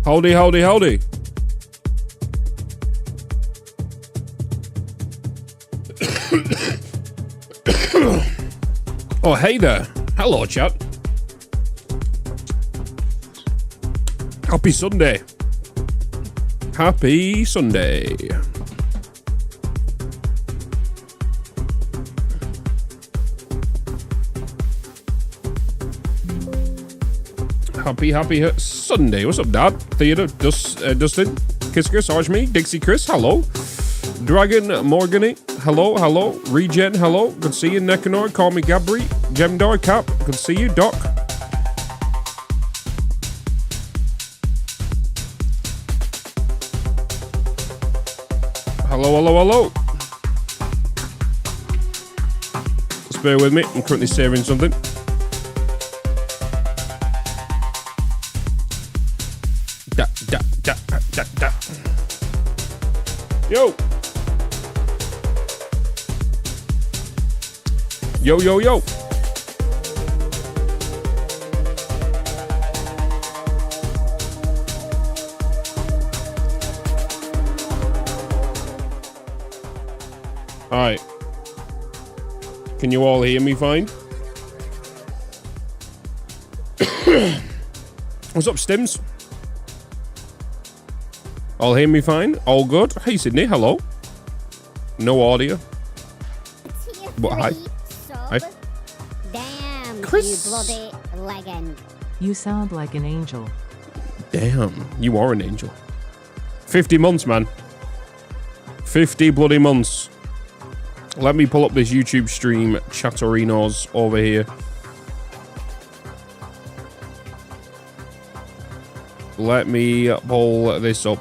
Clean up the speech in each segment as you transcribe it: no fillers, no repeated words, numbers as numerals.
Howdy, howdy, howdy. Oh, hey there. Hello, chat. Happy Sunday. Happy Sunday. Happy Sunday. What's up, Dad? Theodore, Dustin, Kiss, Archme, Dixie Chris, hello. Dragon, Morgany, hello. Regen, hello. Good to see you. Nekanor, call me Gabri. Gemdar, Cap, good to see you. Doc. Hello. Just bear with me. I'm currently saving something. Da. Yo. All right. Can you all hear me fine? What's up, Stims? All hear me fine? All good? Hey, Sydney, hello. No audio. What? Hi. Hi. Damn, Chris. you bloody legend. You sound like an angel. Damn, you are an angel. 50 months, man. 50 bloody months. Let me pull up this YouTube stream, Chatterinos, over here. Let me pull this up.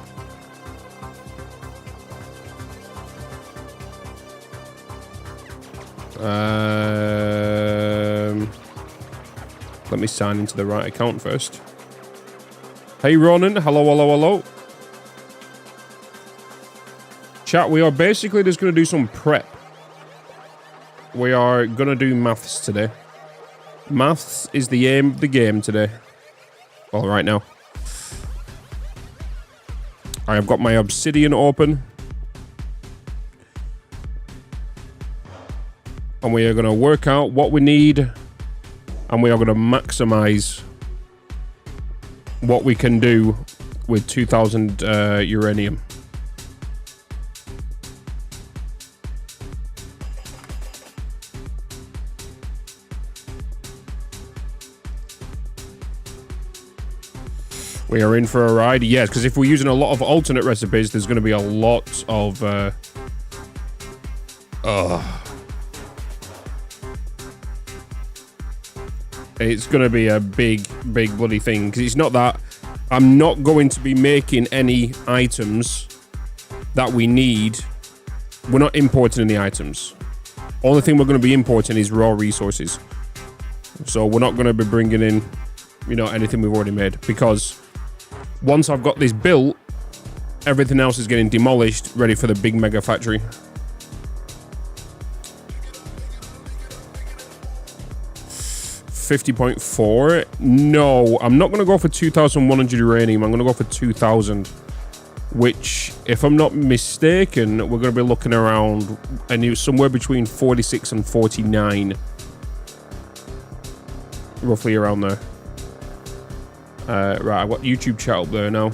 Let me sign into the right account first. Hey, Ronan. Hello. Chat, we are basically just going to do some prep. We are going to do maths today. Maths is the aim of the game today. All right now. I have got my Obsidian open. And we are going to work out what we need. And we are going to maximize what we can do with 2000 uranium. We are in for a ride. Yes, because if we're using a lot of alternate recipes, there's going to be a lot of... It's going to be a big bloody thing. Because it's not that... I'm not going to be making any items that we need. We're not importing any items. Only thing we're going to be importing is raw resources. So we're not going to be bringing in, you know, anything we've already made. Because... once I've got this built, everything else is getting demolished, ready for the big mega factory. $50.4. No, I'm not going to go for 2,100 uranium. I'm going to go for 2,000. Which, if I'm not mistaken, we're going to be looking around somewhere between 46 and 49. Roughly around there. Right, I've got YouTube chat up there now.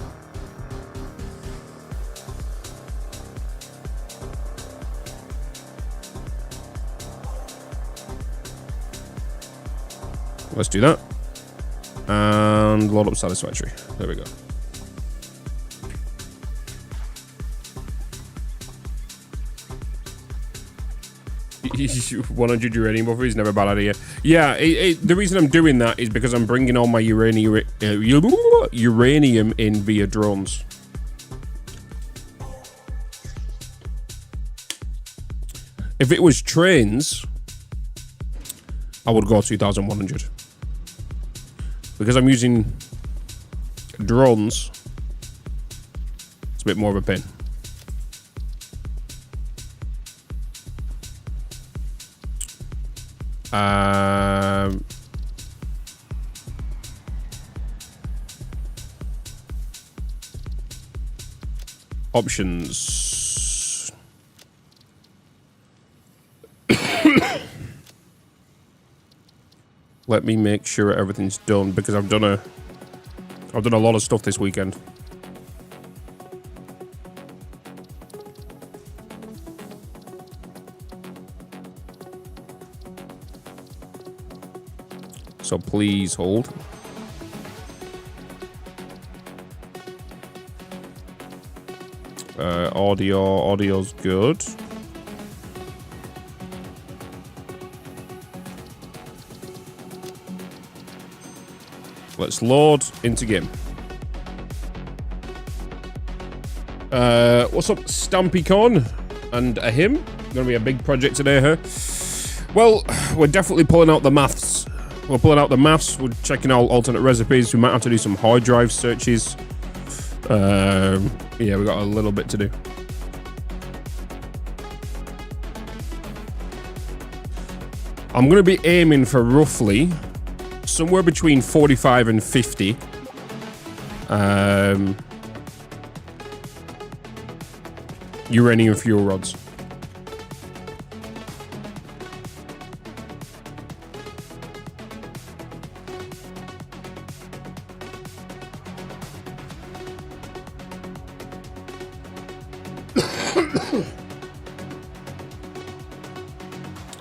Let's do that. And load up Satisfactory. There we go. $100 uranium buffer is never a bad idea. Yeah, the reason I'm doing that is because I'm bringing all my uranium in via drones. If it was trains, I would go 2,100. Because I'm using drones, it's a bit more of a pain. Options. Let me make sure everything's done because I've done a lot of stuff this weekend. So please hold. Audio's good. Let's load into game. What's up, StampyCon and a him? Gonna be a big project today, huh? Well, we're definitely pulling out the maths. We're pulling out the maths. We're checking out alternate recipes. We might have to do some hard drive searches. Yeah, we got a little bit to do. I'm going to be aiming for roughly somewhere between 45 and 50. Uranium fuel rods.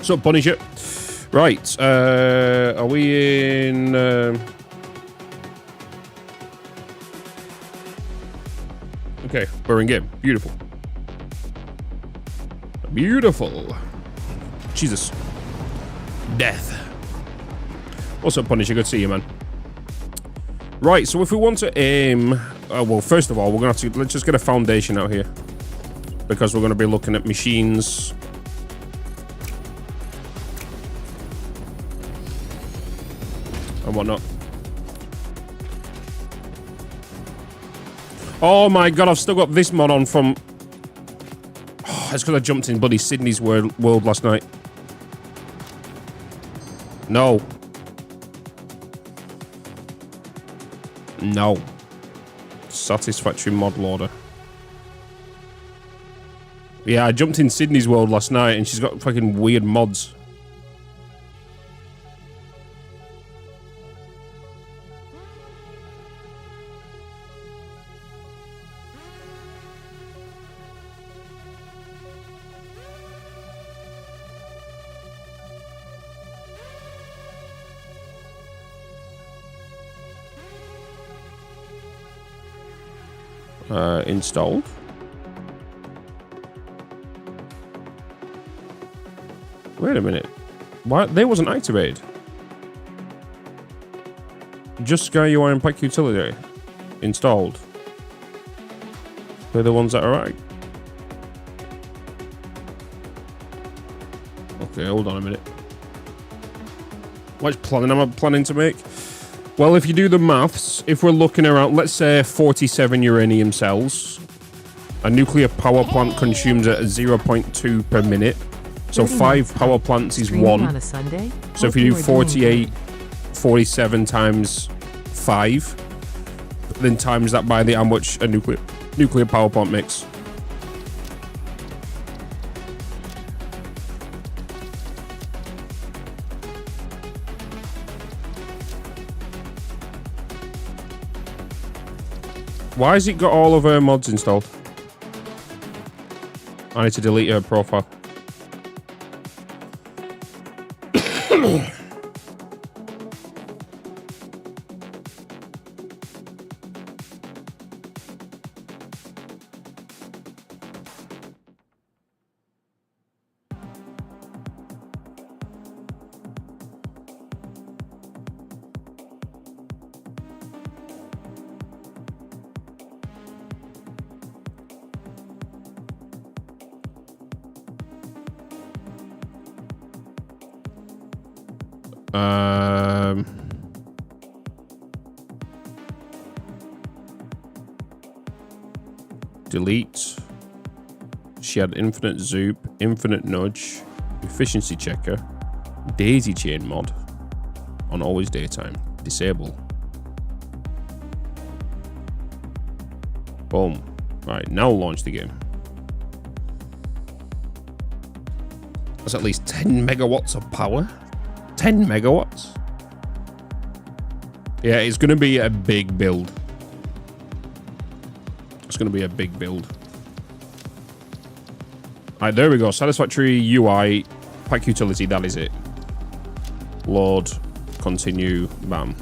So, Punisher. Right. Are we in... Okay, we're in game. Beautiful. Beautiful. Jesus. Death. What's up, Punisher? Good to see you, man. Right, so if we want to aim... well, first of all, we're going to have to... Let's just get a foundation out here. Because we're going to be looking at machines... and whatnot. Oh my god, I've still got this mod on from... Oh, it's because I jumped in bloody Sydney's world last night. No. No. Satisfactory mod loader. Yeah, I jumped in Sydney's world last night and she's got fucking weird mods. Installed. Wait a minute. Why? They wasn't activated. Just SkyUI and Pack Utility. Installed. They're the ones that are right. Okay, hold on a minute. What planning am I planning to make? Well, if you do the maths, if we're looking around, let's say 47 uranium cells, a nuclear power plant consumes at 0.2 per minute. So 5 power plants is 1. On a Sunday? So if you do 48, 47 times 5, then times that by how much a nuclear power plant makes. Why has it got all of her mods installed? I need to delete her profile. Delete. She had infinite zoop, infinite nudge, efficiency checker, daisy chain mod on always daytime. Disable. Boom. Right, now launch the game. That's at least 10 megawatts of power. 10 megawatts? Yeah, it's going to be a big build. It's going to be a big build. Alright, there we go. Satisfactory UI. Pack utility, that is it. Load. Continue. Bam.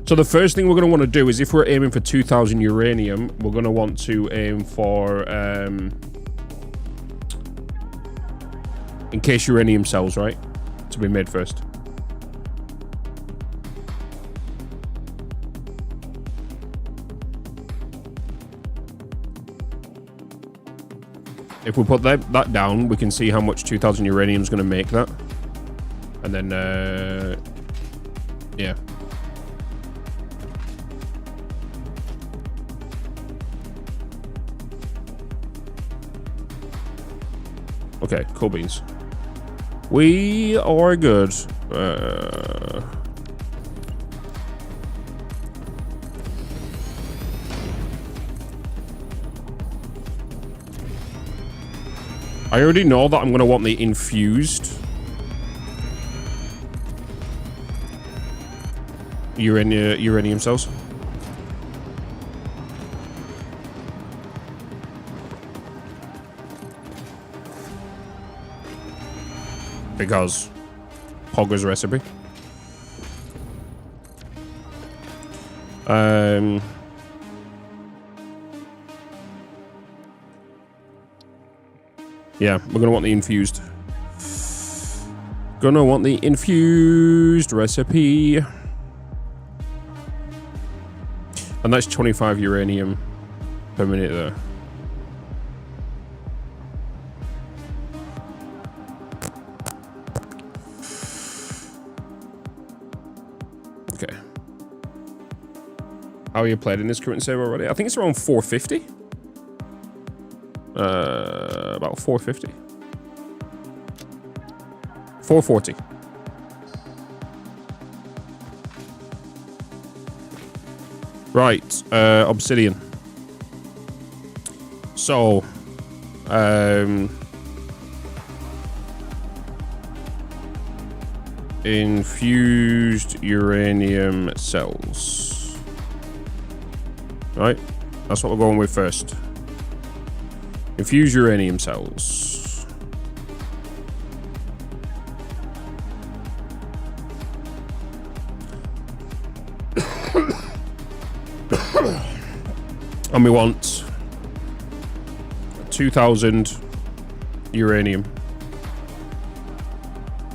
So the first thing we're going to want to do is if we're aiming for 2000 uranium, we're going to want to aim for in case uranium cells, right? To be made first. If we put that down, we can see how much 2000 uranium is going to make that. And then, yeah. Okay, cool beans. We are good. I already know that I'm going to want the infused uranium cells. Because Pogger's recipe. Yeah, we're gonna want the infused. Gonna want the infused recipe. And that's 25 uranium per minute there. Okay. How are you played in this current save already? I think it's around 450. About 450. 440. Right, obsidian. So, infused uranium cells. Right, that's what we're going with first. Infused uranium cells. And we want 2000 uranium.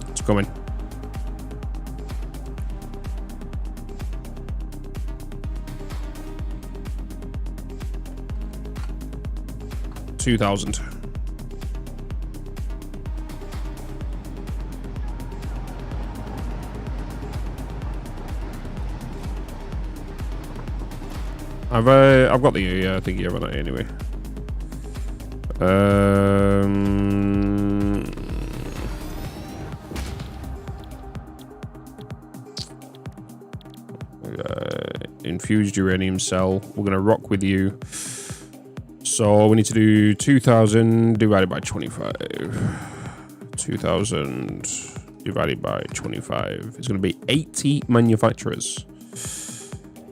It's coming. $2,000. I've got the thingy over that anyway. Infused uranium cell. We're gonna rock with you. So we need to do 2000 divided by 25. 2000 divided by 25. It's going to be 80 manufacturers.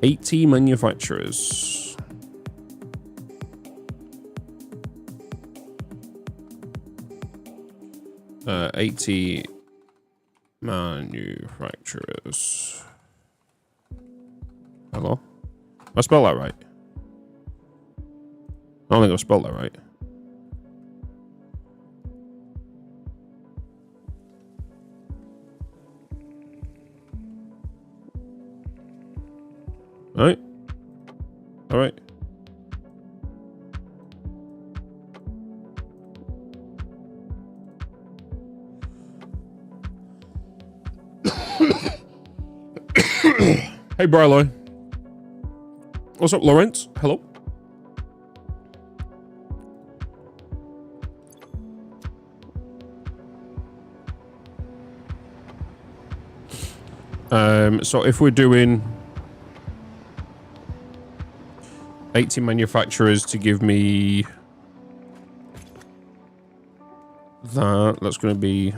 80 manufacturers. Uh, 80 manufacturers. Hello? I spell that right? I don't think I spelled that right. Alright. Alright. Hey, Brylo. What's up, Lawrence? Hello. So if we're doing 80 manufacturers to give me that. That's going to be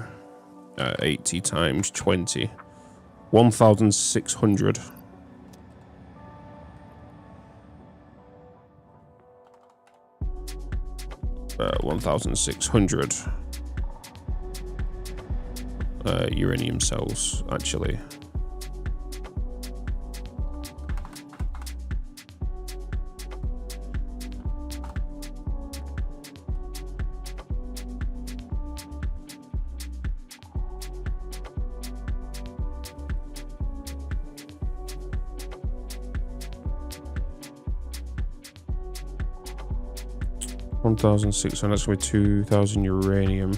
80 times 20. 1,600. Uh, 1,600 uranium cells, actually. $1,600, that's going to be 2,000 uranium.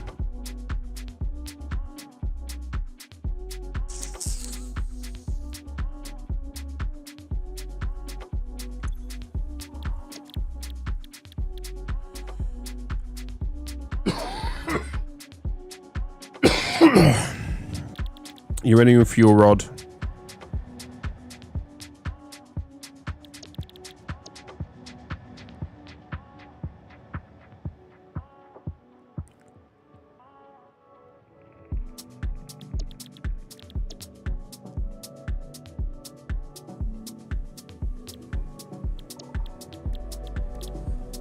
Uranium fuel rod.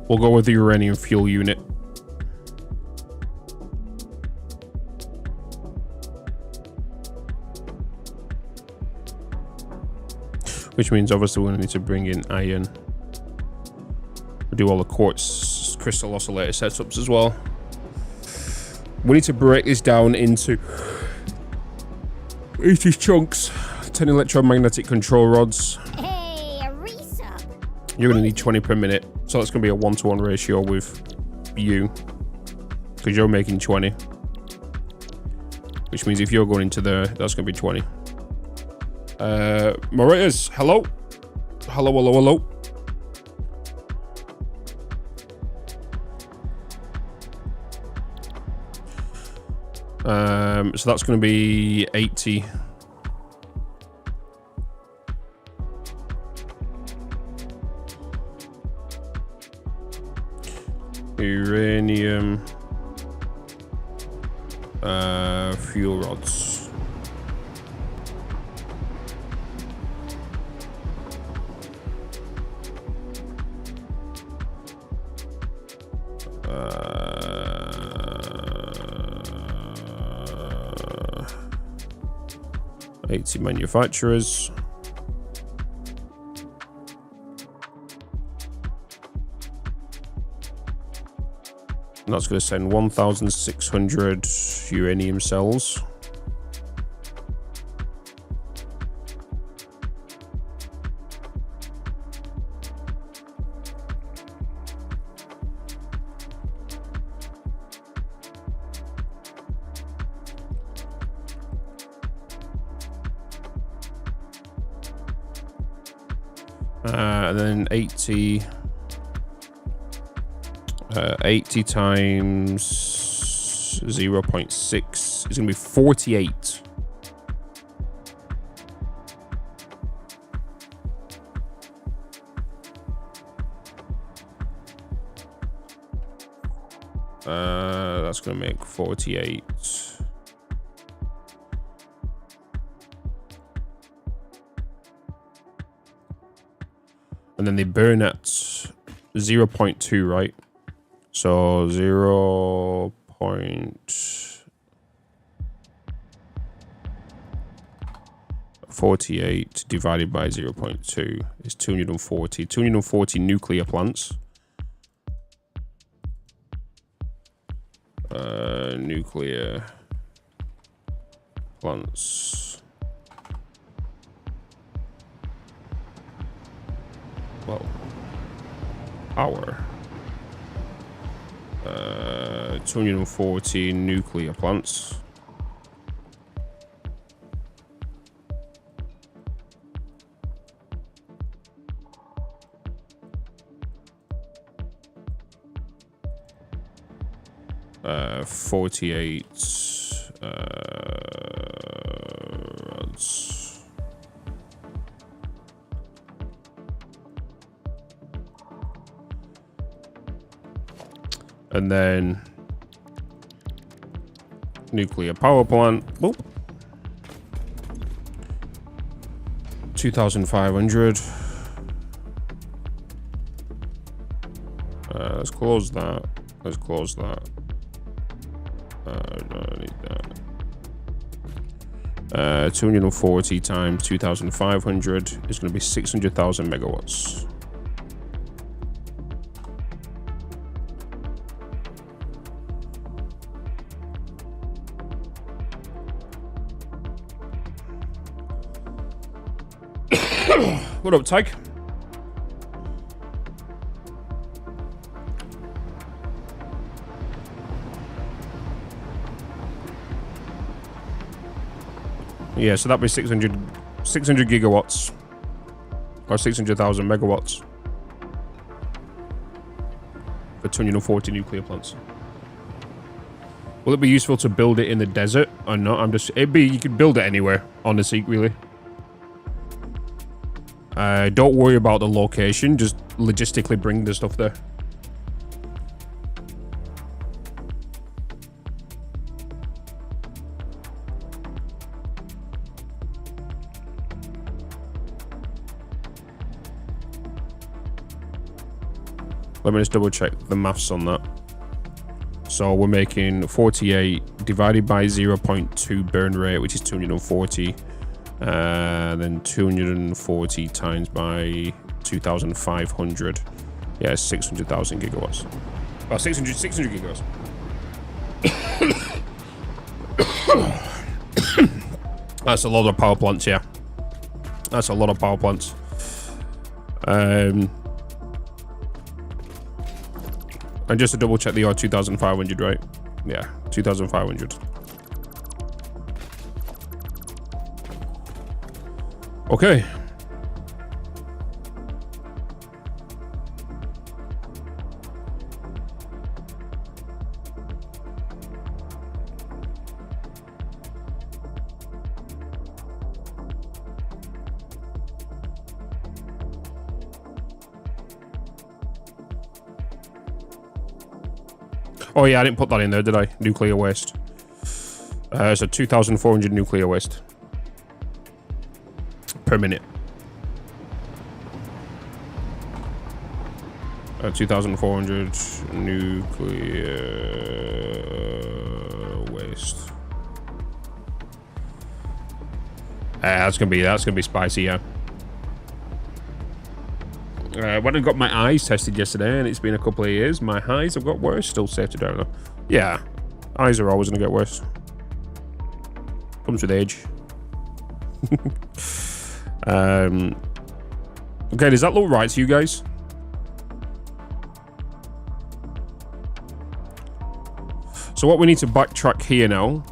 We'll go with the uranium fuel unit. Which means obviously we're going to need to bring in iron. We'll do all the quartz crystal oscillator setups as well. We need to break this down into 80 chunks. 10 electromagnetic control rods. Hey, a resub. You're going to need 20 per minute. So that's going to be a 1-to-1 ratio with you. Because you're making 20. Which means if you're going into there, that's going to be 20. Moderators, hello? Hello, hello, hello. So that's going to be 80. Uranium. Fuel rods. Uh, 80 manufacturers. And that's going to send 1,600 uranium cells. And then 80 times 0.6 is going to be 48. That's going to make 48. And then they burn at 0.2, right? So 0.48 divided by 0.2 is 240. 240 nuclear plants. Nuclear plants. Well, power. 240 nuclear plants. Uh, 48 rods. And then nuclear power plant. Boop. 2,500. Let's close that. Let's close that. No, I need that. 240 times 2,500 is going to be 600,000 megawatts. What up, Tyke? Yeah, so that'd be 600 gigawatts or 600,000 megawatts for 240 nuclear plants. Will it be useful to build it in the desert or not? You could build it anywhere on the Seek, really. Don't worry about the location, just logistically bring the stuff there. Let me just double check the maths on that. So we're making 48 divided by 0.2 burn rate, which is 240. Then 240 times by 2,500. Yeah, 600,000 gigawatts. Well, 600 gigawatts. That's a lot of power plants, yeah. That's a lot of power plants. And just to double check, they are 2,500, right? Yeah, 2,500. Okay. Oh yeah, I didn't put that in there, did I? Nuclear waste. So 2,400 nuclear waste per minute. 2,400 nuclear waste. That's gonna be spicy, yeah. When I got my eyes tested yesterday, and it's been a couple of years, my eyes have got worse. Still safe to down though. Yeah, eyes are always gonna get worse. Comes with age. Okay, does that look right to you guys? So what we need to backtrack here now.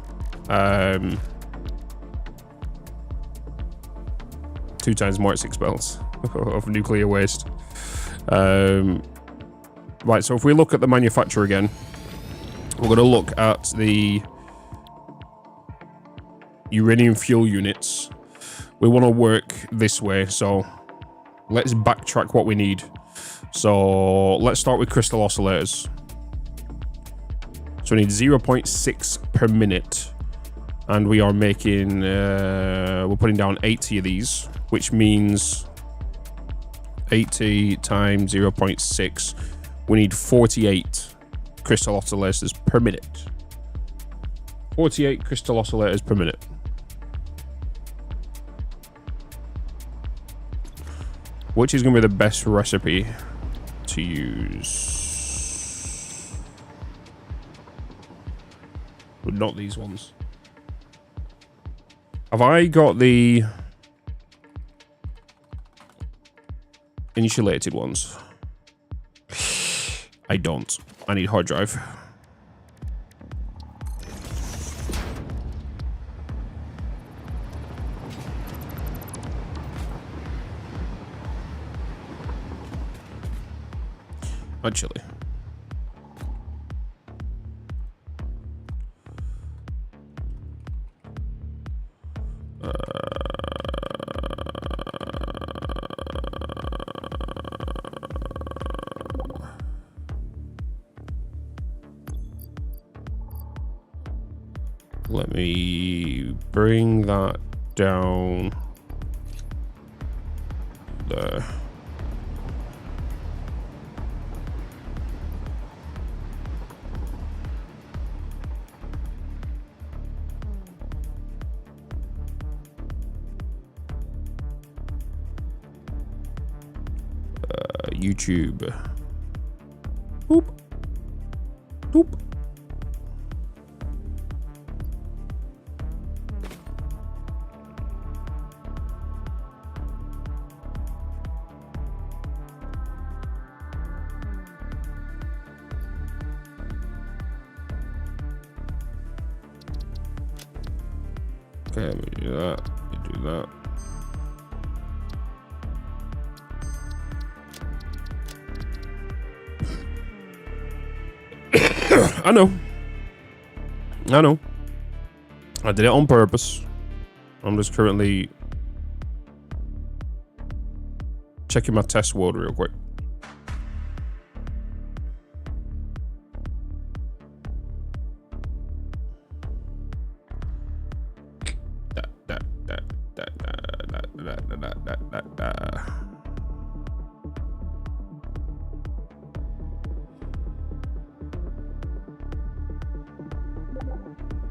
2 times more at 6 bells of nuclear waste. Right, so if we look at the manufacturer again, we're going to look at the uranium fuel units. We want to work this way, so let's backtrack what we need. So let's start with crystal oscillators. So we need 0.6 per minute, and we are making, we're putting down 80 of these, which means 80 times 0.6, we need 48 crystal oscillators per minute. 48 crystal oscillators per minute. Which is going to be the best recipe to use? But not these ones. Have I got the insulated ones? I don't. I need hard drive. Actually. Let me bring that down there. YouTube. Boop. Boop. Okay, let me do that. Let me do that. I know. I did it on purpose. I'm just currently checking my test world real quick.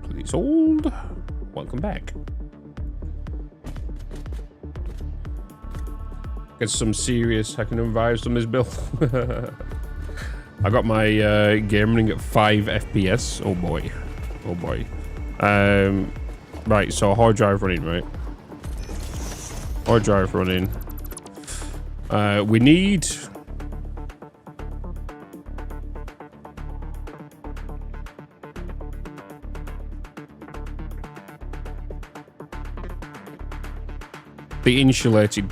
Please hold. Welcome back. Get some serious hacking and vibes on this build. I got my game running at 5 FPS. Oh boy. Oh boy. Right, so hard drive running, right? Hard drive running. We need... the insulated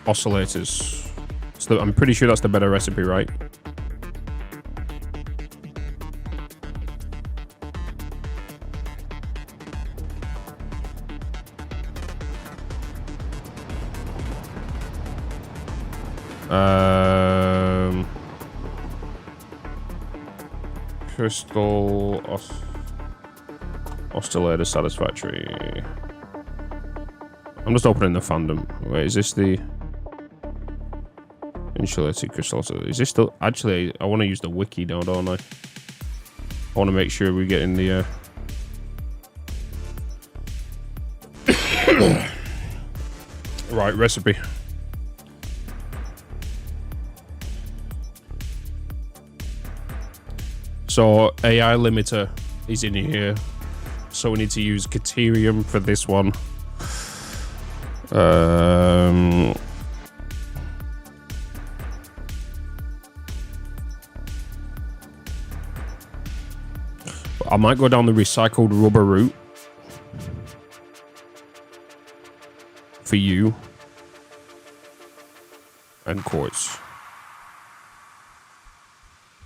oscillators. So I'm pretty sure that's the better recipe, right? Crystal oscillator satisfactory. I'm just opening the fandom. Wait, is this the insulated crystal oscillator? Is this still... Actually, I want to use the wiki now, don't I? I want to make sure we get in the... right, recipe. So, AI limiter is in here. So we need to use Caterium for this one. I might go down the recycled rubber route for you and quartz.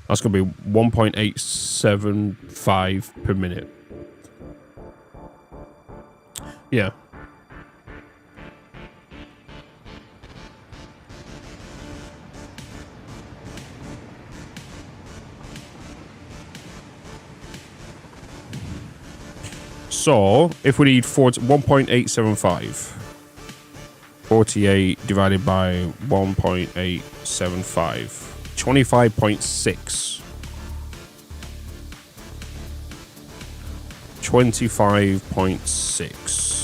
That's gonna be 1.875 per minute. Yeah. So, if we need 1.875, 48 divided by 1.875, 25.6. 25.6.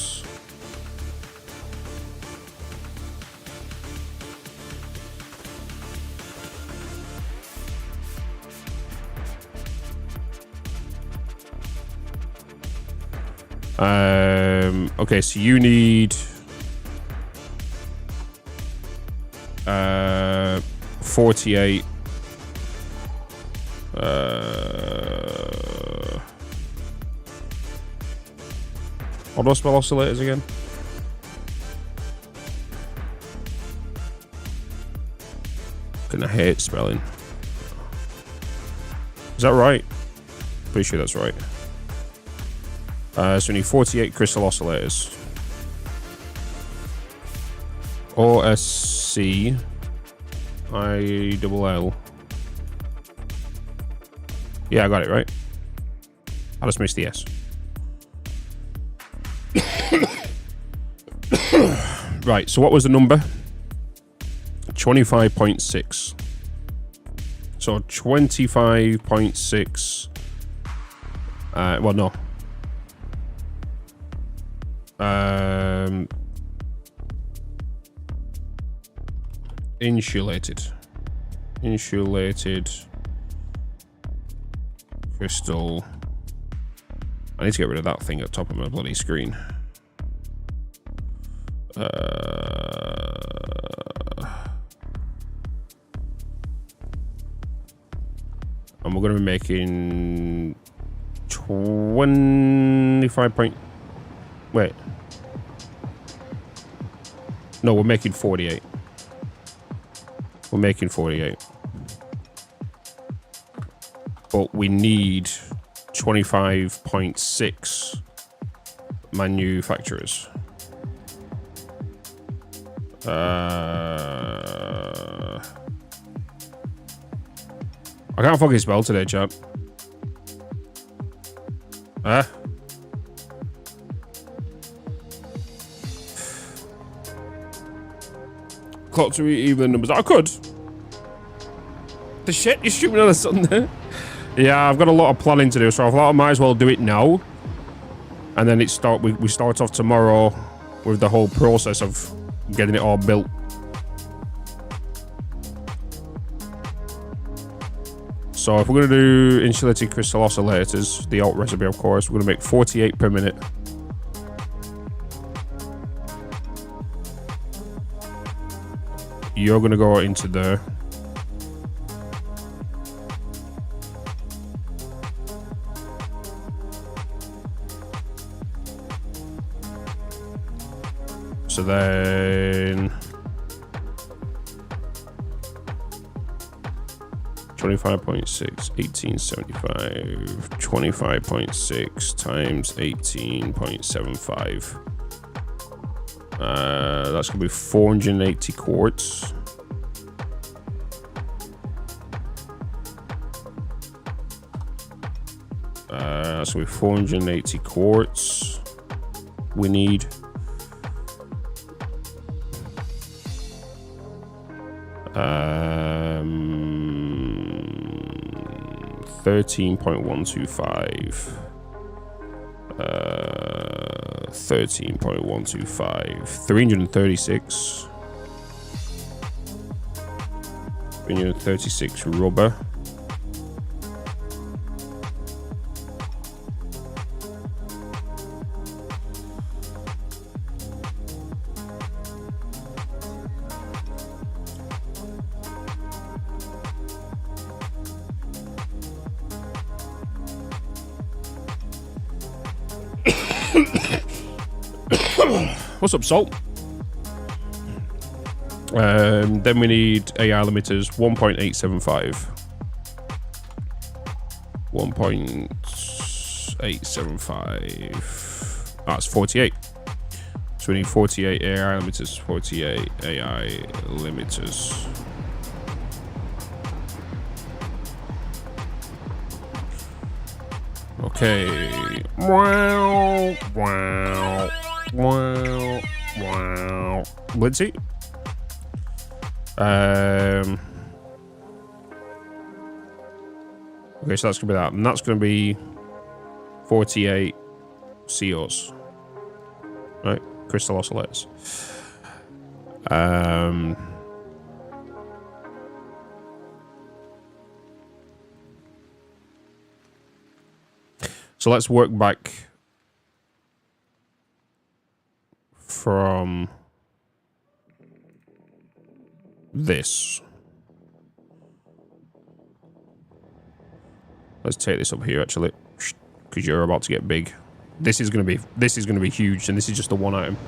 Okay, so you need 48 how do I spell oscillators again? Gonna hate spelling. Is that right? Pretty sure that's right. So we need 48 crystal oscillators. OSC ILL. Yeah, I got it right. I just missed the S. Right, so what was the number? 25.6. So 25.6. Well, no. Insulated crystal. I need to get rid of that thing at the top of my bloody screen. And we're going to be making 25 point... Wait. No, we're making 48. We're making 48. But we need 25.6 manufacturers. I can't fucking spell today, chat. Clock to even numbers. I could. The shit you're shooting on a Sunday. Yeah, I've got a lot of planning to do, so I thought I might as well do it now. And then we start off tomorrow with the whole process of getting it all built. So if we're going to do insulated crystal oscillators, the alt recipe of course, we're going to make 48 per minute. You're going to go into there. So then 25.6, 1875, 25.6 times 18.75. That's gonna be 480 quarts. That's gonna be 480 quarts. We need 13.125. 13.125. 336. 336 rubber. What's up, Salt? Then we need AI limiters 1.875. 1.875. That's 48. So we need 48 AI limiters. 48 AI limiters. Okay. Wow. Wow. Wow. Wow. Let's see. Okay, so that's gonna be that, and that's gonna be 48 COs, right? Crystal oscillators. So let's work back from this. Let's take this up here actually, because you're about to get big. This is gonna be huge, and this is just the one item.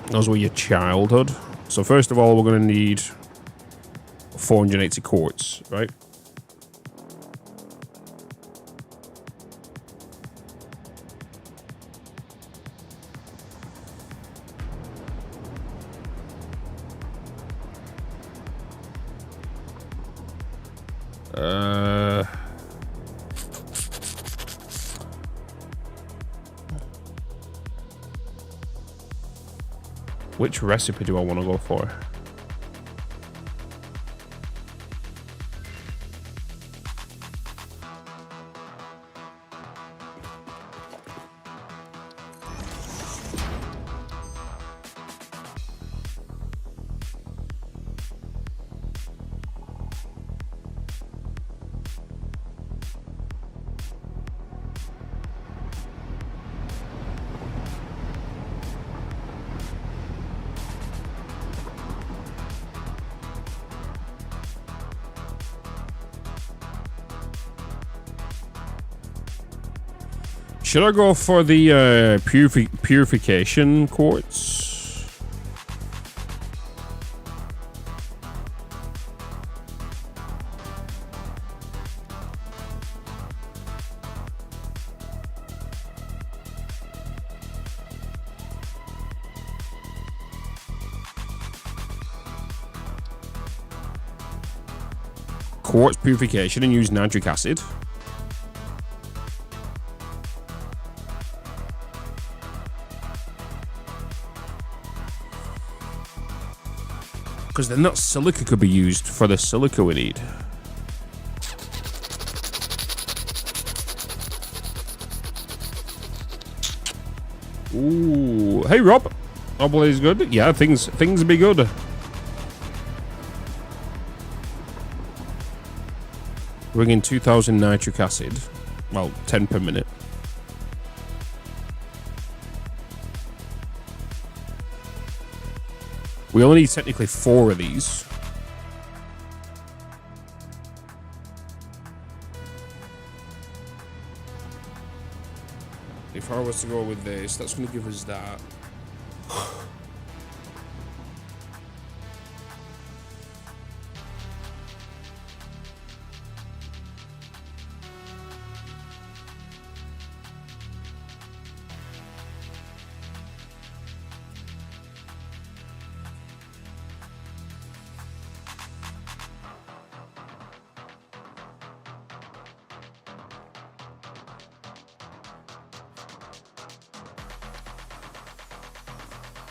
Those were your childhood. So first of all, we're gonna need 480 quarts, right? Which recipe do I want to go for? Should I go for the purification quartz? Quartz purification and use nitric acid. Because then that silica could be used for the silica we need. Ooh, hey Rob, hope all is good. Yeah, things be good. Bringing 2,000 nitric acid, well, 10 per minute. We only need technically 4 of these. If I was to go with this, that's going to give us that.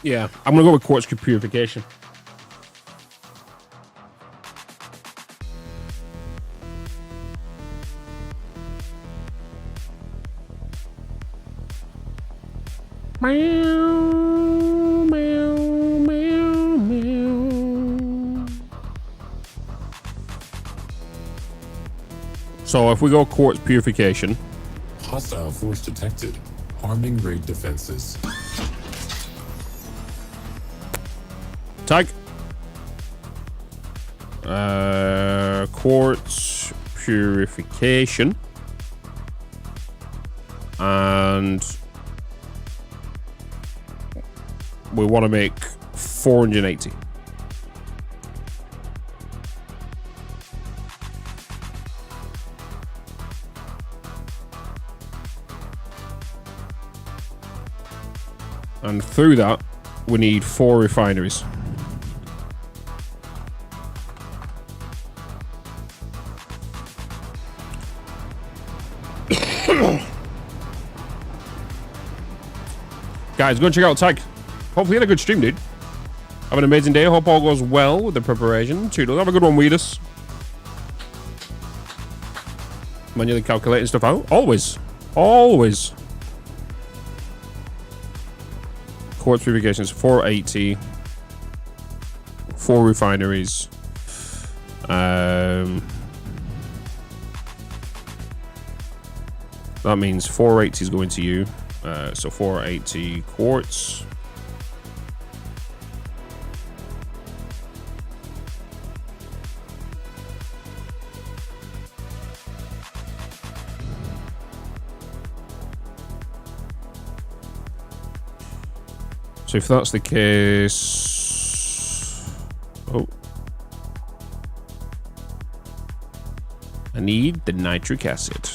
Yeah, I'm gonna go with quartz purification. Meow, meow, meow, meow. So if we go quartz purification. Hostile force detected. Harming raid defenses. Tag. Quartz purification. And we want to make 480. And through that, we need 4 refineries. Guys, go and check out Tag. Hopefully you had a good stream, dude. Have an amazing day. Hope all goes well with the preparation. Toodles. Have a good one with us. Manually calculating stuff out. Always. Always. Quartz purifications, 480. 4 refineries. That means 480 is going to you. So 480 quartz. So if that's the case, oh, I need the nitric acid.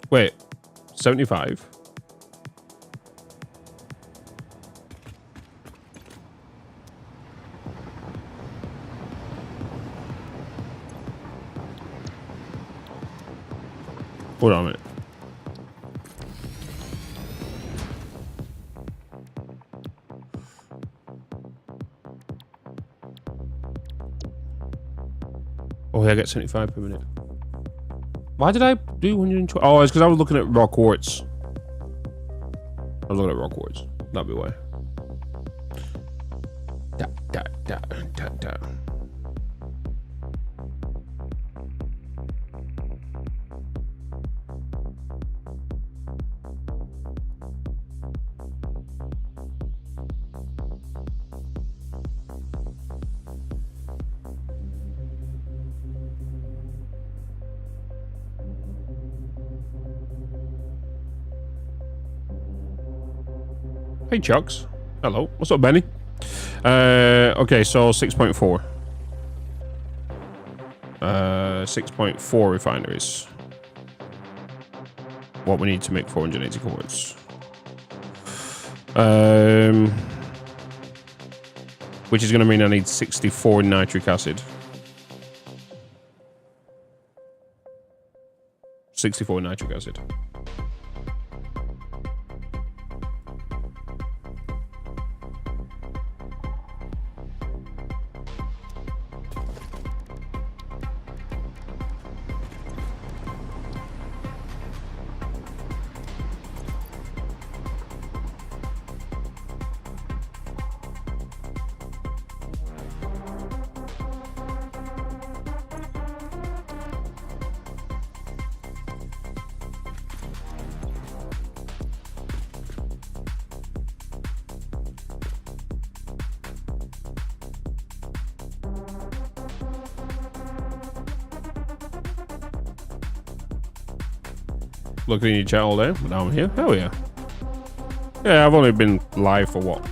Wait, 75? Hold on a minute. Oh, yeah, I get 75 per minute. Why did I do 120? Oh, it's because I was looking at raw quartz. I was looking at raw quartz. That'd be why. Da. Hey, Chucks. Hello. What's up, Benny? Okay, so 6.4. 6.4 refineries. What we need to make 480 cores. Which is going to mean I need 64 nitric acid. 64 nitric acid. Looking in your chat all day, but now I'm here. Hell yeah. Yeah, I've only been live for what?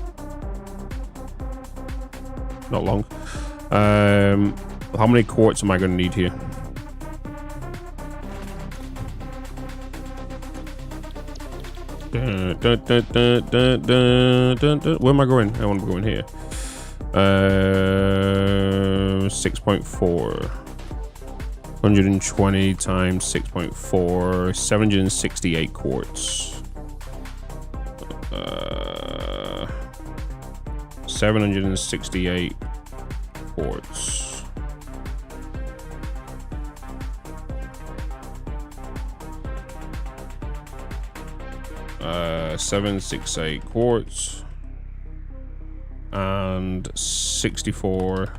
Not long. How many quartz am I going to need here? Where am I going? I want to be going here. 6.4. 120 times 6.4, 768 quartz. 768 quartz. Uh, 768 quartz and 64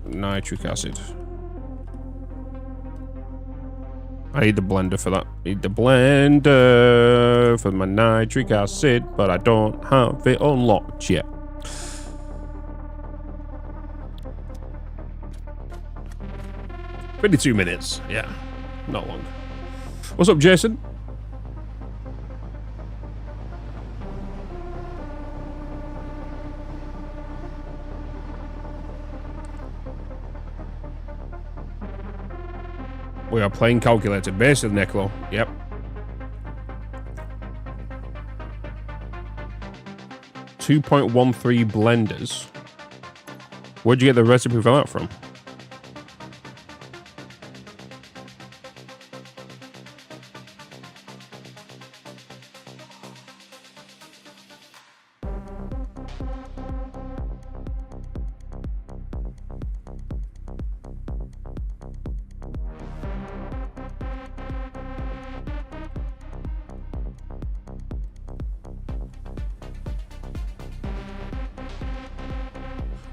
nitric acid. I need the blender for that. Need the blender for my nitric acid, but I don't have it unlocked yet. $52 minutes. Yeah, not long. What's up, Jason? We are playing calculator based with Neclo. Yep. .13 blenders. Where'd you get the recipe for that from?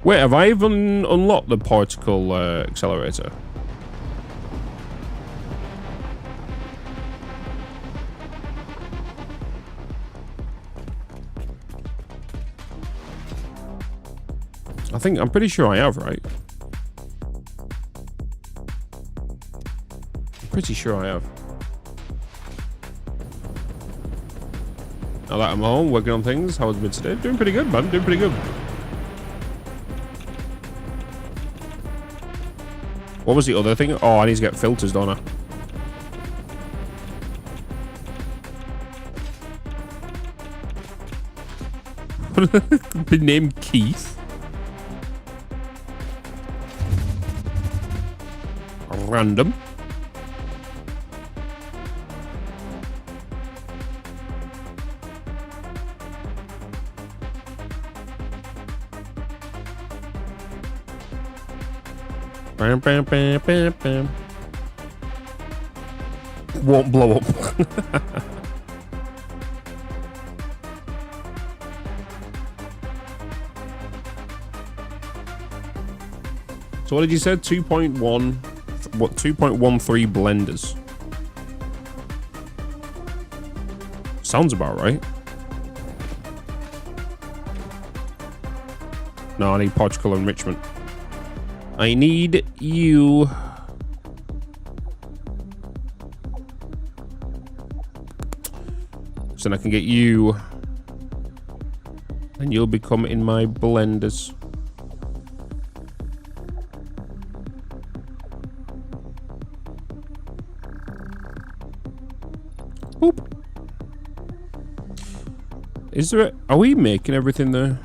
Wait, have I even unlocked the particle accelerator? I'm pretty sure I have, right? I'm pretty sure I have. Now that I'm home, working on things. How was it today? Doing pretty good, man. Doing pretty good. What was the other thing? Oh, I need to get filters, don't I? The name Keith. Random. Bam, bam, bam, bam, bam. Won't blow up. So what did you say? 2.1, what, 2.13 blenders. Sounds about right. No, I need particle enrichment. I need you. So then I can get you. And you'll become in my blenders. Boop. Is there a, are we making everything there?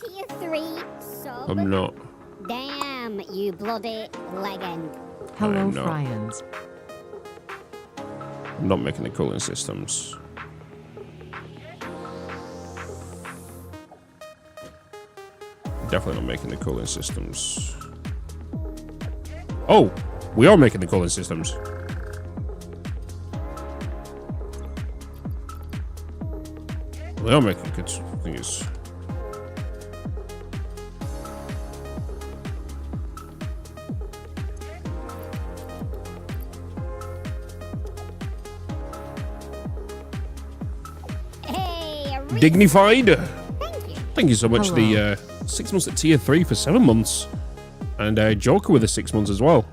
Tier 3 sub. I'm not. Damn, you bloody legend. Hello, no. friends. I'm not making the cooling systems. Definitely not making the cooling systems. Oh, we are making the cooling systems. We are making good things. Hey, Dignified. thank you. Thank you so much. Hello. The 6 months at tier 3 for 7 months. And Joker with the 6 months as well.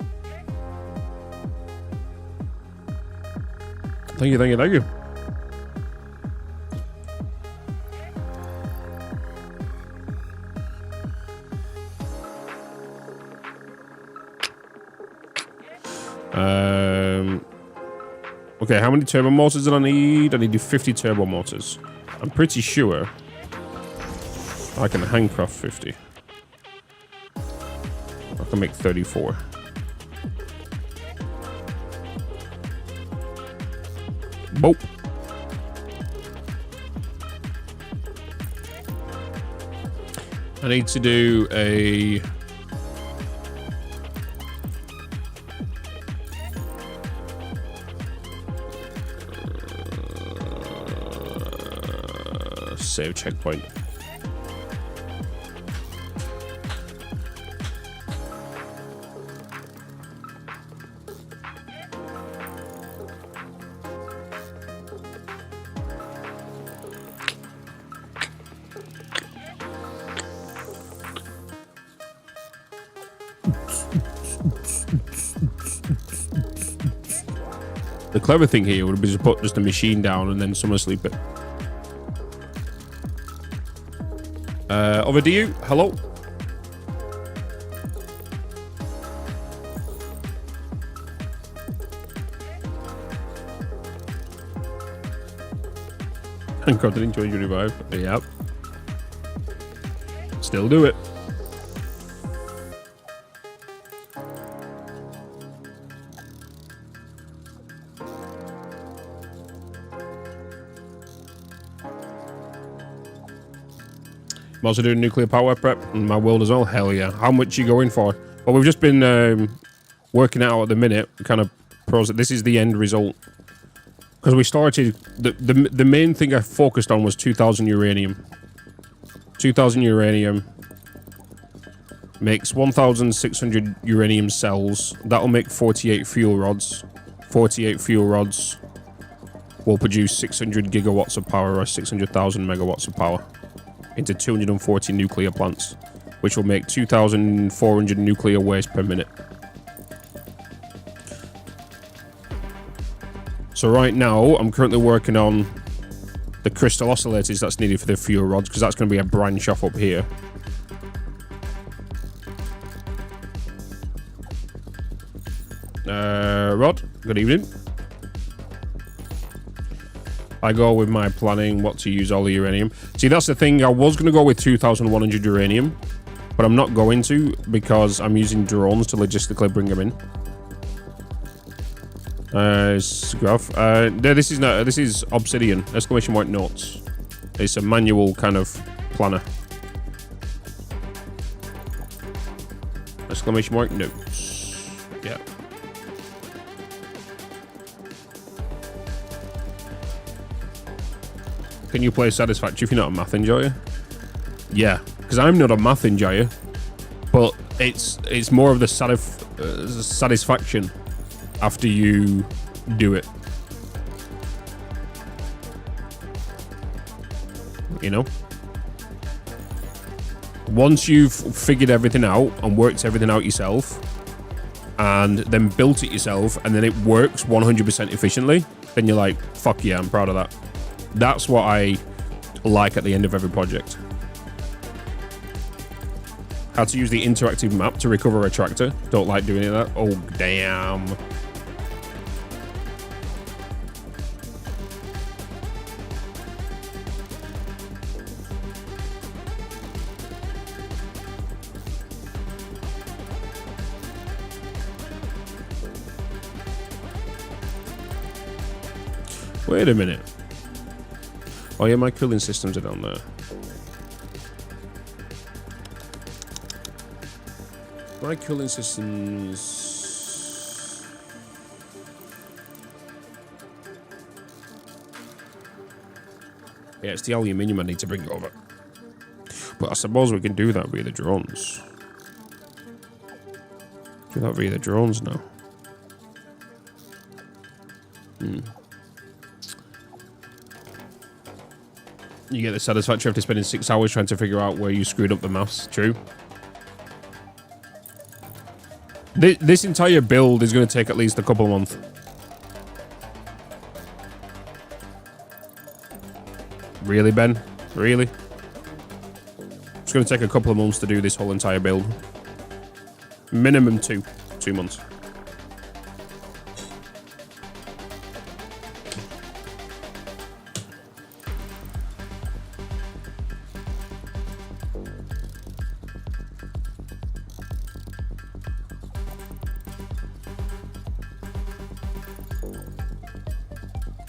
Thank you, thank you, thank you. Okay, how many turbo motors did I need? I need to do 50 turbo motors. I'm pretty sure I can handcraft 50. I can make 34. Boop. I need to do a... save checkpoint. The clever thing here would be to put just a machine down and then someone sleep it. Over to you. Hello. And God, enjoy your revive. Yep. Still do it. I'm also doing nuclear power prep in my world as well. Hell yeah. How much you going for? Well, we've just been working out at the minute. Kind of pros. This is the end result. Because we started... The main thing I focused on was 2,000 uranium. 2,000 uranium. Makes 1,600 uranium cells. That'll make 48 fuel rods. 48 fuel rods will produce 600 gigawatts of power, or 600,000 megawatts of power, into 240 nuclear plants, which will make 2,400 nuclear waste per minute. So right now, I'm currently working on the crystal oscillators that's needed for the fuel rods, because that's going to be a branch off up here. Rod, good evening. I go with my planning what to use all the uranium. See, that's the thing. I was going to go with 2,100 uranium, but I'm not going to because I'm using drones to logistically bring them in. Graph. This is not. This is Obsidian. Exclamation mark notes. It's a manual kind of planner. Exclamation mark notes. Yeah. Can you play Satisfactory if you're not a math enjoyer? Yeah, because I'm not a math enjoyer, but it's more of the satisfaction after you do it. You know? Once you've figured everything out and worked everything out yourself, and then built it yourself, and then it works 100% efficiently, then you're like, fuck yeah, I'm proud of that. That's what I like at the end of every project. How to use the interactive map to recover a tractor. Don't like doing it that. Oh, damn. Wait a minute. Oh yeah, my cooling systems are down there. My cooling systems... Yeah, it's the aluminium I need to bring over. But I suppose we can do that via the drones. Do that via the drones now. You get the satisfaction after spending 6 hours trying to figure out where you screwed up the maths. True. This entire build is going to take at least a couple of months. Really, Ben? Really? It's going to take a couple of months to do this whole entire build. Minimum 2 months.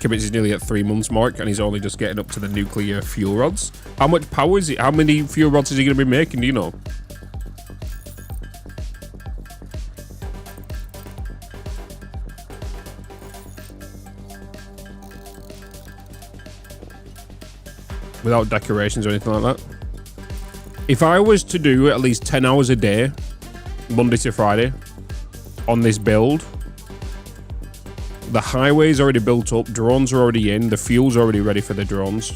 Bitz is nearly at 3 months mark, and he's only just getting up to the nuclear fuel rods. How much power is it? How many fuel rods is he going to be making? Do you know? Without decorations or anything like that. If I was to do at least 10 hours a day, Monday to Friday, on this build, the highway's already built up, drones are already in, the fuel's already ready for the drones.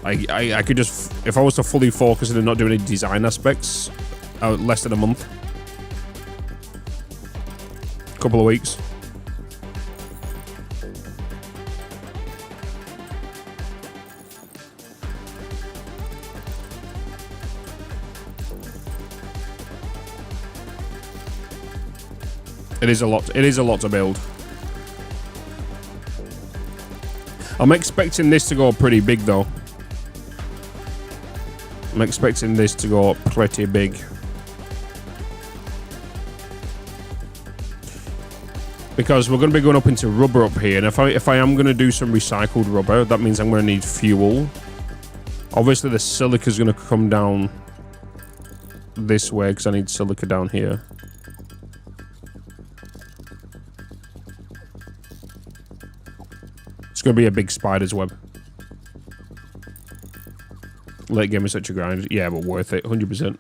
I could just, if I was to fully focus and not do any design aspects, less than a month. Couple of weeks. It is a lot to build. I'm expecting this to go pretty big though. I'm expecting this to go pretty big. Because we're going to be going up into rubber up here, and if I am going to do some recycled rubber, that means I'm going to need fuel. Obviously the silica is going to come down this way because I need silica down here. It's going to be a big spider's web. Late game is such a grind. Yeah, but worth it. 100%.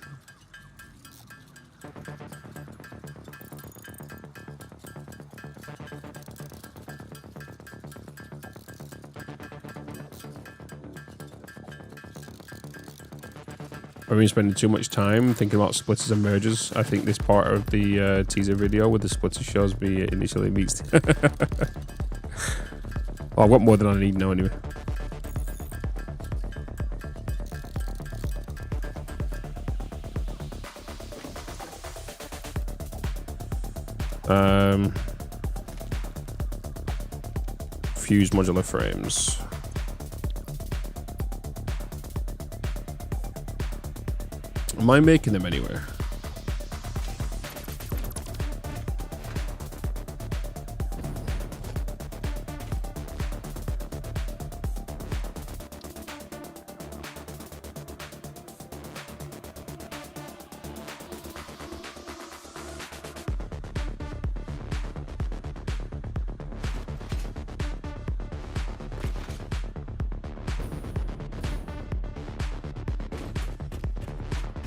I've been spending too much time thinking about splitters and mergers. I think this part of the teaser video with the splitter shows me initially meets. Well, I've got more than I need now anyway. Fuse modular frames. Am I making them anywhere?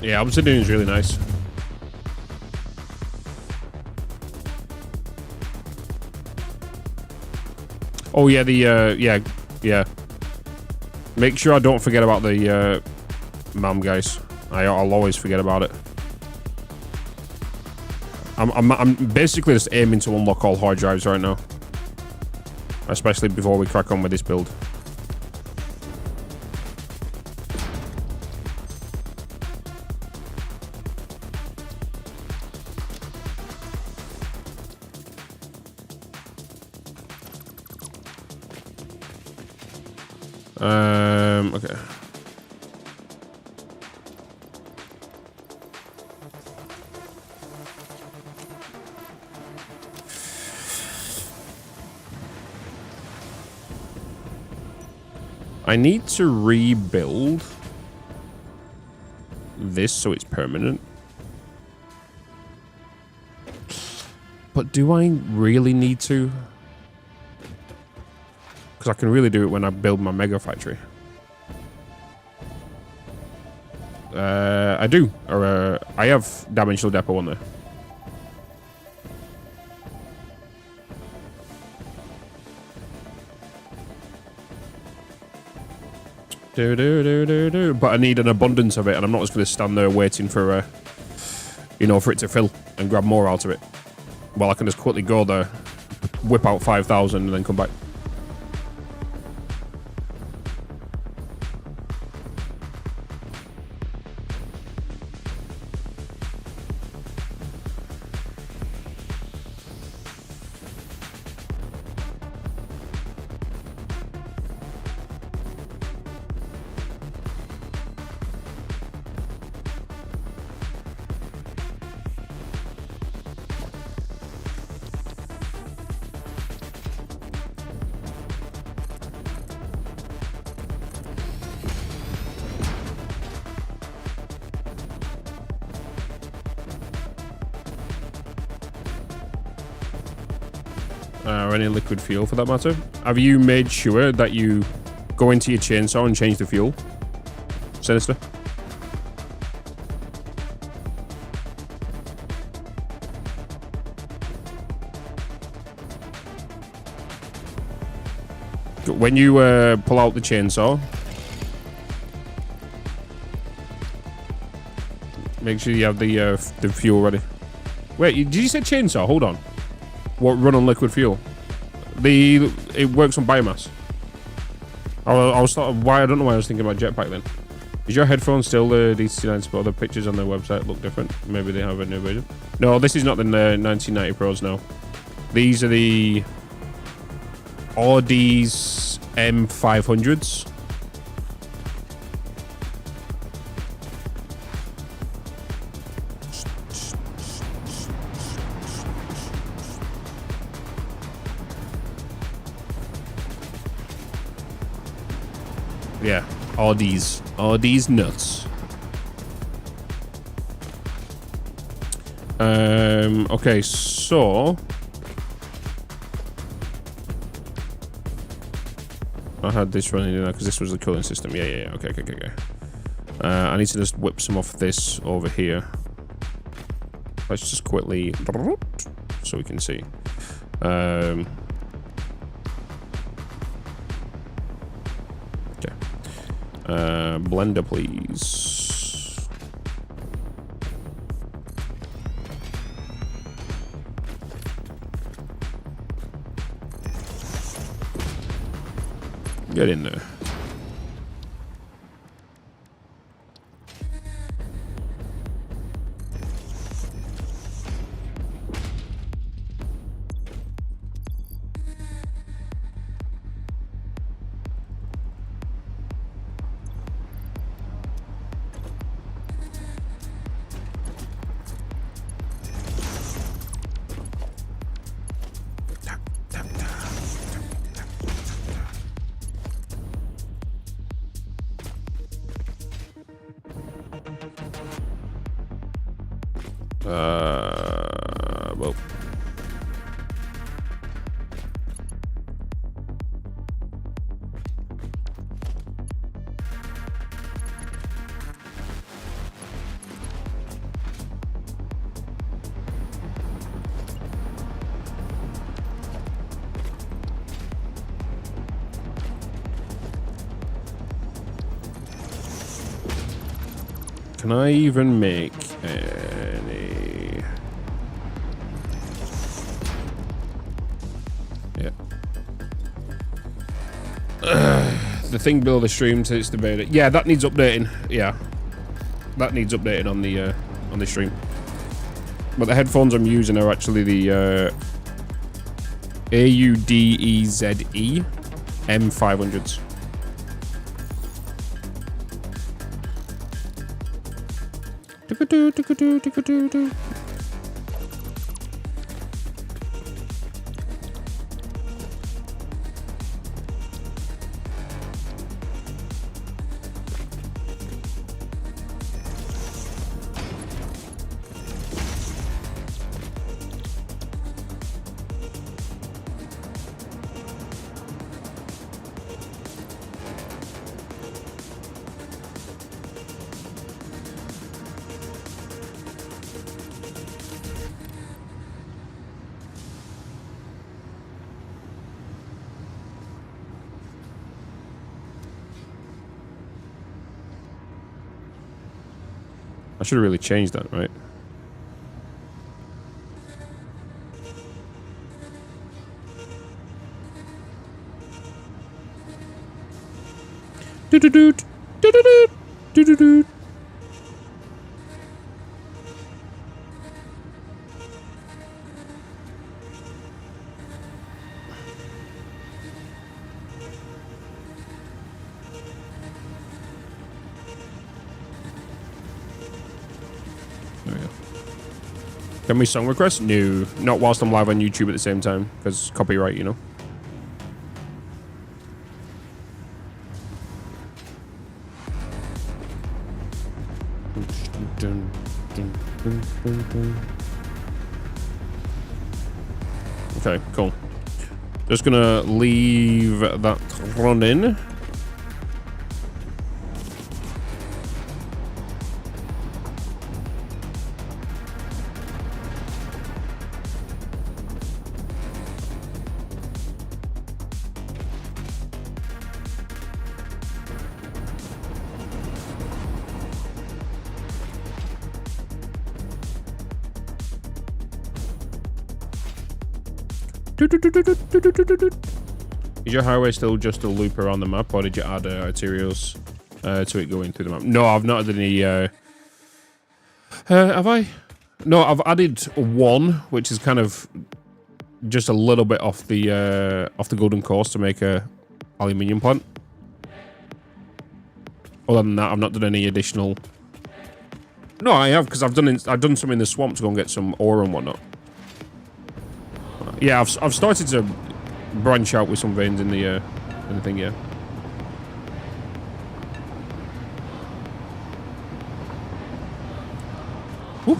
Yeah, Obsidian is really nice. Oh yeah, yeah. Make sure I don't forget about the MAM, guys. I'll always forget about it. I'm basically just aiming to unlock all hard drives right now, especially before we crack on with this build. Okay. I need to rebuild this so it's permanent. But do I really need to? Because I can really do it when I build my mega factory. I do. Or I have dimensional depot on there. But I need an abundance of it, and I'm not just going to stand there waiting for, you know, for it to fill and grab more out of it. Well, I can just quickly go there, whip out 5,000, and then come back. Or any liquid fuel for that matter. Have you made sure that you go into your chainsaw and change the fuel? Sinister? When you pull out the chainsaw, make sure you have the fuel ready. Wait, did you say chainsaw? Hold on. What, run on liquid fuel? It works on biomass. I was thought of why I don't know why I was thinking about jetpack then. Is your headphone still the D69 but the pictures on their website look different? Maybe they have a new version. No, this is not the 1990 Pros now. These are the Audi's M500s. Yeah, Audi's nuts. Okay, so I had this running in there because this was the cooling system. Yeah. Okay. I need to just whip some off this over here. Let's just quickly so we can see. Blender, please. Get in there. Well. Can I even make any? Yeah. The thing below the stream says it's debated. Yeah, that needs updating. Yeah, that needs updating on the stream. But the headphones I'm using are actually the AUDEZE M500s. I should have really changed that, right? Do-do-doot, do-do-doot, do-do-doot. There we go. Can we song request? No, not whilst I'm live on YouTube at the same time, because copyright, you know. Okay, cool. Just gonna leave that running. Is your highway still just a loop around the map, or did you add arterials to it going through the map? No, I've not added any. Have I? No, I've added one, which is kind of just a little bit off the golden course to make a aluminium plant. Other than that, I've not done any additional. No, I have, because I've done some in the swamp to go and get some ore and whatnot. Yeah, I've started to branch out with some veins in the thing, yeah. Whew.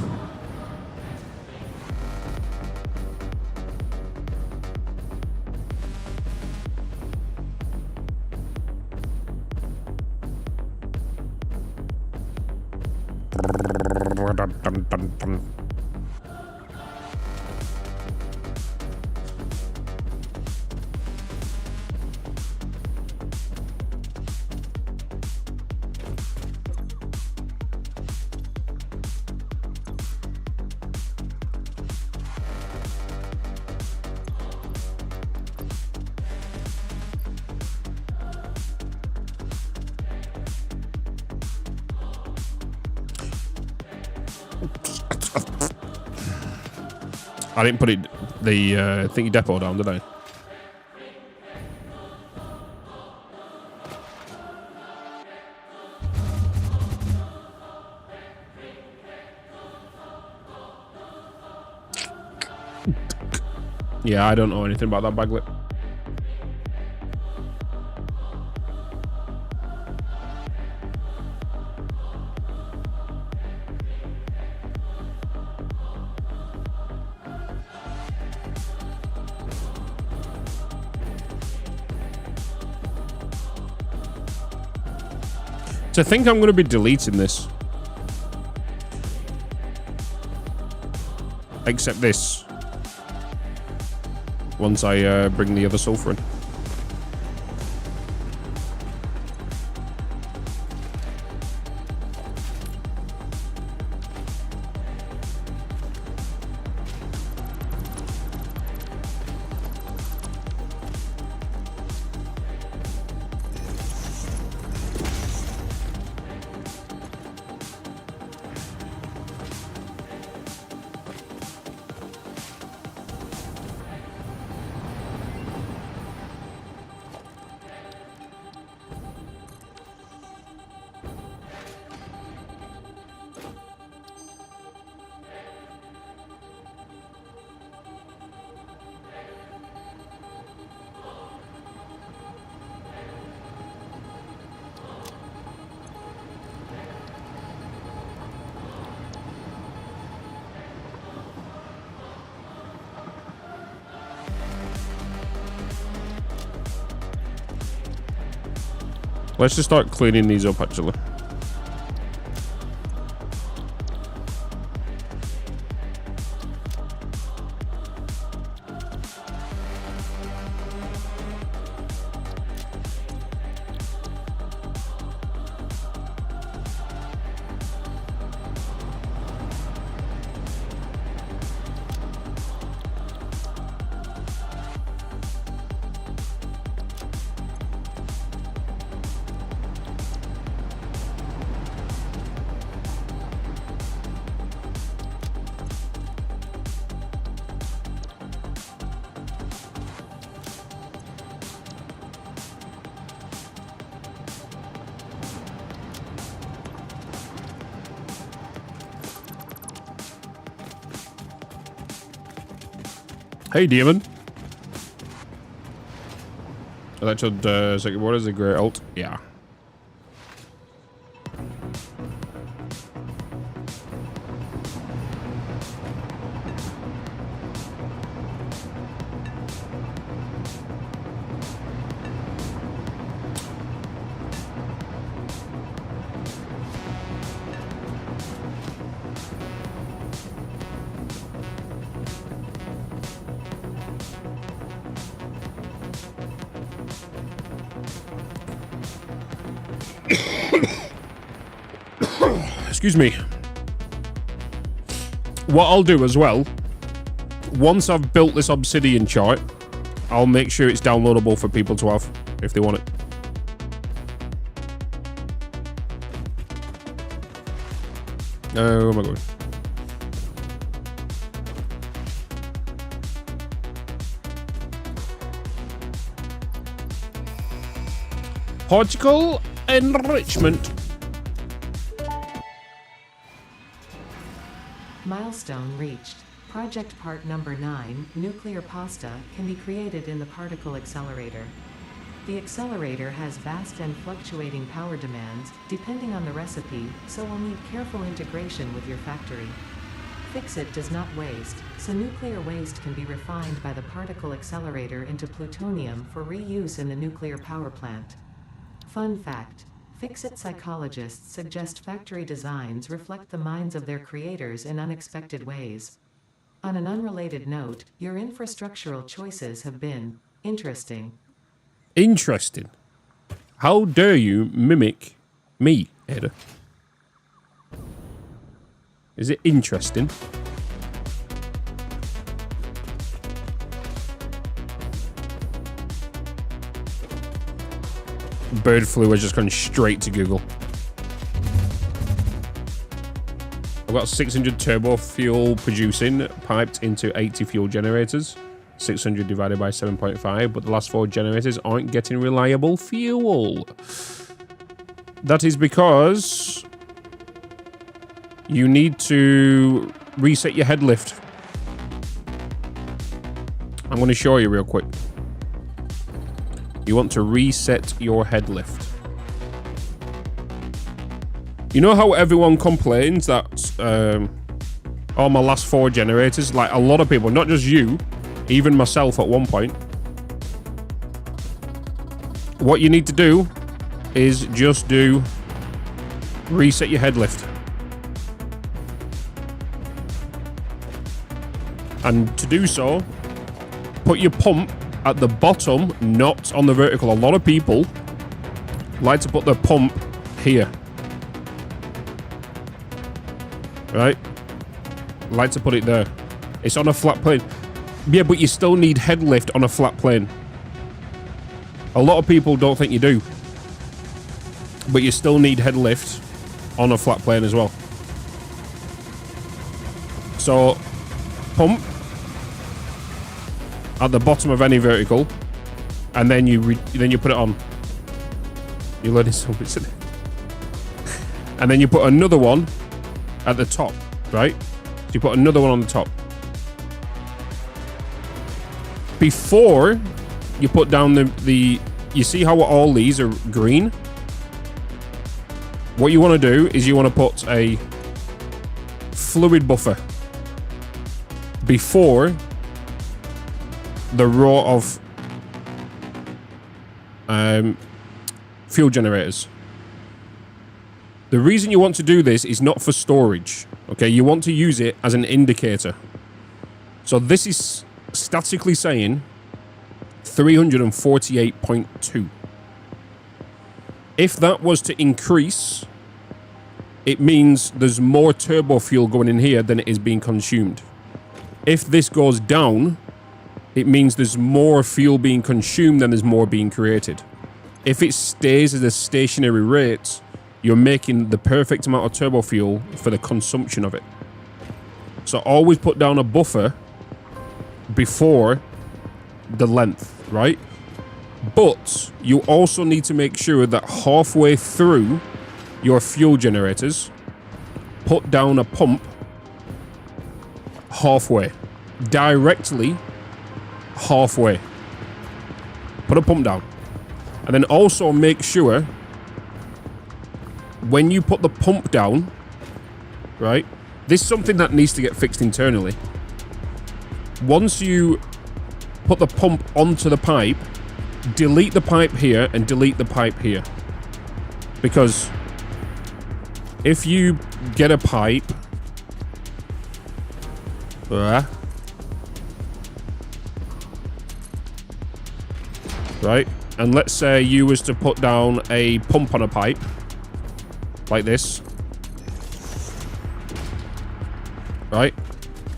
I didn't put it the thingy depot down, did I? Yeah, I don't know anything about that baglet. To think I'm going to be deleting this. Except this. Once I bring the other sulfur in. Let's just start cleaning these up, actually. Hey, Demon. Electrode circuit board is a great alt. Yeah. Excuse me. What I'll do as well, once I've built this obsidian chart, I'll make sure it's downloadable for people to have if they want it. Oh my god. Particle enrichment. Milestone reached. Project part number 9, nuclear pasta, can be created in the particle accelerator. The accelerator has vast and fluctuating power demands, depending on the recipe, so will need careful integration with your factory. Fix-It does not waste, so nuclear waste can be refined by the particle accelerator into plutonium for reuse in the nuclear power plant. Fun fact. Fix-It psychologists suggest factory designs reflect the minds of their creators in unexpected ways. On an unrelated note, your infrastructural choices have been interesting. Interesting. How dare you mimic me, Ada? Is it interesting? Bird flu has just gone straight to Google. We've got 600 turbo fuel producing, piped into 80 fuel generators. 600 divided by 7.5, but the last 4 generators aren't getting reliable fuel. That is because you need to reset your head lift. I'm going to show you real quick. You want to reset your head lift. You know how everyone complains that oh, my last 4 generators, like a lot of people, not just you, even myself at one point. What you need to do is just reset your head lift. And to do so, put your pump at the bottom, not on the vertical. A lot of people like to put their pump here. Right? Like to put it there. It's on a flat plane. Yeah, but you still need head lift on a flat plane. A lot of people don't think you do. But you still need head lift on a flat plane as well. So, pump at the bottom of any vertical, and then you put it on. You're learning something today. And then you put another one at the top, right? So you put another one on the top. Before you put down the you see how all these are green? What you want to do is you want to put a fluid buffer before the row of fuel generators. The reason you want to do this is not for storage, okay? You want to use it as an indicator. So this is statically saying 348.2. If that was to increase, it means there's more turbo fuel going in here than it is being consumed. If this goes down, it means there's more fuel being consumed than there's more being created. If it stays at a stationary rate, you're making the perfect amount of turbo fuel for the consumption of it. So always put down a buffer before the length, right? But you also need to make sure that halfway through your fuel generators, put down a pump halfway, directly halfway. Put a pump down. And then also make sure when you put the pump down, right? This is something that needs to get fixed internally. Once you put the pump onto the pipe, delete the pipe here and delete the pipe here. Because if you get a pipe, right? And let's say you was to put down a pump on a pipe like this, right?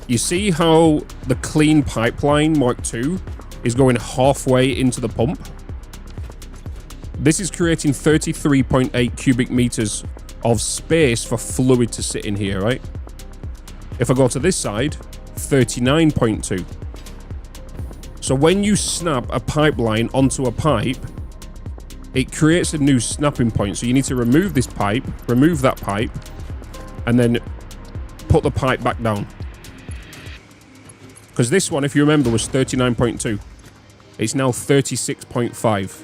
You see how the clean pipeline Mark II is going halfway into the pump? This is creating 33.8 cubic meters of space for fluid to sit in here, right? If I go to this side, 39.2. So when you snap a pipeline onto a pipe, it creates a new snapping point. So you need to remove this pipe, remove that pipe, and then put the pipe back down. Because this one, if you remember, was 39.2. It's now 36.5.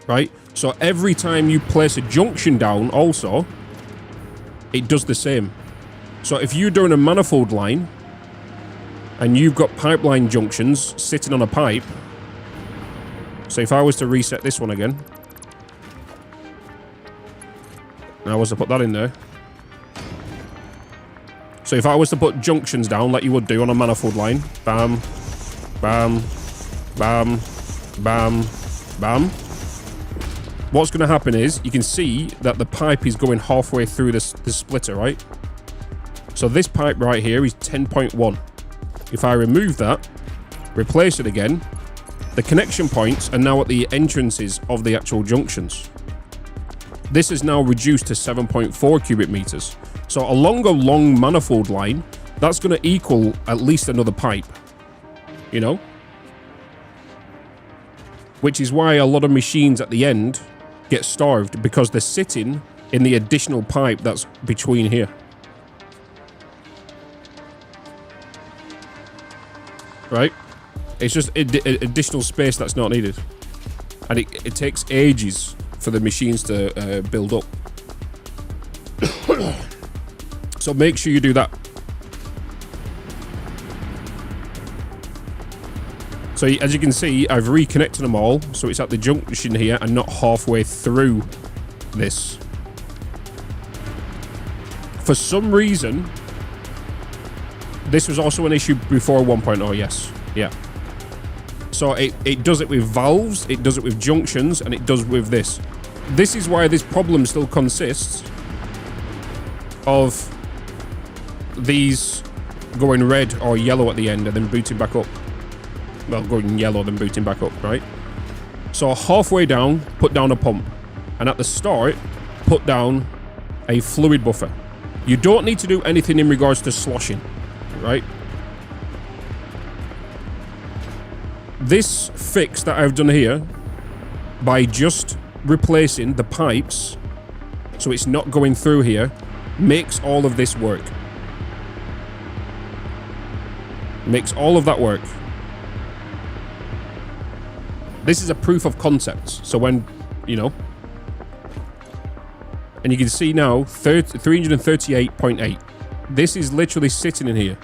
Right? So every time you place a junction down also, it does the same. So if you're doing a manifold line, and you've got pipeline junctions sitting on a pipe, so if I was to reset this one again, and I was to put that in there, so if I was to put junctions down like you would do on a manifold line, bam, bam, bam, bam, bam, what's going to happen is you can see that the pipe is going halfway through this splitter, right? So this pipe right here is 10.1. If I remove that, replace it again, the connection points are now at the entrances of the actual junctions. This is now reduced to 7.4 cubic meters. So along a long manifold line, that's going to equal at least another pipe, you know? Which is why a lot of machines at the end get starved, because they're sitting in the additional pipe that's between here. Right? It's just additional space that's not needed. And it takes ages for the machines to build up. So make sure you do that. So as you can see, I've reconnected them all, so it's at the junction here and not halfway through this. For some reason, this was also an issue before 1.0, yes. Yeah. So it does it with valves, it does it with junctions, and it does with this. This is why this problem still consists of these going red or yellow at the end and then booting back up. Well, going yellow then booting back up, right? So halfway down, put down a pump. And at the start, put down a fluid buffer. You don't need to do anything in regards to sloshing, right? This fix that I've done here, by just replacing the pipes so it's not going through here, makes all of this work. Makes all of that work. This is a proof of concept. So when, you know, and you can see now 338.8. This is literally sitting in here.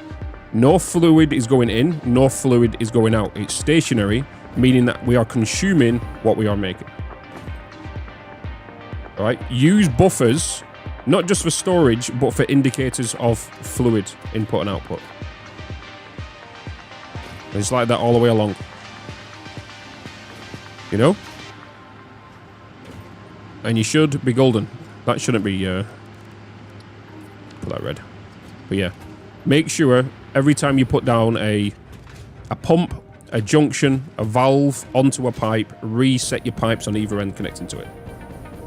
No fluid is going in, no fluid is going out. It's stationary, meaning that we are consuming what we are making. All right, use buffers, not just for storage, but for indicators of fluid input and output. It's like that all the way along. You know? And you should be golden. That shouldn't be, put that red. But yeah, make sure every time you put down a pump, a junction, a valve onto a pipe, reset your pipes on either end connecting to it.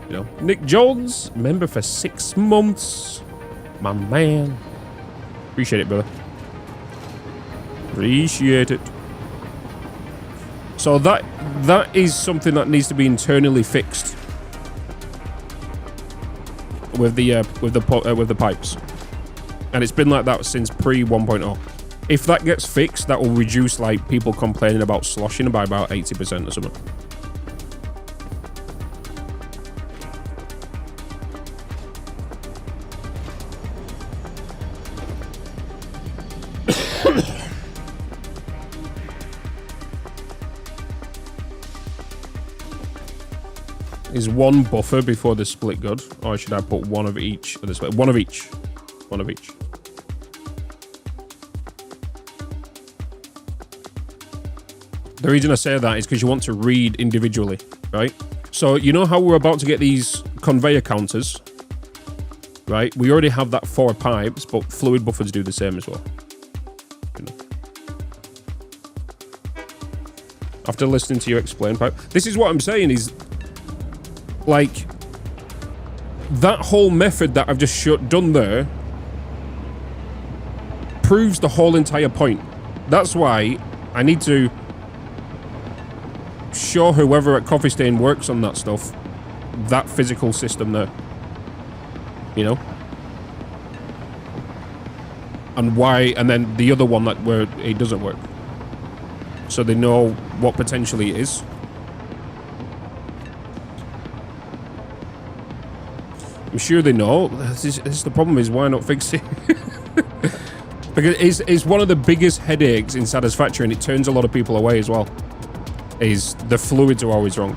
You know, Nick Jones, member for 6 months. My man. Appreciate it, brother. Appreciate it. So that is something that needs to be internally fixed with the pipes, and it's been like that since pre 1.0. If that gets fixed, that will reduce like people complaining about sloshing by about 80% or something. Is one buffer before the split good, or should I put one of each of the split? One of each. One of each. The reason I say that is because you want to read individually, right? So you know how we're about to get these conveyor counters, right? We already have that 4 pipes, but fluid buffers do the same as well. You know. After listening to you explain pipe, this is what I'm saying is, like, that whole method that I've just done there proves the whole entire point. That's why I need to show whoever at Coffee Stain works on that stuff that physical system there. You know? And why, and then the other one that where it doesn't work. So they know what potentially it is. I'm sure they know. This is the problem, is why not fix it? Because it's one of the biggest headaches in Satisfactory, and it turns a lot of people away as well, is the fluids are always wrong.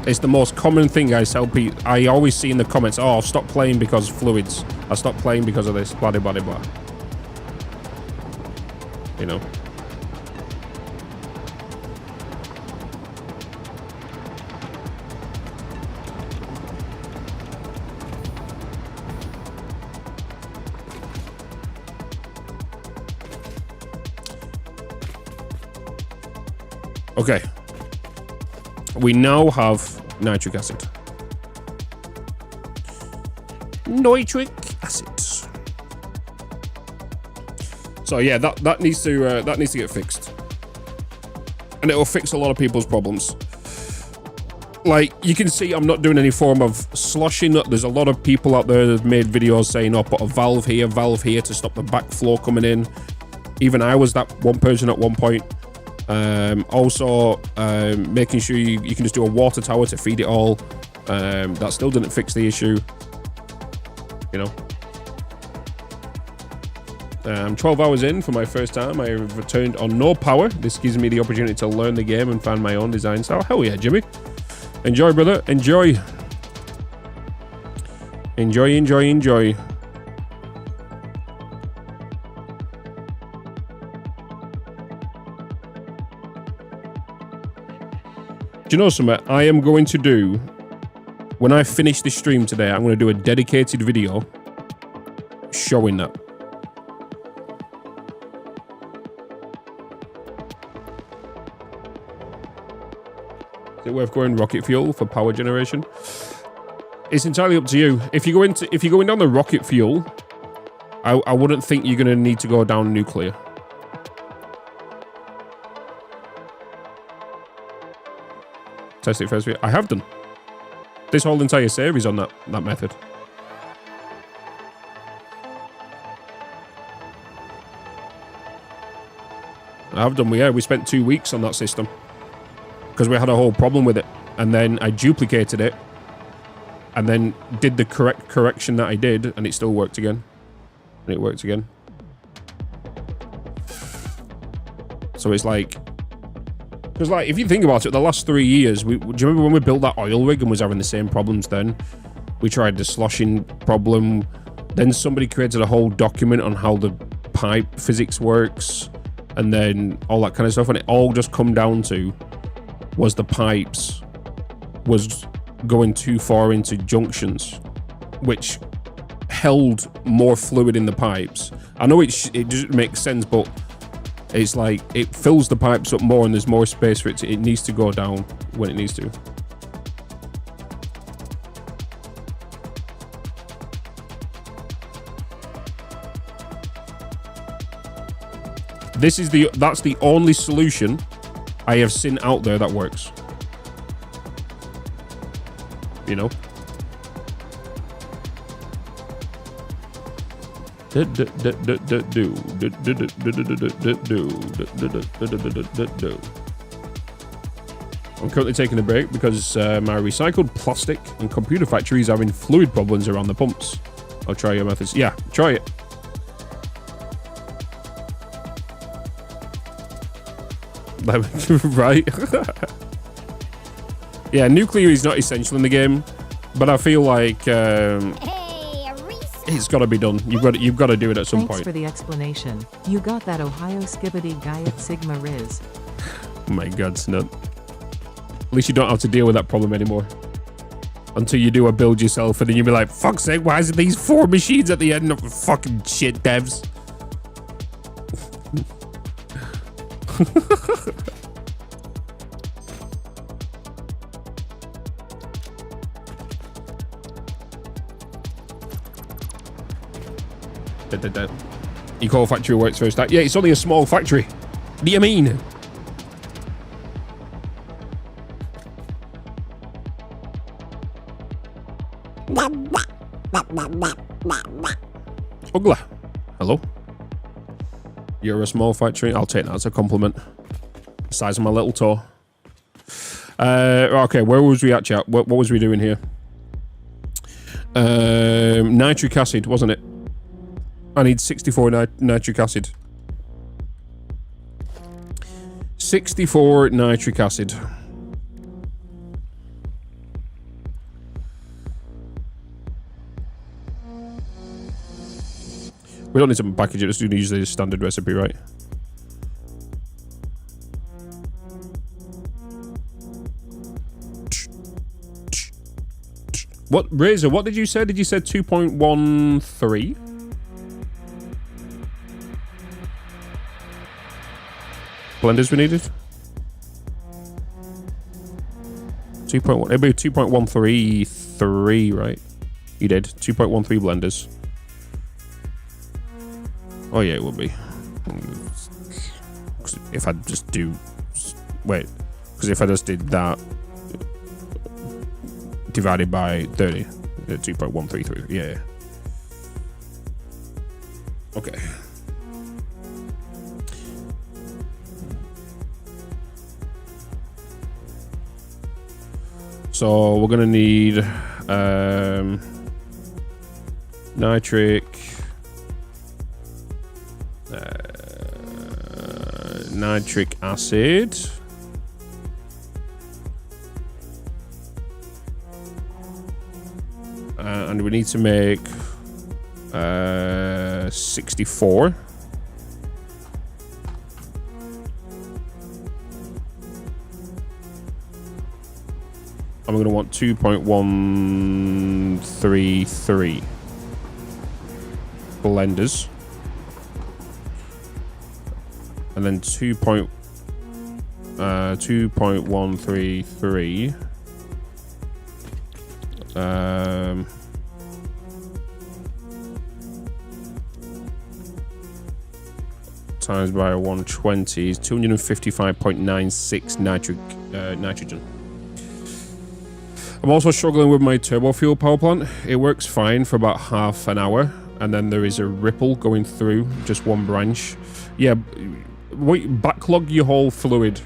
It's the most common thing I tell people. I always see in the comments, oh, I've stopped playing because of fluids. I stopped playing because of this, blah, blah, blah, blah. You know. Okay. We now have nitric acid. Nitric acid. So yeah, that needs to get fixed, and it will fix a lot of people's problems. Like, you can see I'm not doing any form of sloshing. There's a lot of people out there that have made videos saying, oh, put a valve here to stop the backflow coming in. Even I was that one person at one point. Also, making sure you can just do a water tower to feed it all. That still didn't fix the issue. You know. I'm 12 hours in for my first time. I have returned on no power. This gives me the opportunity to learn the game and find my own design style. Hell yeah, Jimmy. Enjoy, brother. Enjoy. Enjoy, enjoy, enjoy. Do you know something I am going to do? When I finish this stream today, I'm going to do a dedicated video showing that. Is it worth going rocket fuel for power generation? It's entirely up to you. If you're going down the rocket fuel, I wouldn't think you're going to need to go down nuclear. Test it first. I have done. This whole entire series on that method. I have done. Yeah, we spent 2 weeks on that system because we had a whole problem with it, and then I duplicated it, and then did the correction that I did, and it still worked again, and it worked again. So it's like. Because, like, if you think about it, the last 3 years, do you remember when we built that oil rig and was having the same problems then? We tried the sloshing problem. Then somebody created a whole document on how the pipe physics works. And then all that kind of stuff. And it all just come down to was the pipes was going too far into junctions, which held more fluid in the pipes. I know it just makes sense, but it's like it fills the pipes up more and there's more space for it it needs to go down when it needs to. That's the only solution I have seen out there that works. You know? I'm currently taking a break because my recycled plastic and computer factory is having fluid problems around the pumps. I'll try your methods. Yeah, try it. Right? Yeah, nuclear is not essential in the game, but I feel like it's got to be done. You've got to do it at some point. Thanks for the explanation. You got that Ohio GIGABYTE Sigma Riz. Oh my God, snut. At least you don't have to deal with that problem anymore. Until you do a build yourself, and then you'll be like, fuck's sake, why is it these 4 machines at the end of fucking shit, devs? Eco factory works first. Yeah, it's only a small factory. What do you mean? Ugla. Hello. You're a small factory. I'll take that as a compliment. The size of my little toe. Okay, where was we at, chat? What was we doing here? Nitric acid, wasn't it? I need 64 nitric acid. 64 nitric acid. We don't need to package it, just use the standard recipe, right? What, Razor, what did you say? Did you say 2.13? Blenders we needed? 2.1. It'd be 2.133, right? You did 2.13 blenders. Oh yeah, it would be. If I just do, wait, because if I just did that divided by 30, 2.133. Yeah. Okay. So we're gonna need nitric acid, and we need to make 64. I'm going to want 2.133 blenders. And then 2.133 times by 120 is 255.96 nitrogen. I'm also struggling with my turbo fuel power plant. It works fine for about half an hour, and then there is a ripple going through just one branch. Yeah, backlog your whole fluid,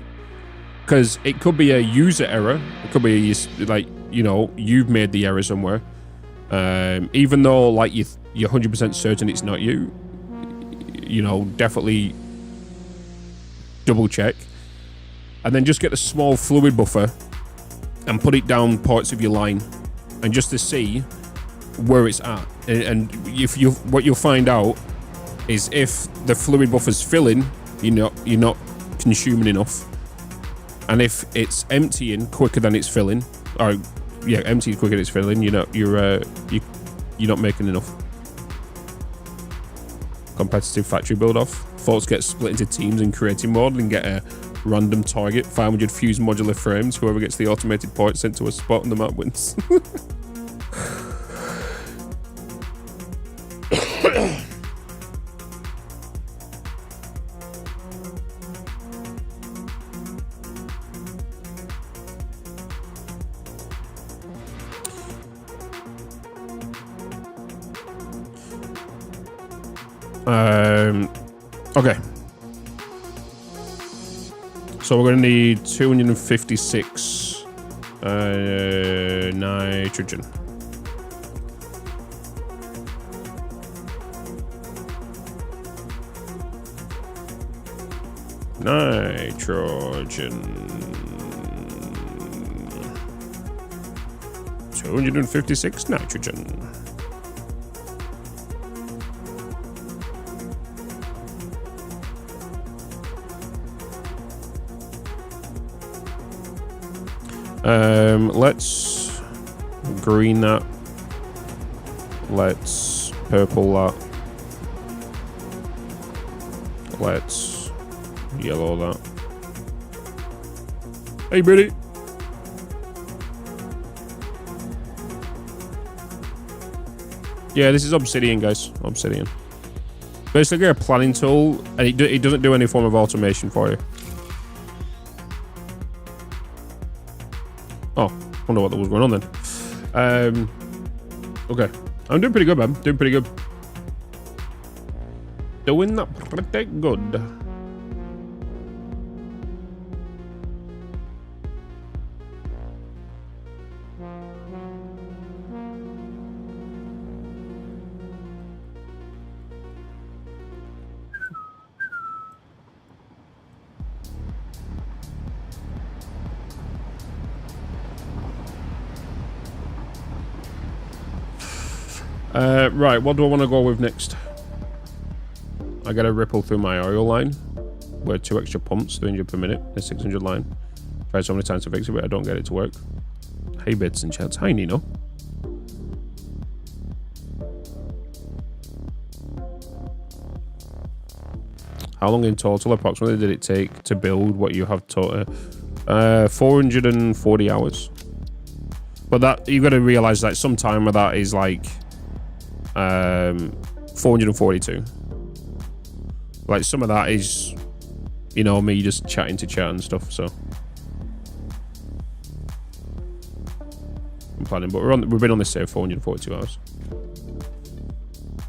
because it could be a user error. It could be like, you know, you've made the error somewhere. Even though like you're 100% certain it's not you, you know, definitely double check, and then just get a small fluid buffer and put it down parts of your line, and just to see where it's at. And if what you'll find out is if the fluid buffer's filling, you're not consuming enough, and if it's emptying quicker than it's filling, or yeah, emptying quicker than it's filling, you're not making enough. Competitive factory build off. Folks get split into teams in creative mode and get a random target, 500 fused modular frames. Whoever gets the automated point sent to a spot on the map wins. Okay. So we're going to need 256 nitrogen. Nitrogen. 256 nitrogen. Let's green that. Let's purple that. Let's yellow that. Hey, buddy. Yeah, this is obsidian, guys. Obsidian. Basically a planning tool, and it doesn't do any form of automation for you. Oh, I wonder what was going on then. Okay. I'm doing pretty good, man. Doing pretty good. Doing that pretty good. Right, what do I want to go with next? I got a ripple through my oil line. Where 2 extra pumps, 300 per minute, a 600 line. Tried so many times to fix it, but I don't get it to work. Hey, Bitz and chats. Hi, Nino. How long in total, approximately, did it take to build what you have total? 440 hours. But that you got to realize that some time of that is like 442. Like some of that is, you know, me just chatting to chat and stuff. So I'm planning, but we've been on this save 442 hours.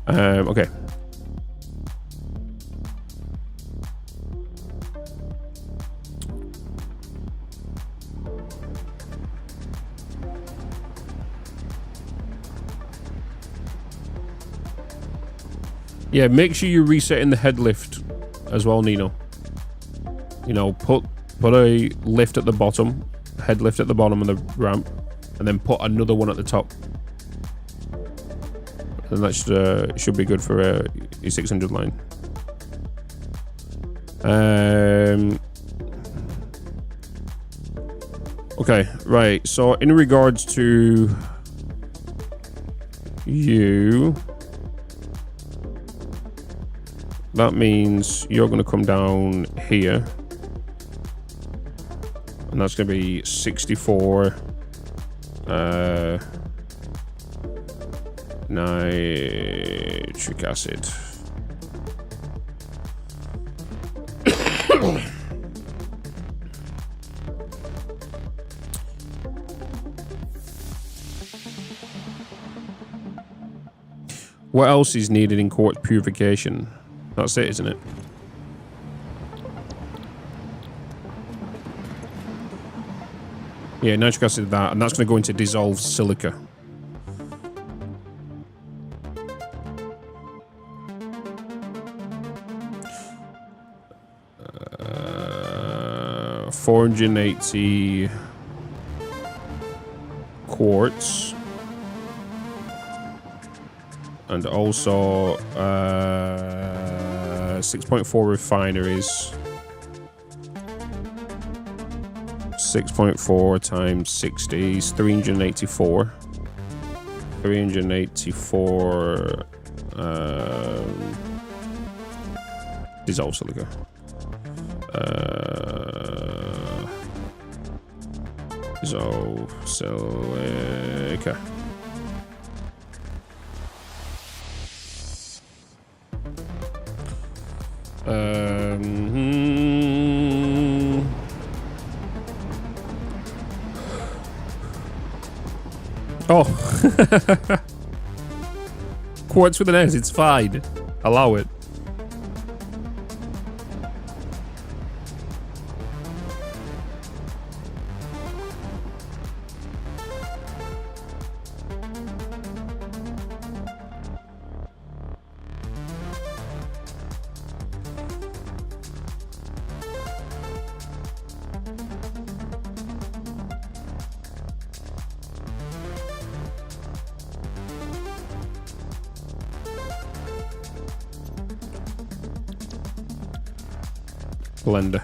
Okay. Yeah, make sure you're resetting the head lift as well, Nino. You know, put a lift at the bottom, head lift at the bottom of the ramp, and then put another one at the top. And that should be good for your 600 line. Okay, right. So in regards to you, that means you're going to come down here. And that's going to be 64 nitric acid. What else is needed in quartz purification? That's it, isn't it? Yeah, nitric acid, that, and that's going to go into dissolved silica. Uh, 480 quartz. And also 6.4 refineries. 6.4 times 60 is 384. 384 dissolved silica. Dissolved silica. Oh. Quartz with an S, it's fine. Allow it. Blender.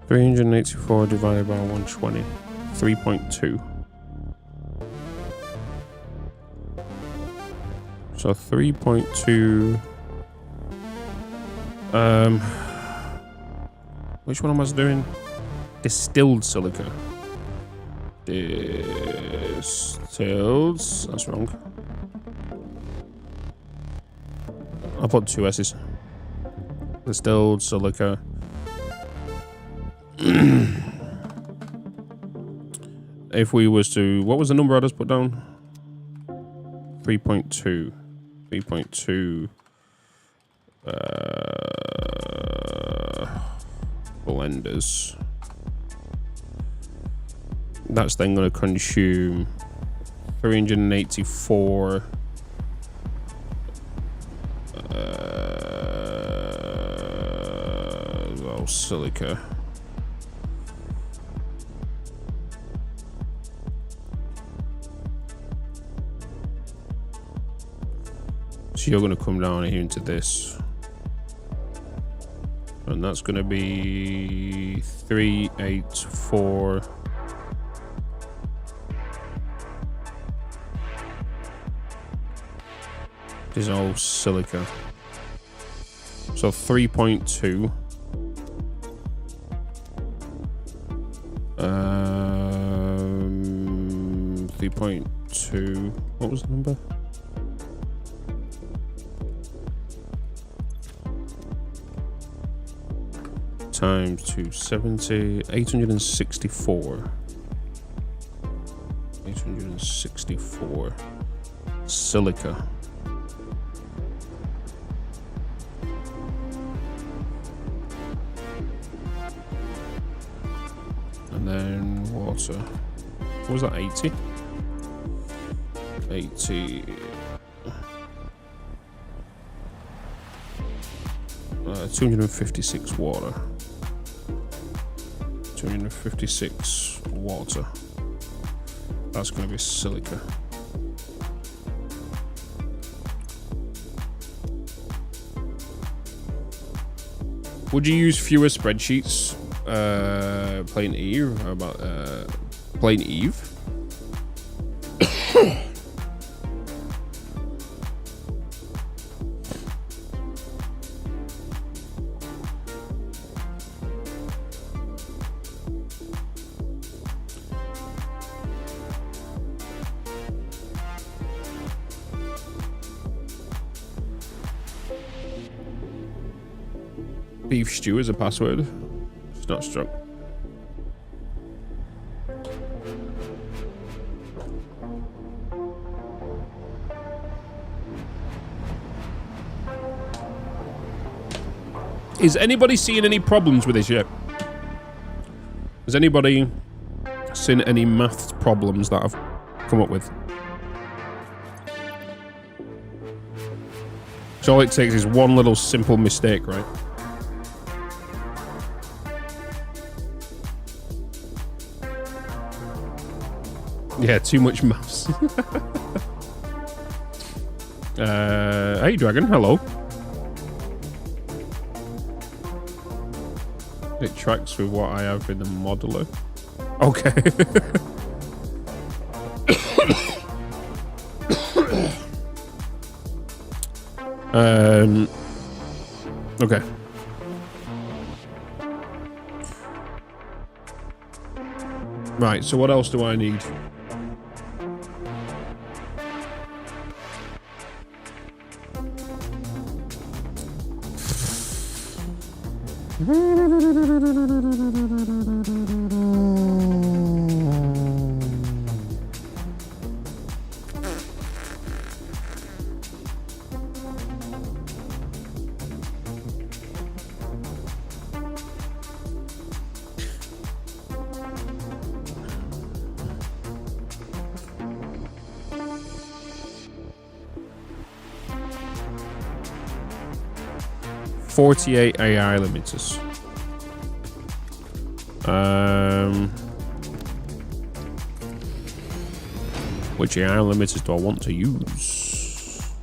$384 divided by 120. 3.2. So 3.2. Which one am I doing? Distilled silica. Distilled. That's wrong. I put 2 S's. Distilled silica. If we was to, what was the number I just put down? 3.2. 3.2. Blenders. That's then going to consume 384. Well, silica. So you're going to come down here into this. And that's going to be 384. This is all silica. So 3.2. 3.2. What was the number? Times 270, 864. 864 silica. And then water. What was that, 80? 80. 256 water. 256 water. That's going to be silica. Would you use fewer spreadsheets? Plain Eve? How about Plain Eve? Beef stew is a password. It's not struck. Is anybody seeing any problems with this yet? Has anybody seen any math problems that I've come up with? So all it takes is one little simple mistake, right? Yeah, too much maths. Hey, Dragon, hello. It tracks with what I have in the modeler. Okay. Okay. Right, so what else do I need? .48 AI limiters. Which AI limiters do I want to use?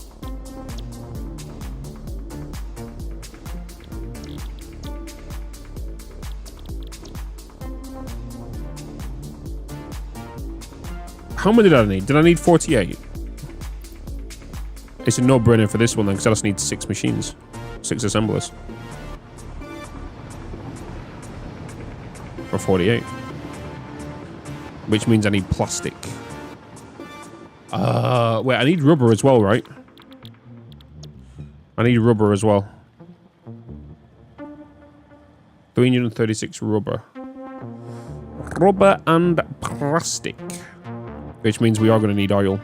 How many did I need? Did I need 48? It's a no-brainer for this one then, because I just need 6 machines. 6 assemblers. For 48. Which means I need plastic. Wait, I need rubber as well, right? I need rubber as well. 336 rubber. Rubber and plastic. Which means we are going to need oil.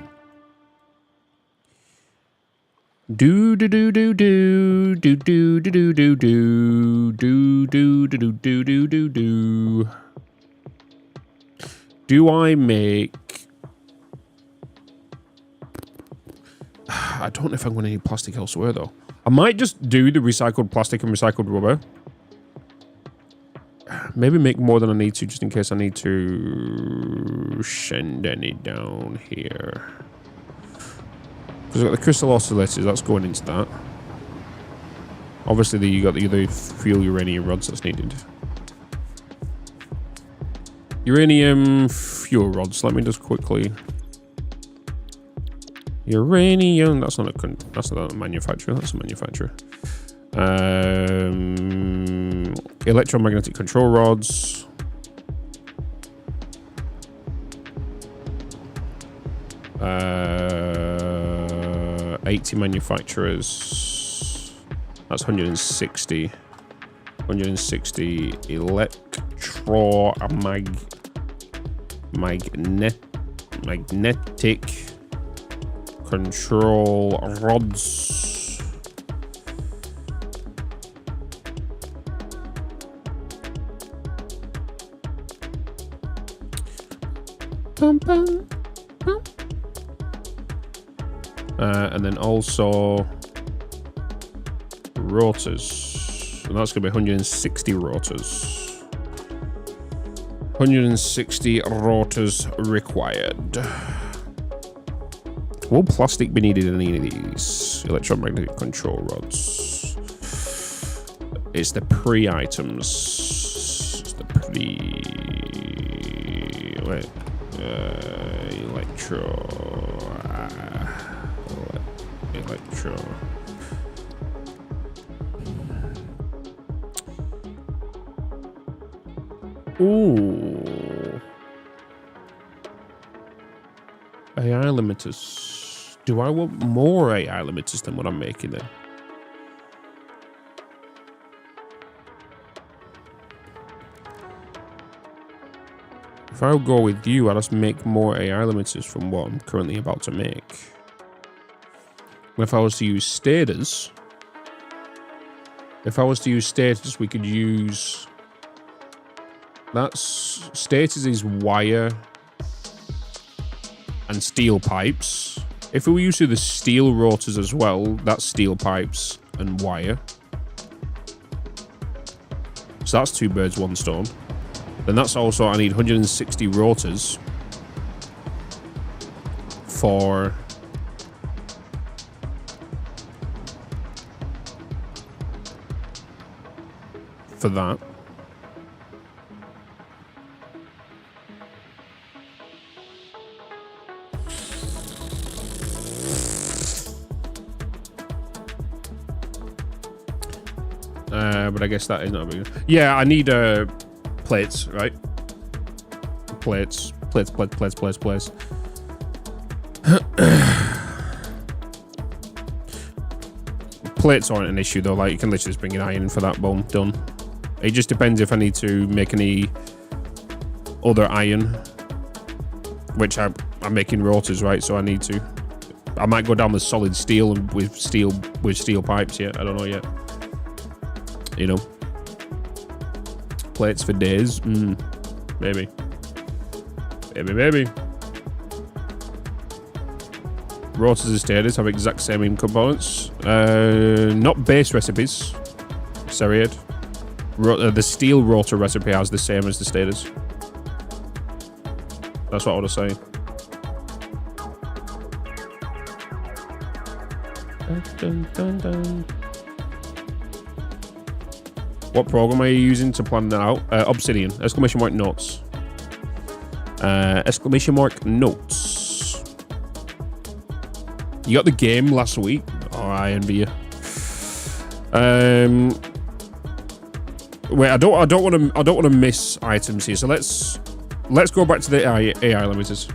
Do do do do do do do do do do do do do do do do do do. Do I make I don't know if I'm going to need plastic elsewhere, though. I might just do the recycled plastic and recycled rubber. Maybe make more than I need to, just in case I need to send any down here. Because I've got the crystal oscillators, that's going into that. Obviously, you got the other fuel uranium rods that's needed. Uranium fuel rods. Let me just quickly. Uranium. That's not a manufacturer. That's a manufacturer. Electromagnetic control rods. Uh, 80 manufacturers. That's 160. 160 magnetic control rods. Bum, bum, bum. And then also rotors, and that's going to be 160 rotors. 160 rotors required. Will plastic be needed in any of these? Electromagnetic control rods. It's the pre-items. It's the pre... Wait. Electro... Ooh. AI limiters. Do I want more AI limiters than what I'm making then? If I go with you, I'll just make more AI limiters from what I'm currently about to make. If I was to use stators, we could use... That's stators is wire and steel pipes. If we were used to the steel rotors as well, that's steel pipes and wire. So that's 2 birds, 1 stone. Then that's also, I need 160 rotors for that. But I guess that is not a big... Yeah, I need plates, right? Plates. Plates aren't an issue though, like you can literally just bring an iron in for that, boom, done. It just depends if I need to make any other iron, which I'm making rotors, right? So I need to... I might go down with solid steel and with steel pipes yet. I don't know yet. You know, plates for days. Maybe. Rotors and stators have exact same components. Not base recipes. Seriad. The steel rotor recipe has the same as the stators. That's what I was saying. Dun, dun, dun. What program are you using to plan that out? Obsidian. Exclamation mark notes. Exclamation mark notes. You got the game last week. Oh, I envy you. Wait, I don't want to miss items here. So let's go back to the AI limiters.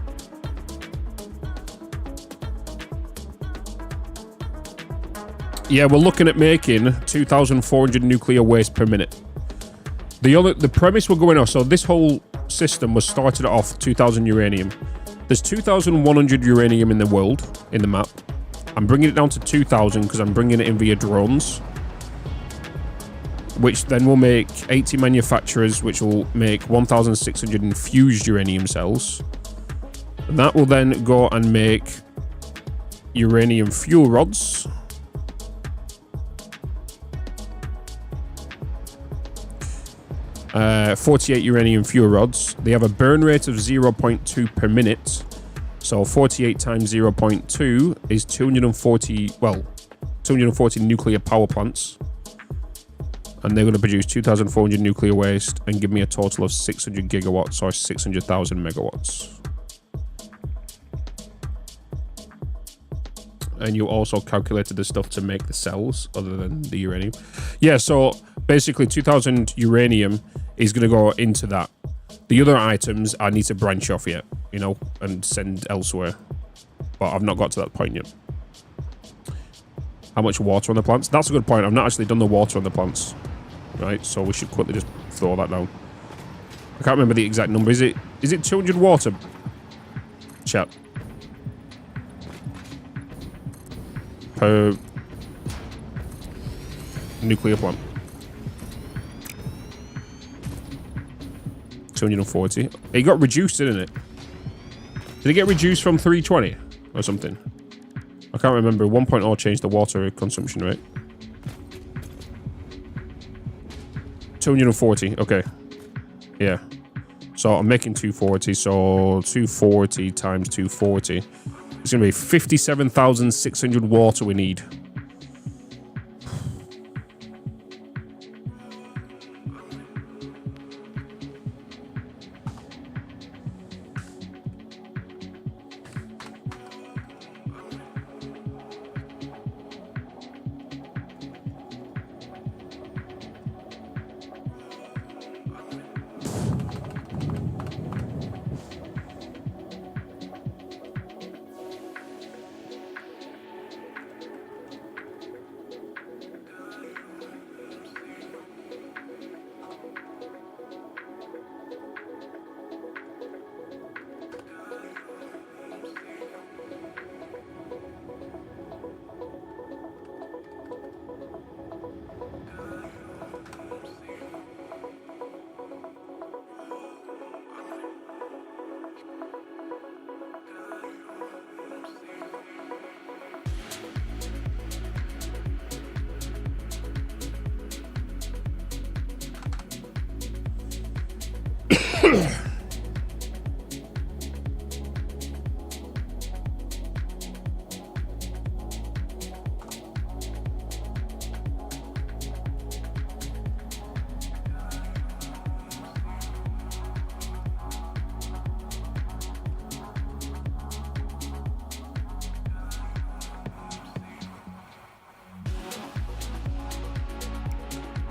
Yeah, we're looking at making 2,400 nuclear waste per minute. The premise we're going off, so this whole system was started off 2,000 uranium. There's 2,100 uranium in the world, in the map. I'm bringing it down to 2,000 because I'm bringing it in via drones, which then will make 80 manufacturers, which will make 1,600 infused uranium cells. And that will then go and make uranium fuel rods. Uh, 48 uranium fuel rods. They have a burn rate of 0.2 per minute. So 48 times 0.2 is 240, well, 240 nuclear power plants. And they're going to produce 2,400 nuclear waste and give me a total of 600 gigawatts or 600,000 megawatts. And you also calculated the stuff to make the cells other than the uranium. Yeah, so basically 2,000 uranium is going to go into that. The other items I need to branch off yet, you know, and send elsewhere. But I've not got to that point yet. How much water on the plants? That's a good point. I've not actually done the water on the plants. Right, so we should quickly just throw that down. I can't remember the exact number. Is it 200 water? Chat. Per nuclear plant. 240. It got reduced, didn't it? Did it get reduced from 320 or something? I can't remember. 1.0 changed the water consumption rate. 240. Okay. Yeah. So I'm making 240. So 240 times 240. It's going to be 57,600 water we need.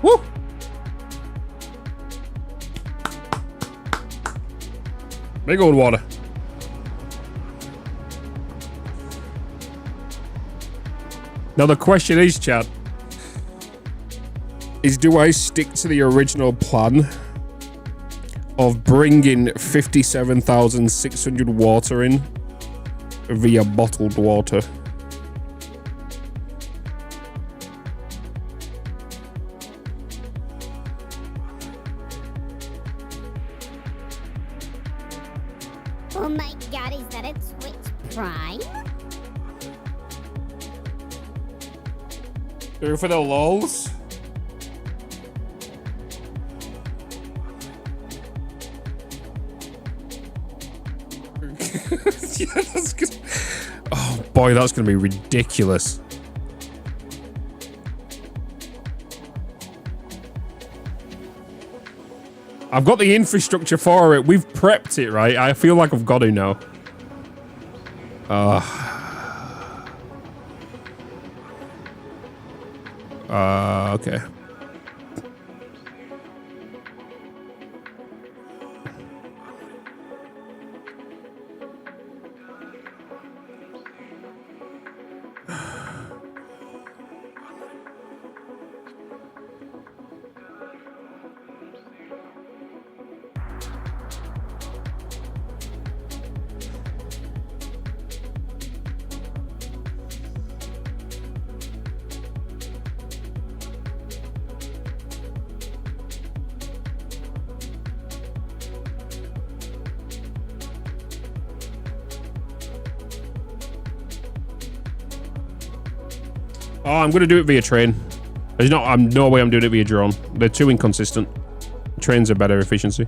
Woo! Big old water. Now the question is, chat, is do I stick to the original plan of bringing 57,600 water in via bottled water? Oh my god, is that a Twitch Prime? Do it for the lols. Yeah, that's good. Oh boy, that's gonna be ridiculous. I've got the infrastructure for it. We've prepped it, right? I feel like I've got to now. Okay. Oh, I'm going to do it via train. There's no way I'm doing it via drone. They're too inconsistent. Trains are better efficiency.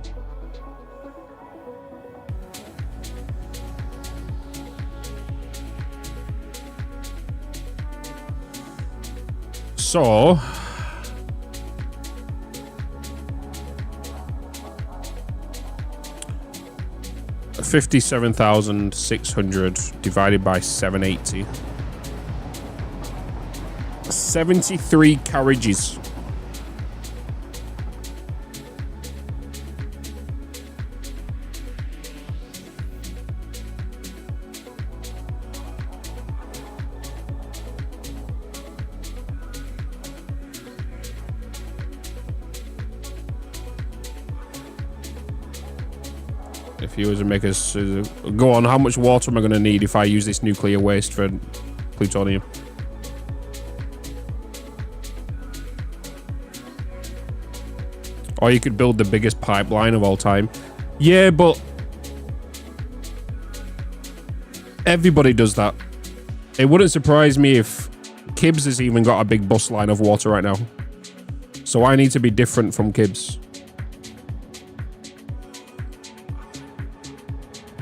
So... 57,600 divided by 780. 73 carriages. If you was to make us go on, how much water am I going to need if I use this nuclear waste for plutonium? Or you could build the biggest pipeline of all time. Yeah, but everybody does that. It wouldn't surprise me if Kibbs has even got a big bus line of water right now. So I need to be different from Kibbs.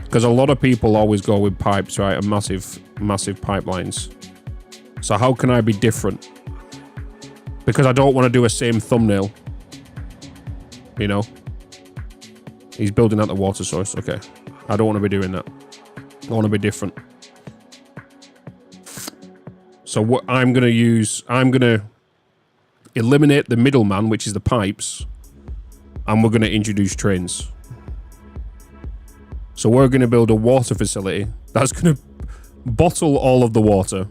Because a lot of people always go with pipes, right? And massive pipelines. So how can I be different? Because I don't want to do a same thumbnail. You know? He's building out the water source. Okay. I don't want to be doing that. I want to be different. So what I'm going to use... I'm going to eliminate the middleman, which is the pipes. And we're going to introduce trains. So we're going to build a water facility that's going to bottle all of the water,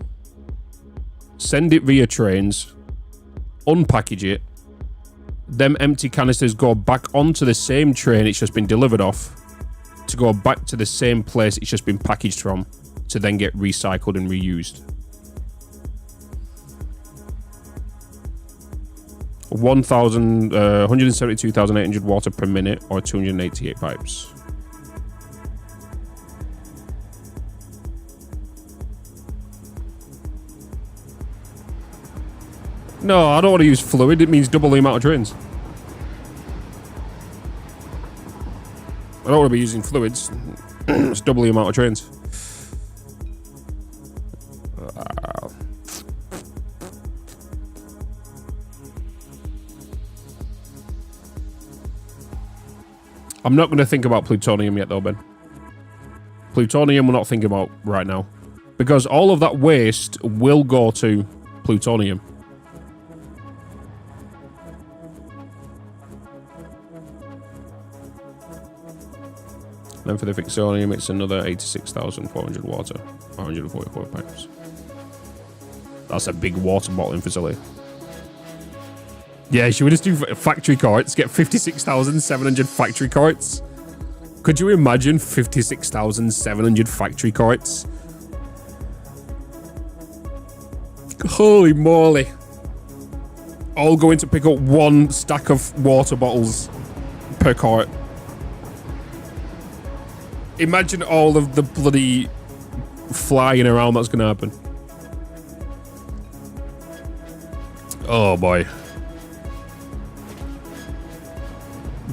send it via trains, unpackage it, them empty canisters go back onto the same train it's just been delivered off, to go back to the same place it's just been packaged from, to then get recycled and reused. 172,800 water per minute, or 288 pipes. No, I don't want to use fluid. It means double the amount of trains. I don't want to be using fluids. It's double the amount of trains. I'm not going to think about plutonium yet, though, Ben. Plutonium we're not thinking about right now. Because all of that waste will go to plutonium. Then for the Vixonium, it's another 86,400 water, 144 pipes. That's a big water bottling facility. Yeah, should we just do factory carts? Get 56,700 factory carts? Could you imagine 56,700 factory carts? Holy moly. All going to pick up one stack of water bottles per cart. Imagine all of the bloody flying around that's going to happen. Oh boy.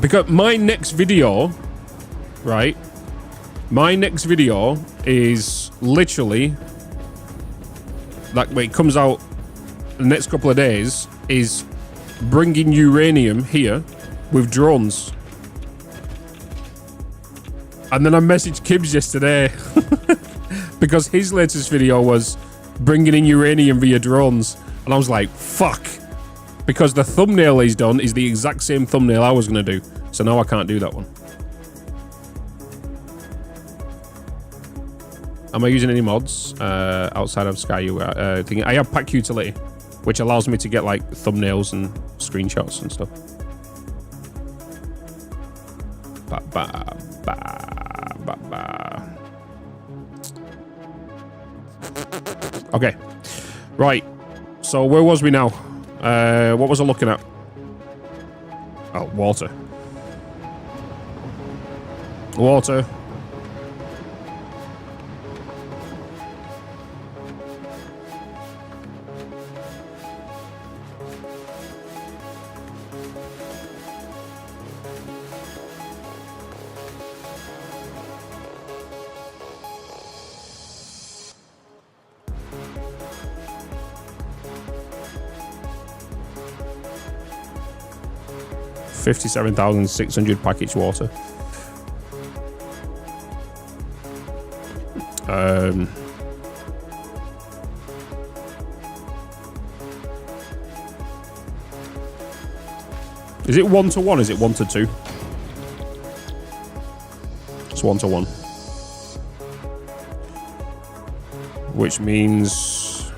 Because my next video, right? My next video is literally, like when it comes out the next couple of days, is bringing uranium here with drones. And then I messaged Kibbs yesterday because his latest video was bringing in uranium via drones. And I was like, fuck. Because the thumbnail he's done is the exact same thumbnail I was going to do. So now I can't do that one. Am I using any mods outside of SkyU thing? I have Pack Utility, which allows me to get like thumbnails and screenshots and stuff. Okay, right. So where was we now? What was I looking at? Oh, water. Water. 57,600 packaged water. Is it 1 to 1? Is it 1 to 2? It's 1 to 1. Which means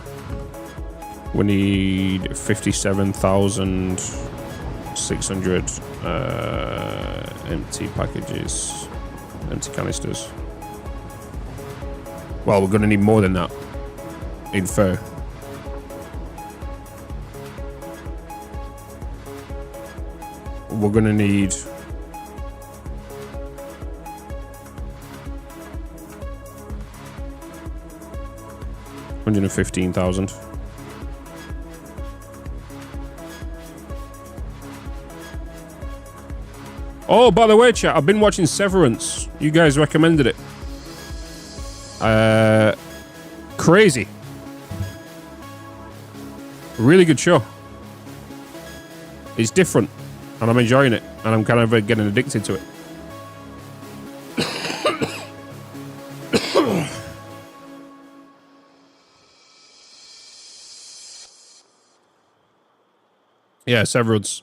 we need 57,600 empty packages, empty canisters. Well, we're going to need more than that. Infer. We're going to need 115,000. Oh, by the way, chat, I've been watching Severance. You guys recommended it. Crazy. Really good show. It's different, and I'm enjoying it, and I'm kind of getting addicted to it. Yeah, Severance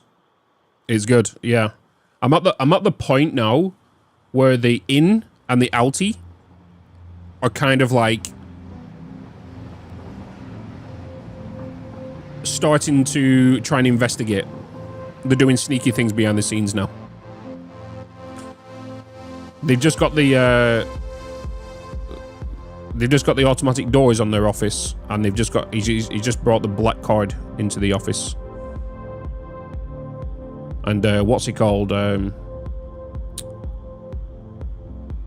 is good. Yeah, I'm at the point now where the in and the outie are kind of like starting to try and investigate. They're doing sneaky things behind the scenes now. They've just got the automatic doors on their office, and they've just got he just brought the black card into the office. And what's he called? Oh,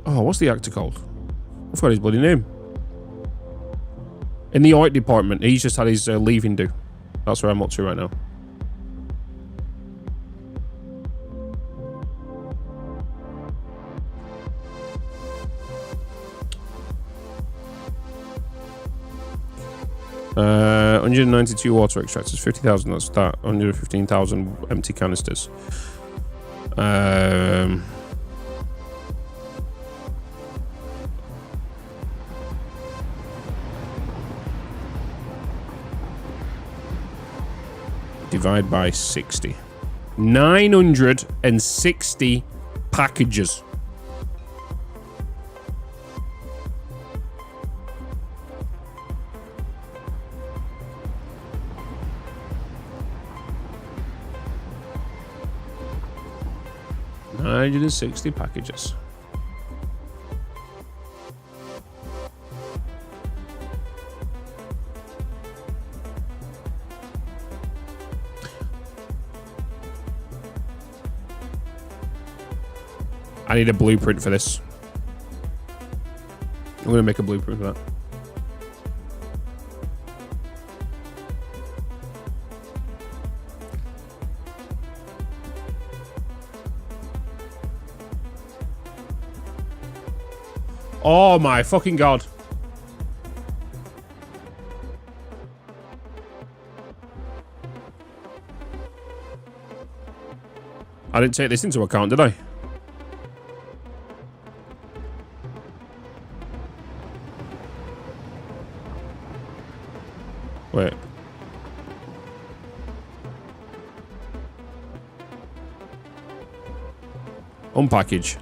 what's the actor called? I forgot his bloody name. In the art department, he's just had his leaving due. That's where I'm up to right now. Uh, 192 water extractors, 50,000. That's that. 115,000 empty canisters. Divide by 60. 960 packages. $960 packages. I need a blueprint for this. I'm going to make a blueprint for that. Oh my fucking god. I didn't take this into account, did I? Wait. Unpackage.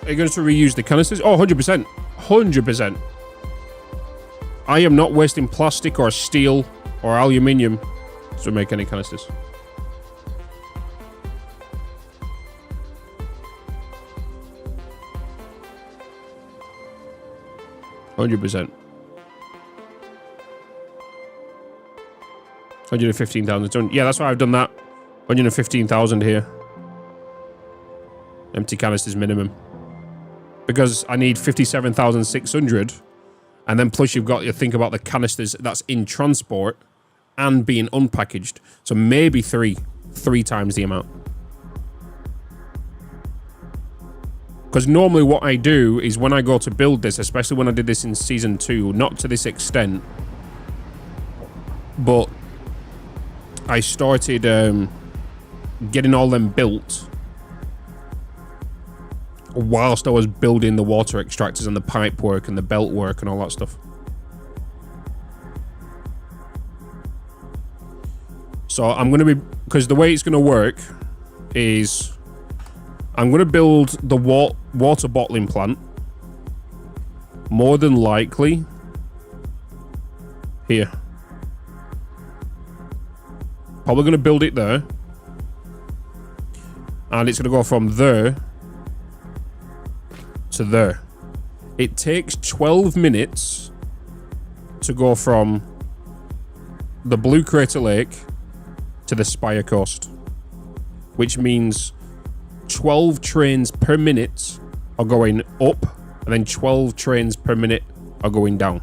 Are you going to reuse the canisters? Oh, 100%. 100%. I am not wasting plastic or steel or aluminium to make any canisters. $100%. 115,000. Yeah, that's why I've done that. 115,000 here. Empty canisters minimum. Because I need 57,600. And then plus you've got to think about the canisters that's in transport and being unpackaged. So maybe three times the amount. Because normally what I do is when I go to build this, especially when I did this in Season 2, not to this extent, but I started getting all them built whilst I was building the water extractors and the pipe work and the belt work and all that stuff. So I'm going to be, because the way it's going to work is I'm going to build the water bottling plant, more than likely here. Probably going to build it there, and it's going to go from there to there. It takes 12 minutes to go from the Blue Crater Lake to the Spire Coast, which means 12 trains per minute are going up, and then 12 trains per minute are going down.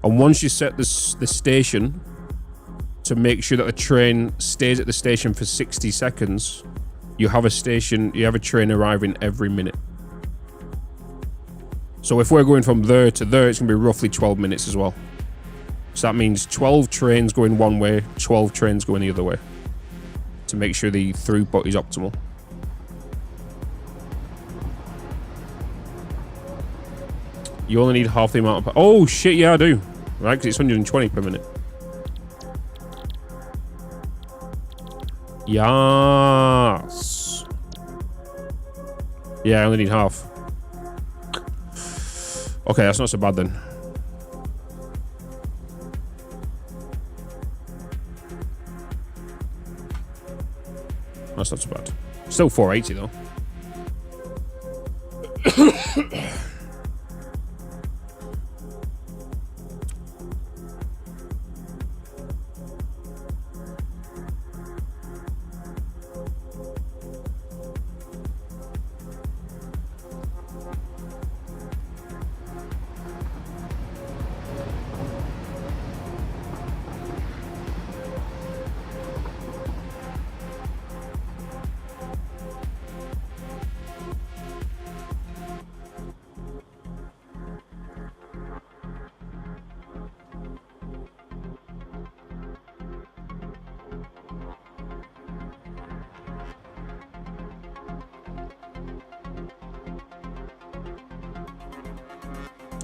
And once you set the station to make sure that the train stays at the station for 60 seconds, you have a train arriving every minute. So if we're going from there to there, it's going to be roughly 12 minutes as well. So that means 12 trains going one way, 12 trains going the other way, to make sure the throughput is optimal. You only need half the amount of... Oh, shit, yeah, I do. Right, because it's 120 per minute. Yes. Yeah, I only need half. Okay, that's not so bad then. That's not so bad. Still 480 though.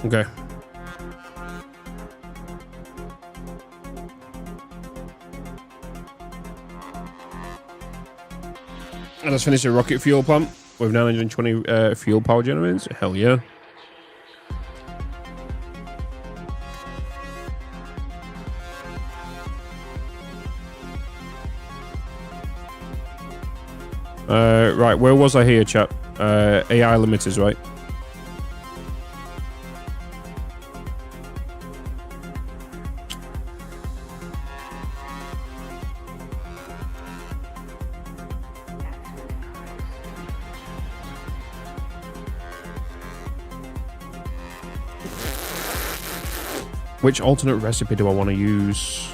Okay. And let's finish a rocket fuel pump with 920 fuel power generators. Hell yeah. Right, where was I here, chat? AI limiters, right? Which alternate recipe do I want to use?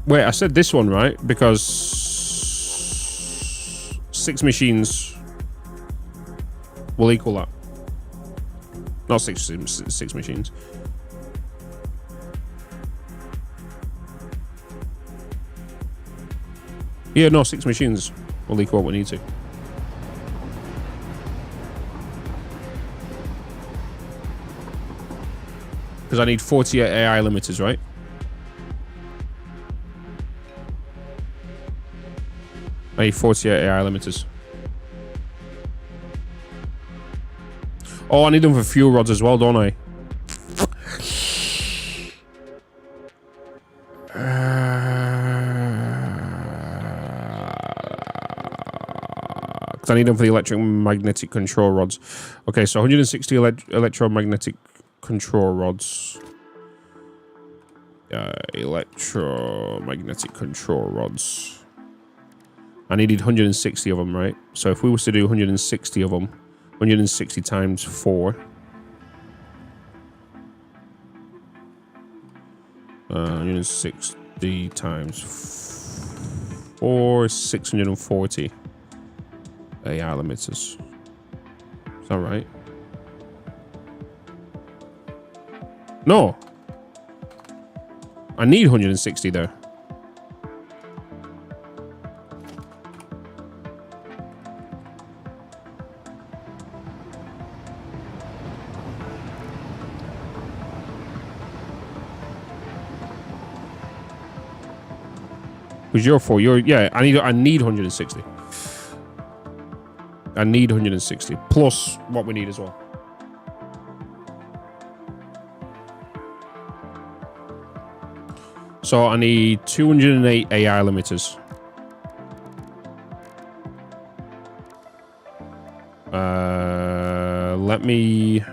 Wait, I said this one, right? Because 6 machines will equal that. Not six machines. Yeah, no, 6 machines will equal what we need to. Because I need 48 AI limiters, right? I need 48 AI limiters. Oh, I need them for fuel rods as well, don't I? Because I need them for the electromagnetic control rods. Okay, so 160 electromagnetic control rods. Electromagnetic control rods. I needed 160 of them, right? So if we was to do 160 of them, 160 times 4. 160 times 4, 640 AI limiters. Is that right? No. I need 160 there. Because you're 4, yeah, I need 160. I need 160 plus what we need as well. So I need 208 AI limiters. Let me...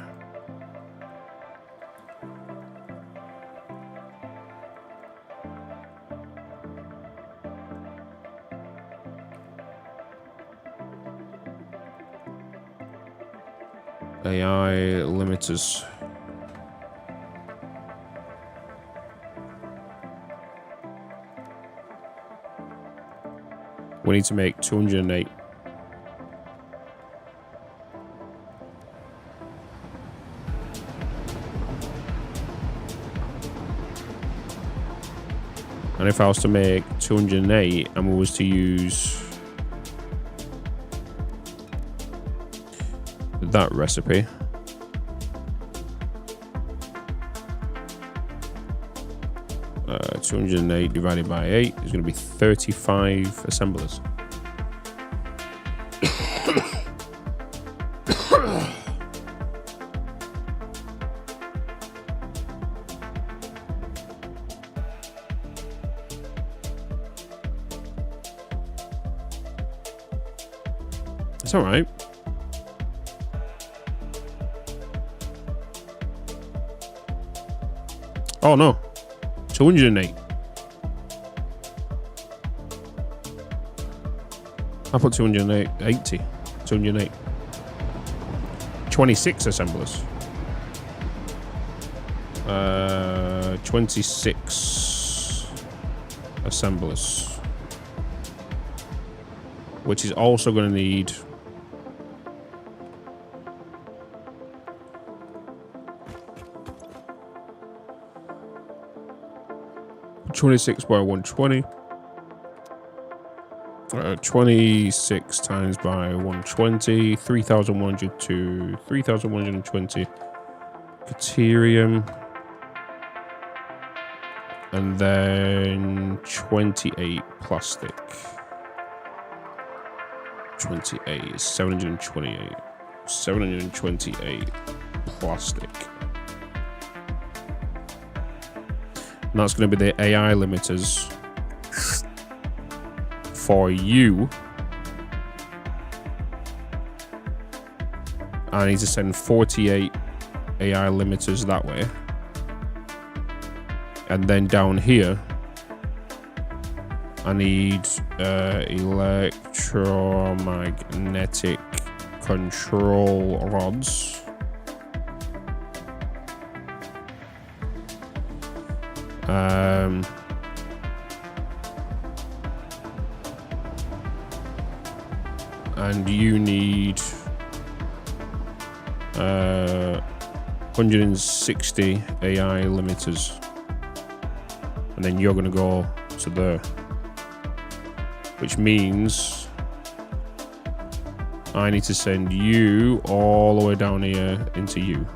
AI limiters. We need to make 208. And if I was to make 208 and we was to use that recipe, uh, 208 divided by 8 is going to be 35 assemblers. It's all right. Oh no, 208. I put 208, 80, 208. 26 assemblers. 26 assemblers. Which is also going to need 26 by 120. 26 times by 120. 3,100 to 3,120 Deuterium. And then 28 plastic. 28 is 728. 728 plastic. And that's going to be the AI limiters for you. I need to send 48 AI limiters that way. And then down here, I need electromagnetic control rods. And you need 160 AI limiters. And then you're going to go to there. Which means I need to send you all the way down here into you.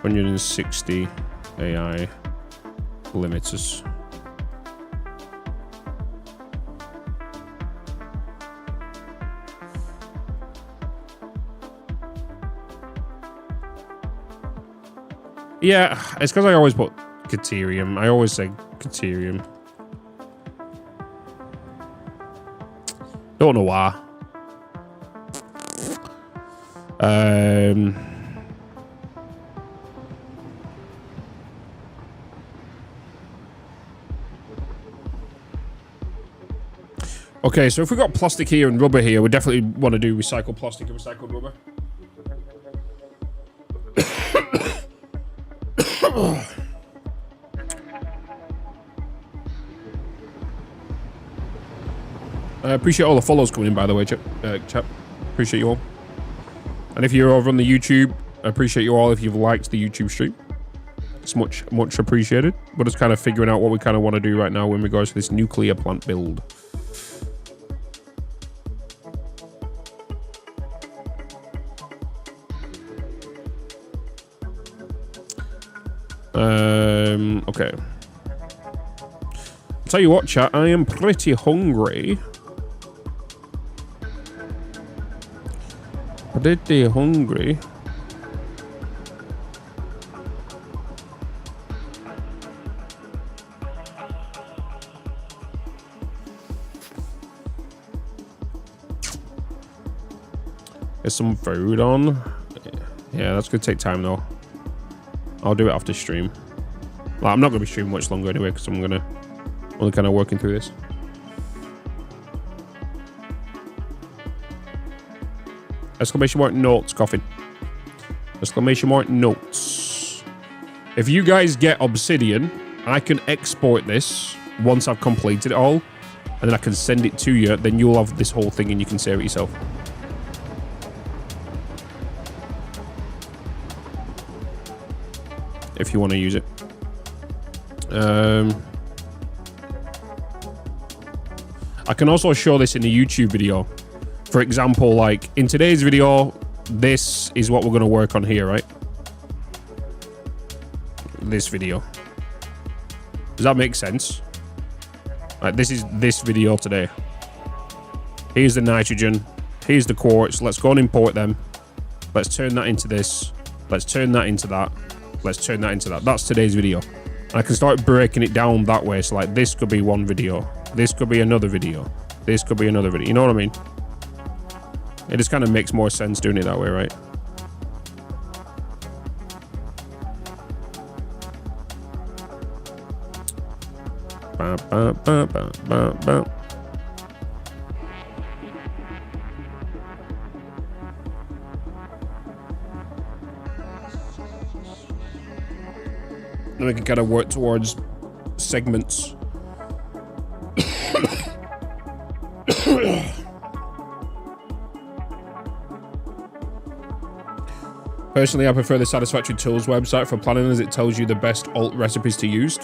$160 AI limiters. Yeah, it's because I always put Caterium. I always say Caterium. Don't know why. Okay, so if we've got plastic here and rubber here, we definitely want to do recycled plastic and recycled rubber. I appreciate all the follows coming in, by the way, chap. Appreciate you all. And if you're over on the YouTube, I appreciate you all if you've liked the YouTube stream. It's much appreciated. We're just kind of figuring out what we kind of want to do right now in regards to this nuclear plant build. Okay. I'll tell you what, chat, I am pretty hungry. Pretty hungry. Get some food on. Yeah, that's gonna take time though. I'll do it after stream. Well, I'm not gonna be streaming much longer anyway because I'm gonna only kind of working through this. Exclamation mark notes, coffin. Exclamation mark notes. If you guys get obsidian, I can export this once I've completed it all, and then I can send it to you. Then you'll have this whole thing and you can save it yourself. If you want to use it. I can also show this in the YouTube video. For example, like in today's video, this is what we're going to work on here, right? This video. Does that make sense? Like, this is this video today. Here's the nitrogen. Here's the quartz. Let's go and import them. Let's turn that into this. Let's turn that into that. Let's turn that into that. That's today's video. And I can start breaking it down that way. So like this could be one video. This could be another video. This could be another video. You know what I mean? It just kind of makes more sense doing it that way, right? Ba, ba, ba, ba, ba, ba. Then we can kind of work towards segments. Personally, I prefer the Satisfactory Tools website for planning as it tells you the best alt recipes to use.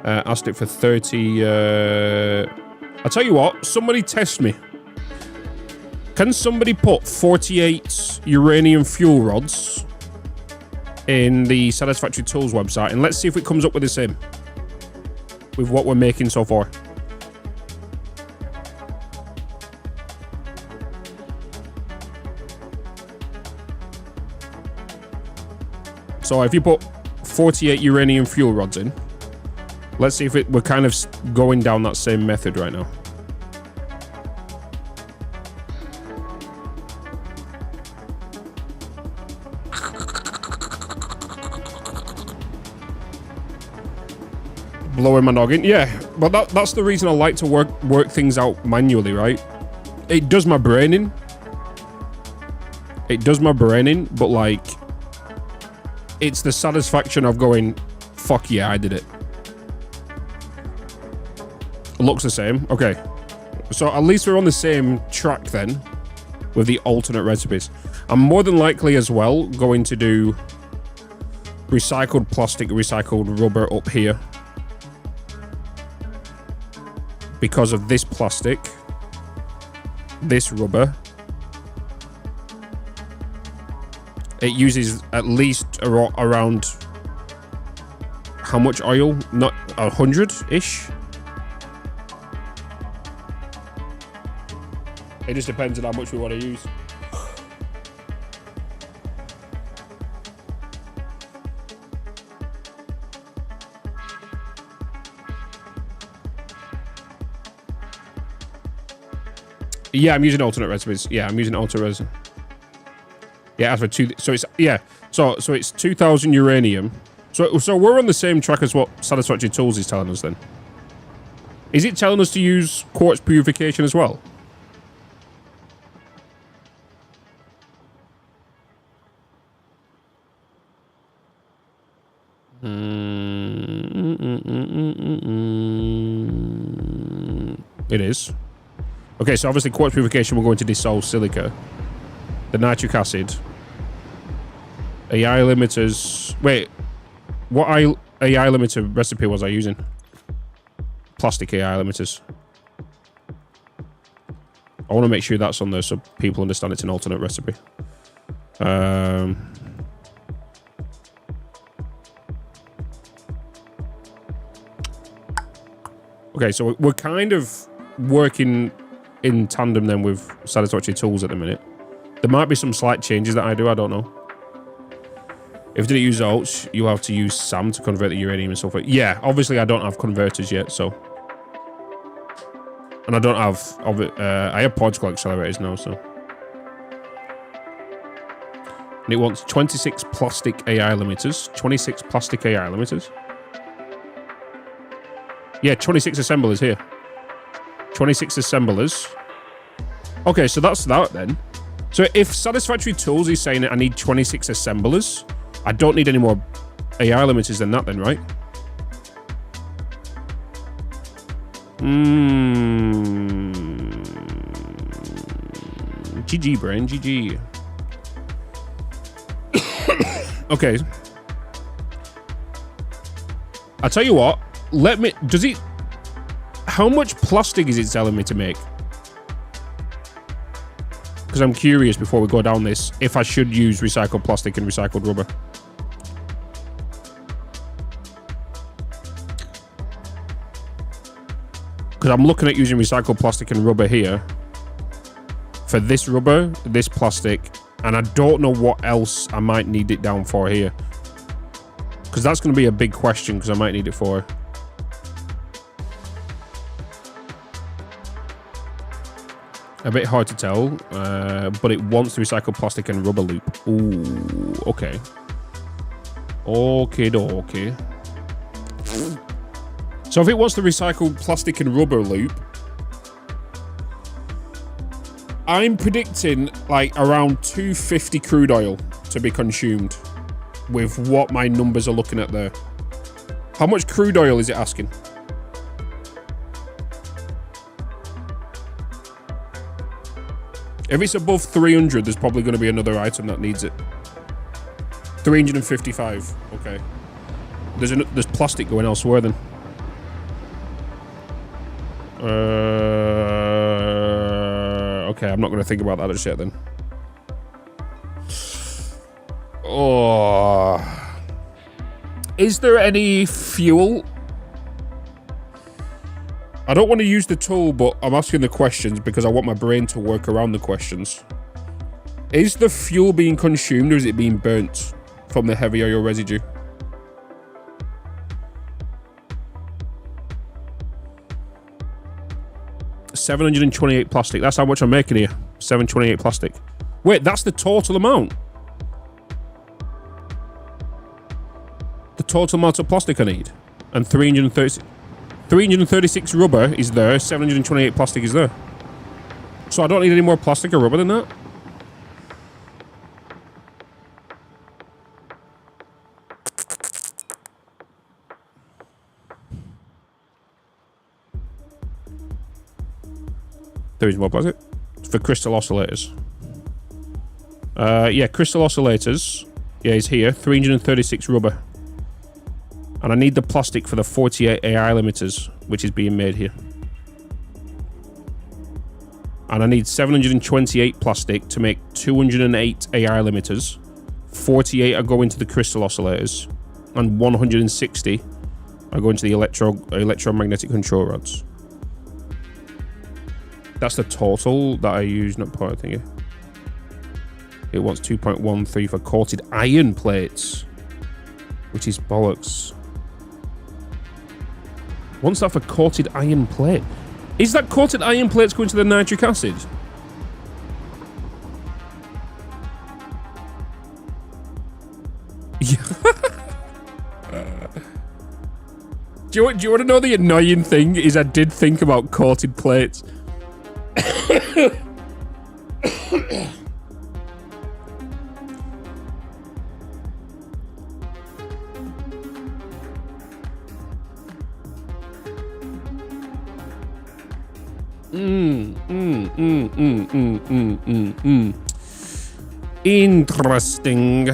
Asked it for 30... I'll tell you what, somebody test me. Can somebody put 48 uranium fuel rods in the Satisfactory Tools website, and let's see if it comes up with the same with what we're making so far. So if you put 48 uranium fuel rods in, let's see if we're kind of going down that same method right now. Blowing my noggin, yeah, but that's the reason I like to work things out manually, right? It does my brain in. It does my brain in, but like, it's the satisfaction of going, fuck yeah, I did it. Looks the same. Okay. So at least we're on the same track then with the alternate recipes. I'm more than likely as well going to do recycled plastic, recycled rubber up here. Because of this plastic, this rubber, it uses at least around how much oil? Not 100-ish. It just depends on how much we want to use. Yeah, I'm using alternate recipes. Yeah, I'm using alternate recipes. Yeah, as for two, so it's so it's 2,000 uranium. So we're on the same track as what Satisfactory Tools is telling us then. Is it telling us to use quartz purification as well? It is. Okay, so obviously quartz purification will go into dissolved silica. The nitric acid. AI limiters. Wait, what AI limiter recipe was I using? Plastic AI limiters. I want to make sure that's on there so people understand it's an alternate recipe. Okay, so we're kind of working in tandem then with Satisfactory Tools at the minute. There might be some slight changes that I do, I don't know. If you didn't use alts, you have to use SAM to convert the uranium and stuff. Yeah, obviously I don't have converters yet, so. And I don't have, I have particle accelerators now, so. And it wants 26 plastic AI limiters. 26 plastic AI limiters. Yeah, 26 assemblers here. 26 assemblers. Okay, so that's that then. So if Satisfactory Tools is saying that I need 26 assemblers, I don't need any more AI limiters than that then, right? GG, brain, GG. Okay. I'll tell you what, how much plastic is it telling me to make? Because I'm curious before we go down this, if I should use recycled plastic and recycled rubber. Because I'm looking at using recycled plastic and rubber here. For this rubber, this plastic, and I don't know what else I might need it down for here. Because that's going to be a big question, because I might need it for. A bit hard to tell, but it wants to recycle plastic and rubber loop. Ooh, okay. Okay. So if it wants to recycle plastic and rubber loop, I'm predicting like around 250 crude oil to be consumed with what my numbers are looking at there. How much crude oil is it asking? If it's above 300, there's probably going to be another item that needs it. 355. Okay. There's plastic going elsewhere then. Okay, I'm not going to think about that just yet then. Oh. Is there any fuel? I don't want to use the tool, but I'm asking the questions because I want my brain to work around the questions. Is the fuel being consumed or is it being burnt from the heavy oil residue? $728 plastic. That's how much I'm making here. 728 plastic. Wait, that's the total amount. The total amount of plastic I need. And 336 rubber is there. 728 plastic is there. So I don't need any more plastic or rubber than that. There is more plastic. It's for crystal oscillators. Yeah, crystal oscillators. Yeah, it's here. 336 rubber. And I need the plastic for the 48 AI limiters, which is being made here. And I need 728 plastic to make 208 AI limiters. 48 are going to the crystal oscillators. And 160 are going to the electromagnetic control rods. That's the total that I use, not part of thingy. It wants 2.13 for coated iron plates, which is bollocks. What's that for coated iron plate? Is that coated iron plates going to the nitric acid? Do you want to know the annoying thing is I did think about coated plates. Interesting.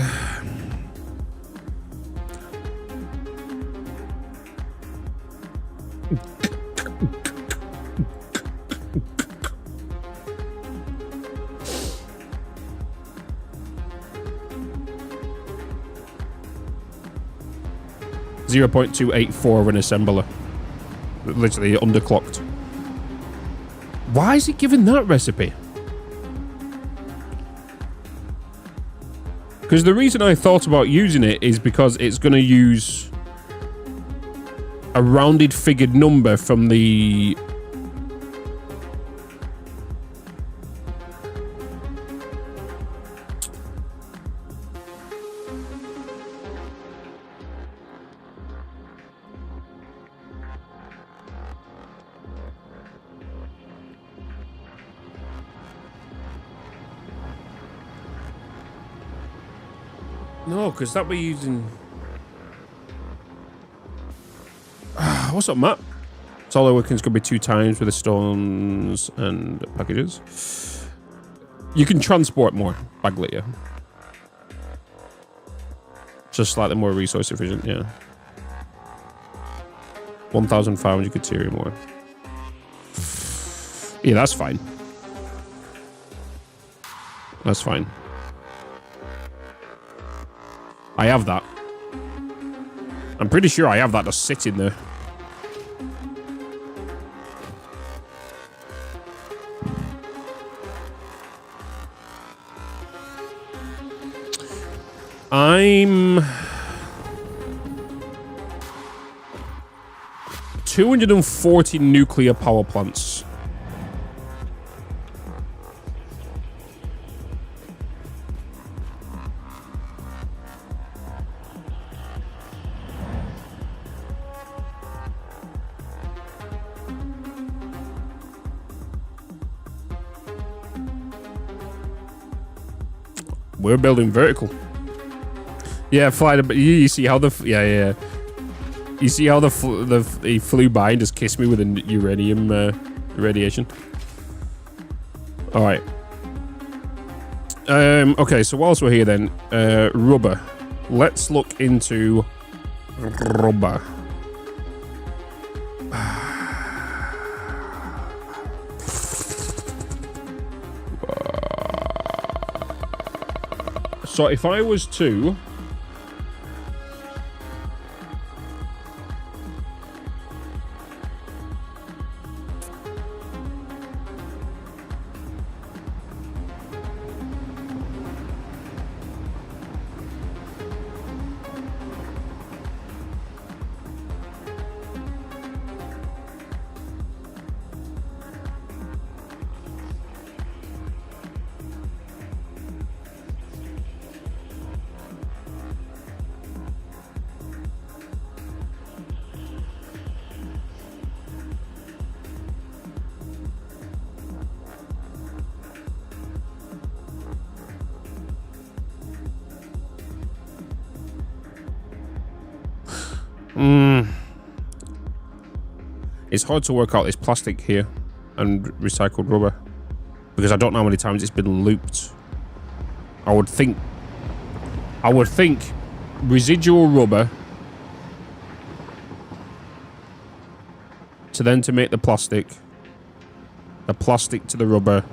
.284 of an assembler. Literally underclocked. Why is it giving that recipe? Because the reason I thought about using it is because it's going to use a rounded figured number from the... No, because that we're using... What's up, Matt? Solar workings could be 2 times with the stones and packages. You can transport more bagley, yeah. Just slightly more resource efficient, yeah. 1,500 deuterium more. Yeah, that's fine. That's fine. I have that. I'm pretty sure I have that just sitting there. I'm 240 nuclear power plants. We're building vertical. Yeah, fly. You see how the yeah. You see how he flew by and just kissed me with a uranium radiation. All right. Okay, so whilst we're here, then rubber. Let's look into rubber. So if I was to... It's hard to work out this plastic here. and recycled rubber, because I don't know how many times it's been looped. I would think residual rubber to make the plastic to the rubber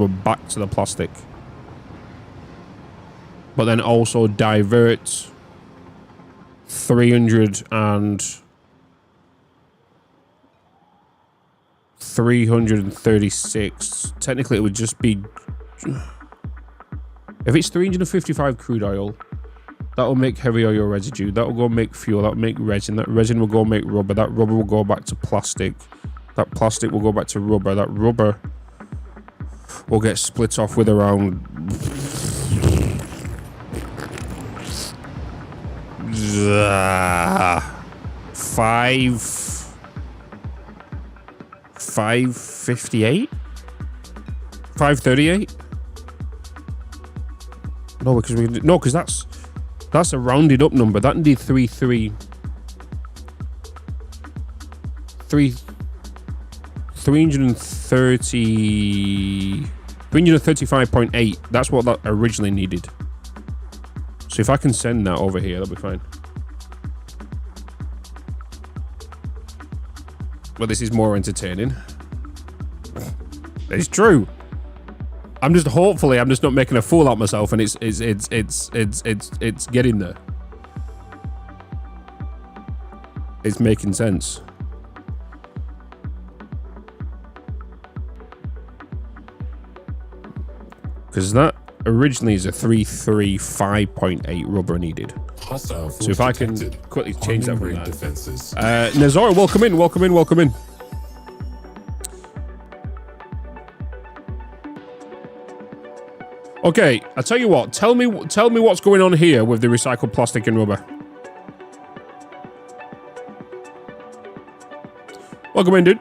back to the plastic, but then also divert 336. Technically, it would just be, if it's 355 crude oil, that will make heavy oil residue. That will go make fuel. That will make resin. That resin will go make rubber. That rubber will go back to plastic. That plastic will go back to rubber. That rubber will get split off with around 558, 538. No, because that's a rounded up number. That indeed 335.8. That's what that originally needed. So if I can send that over here, that'll be fine. But this is more entertaining. It's true. I'm just not making a fool out of myself, and it's getting there. It's making sense. Because that originally is a 335.8 rubber needed. Hostile So if I can detected. quickly change that Harming from ring that. defenses. Nazora, welcome in, welcome in, welcome in. Okay, I tell you what. Tell me what's going on here with the recycled plastic and rubber. Welcome in, dude.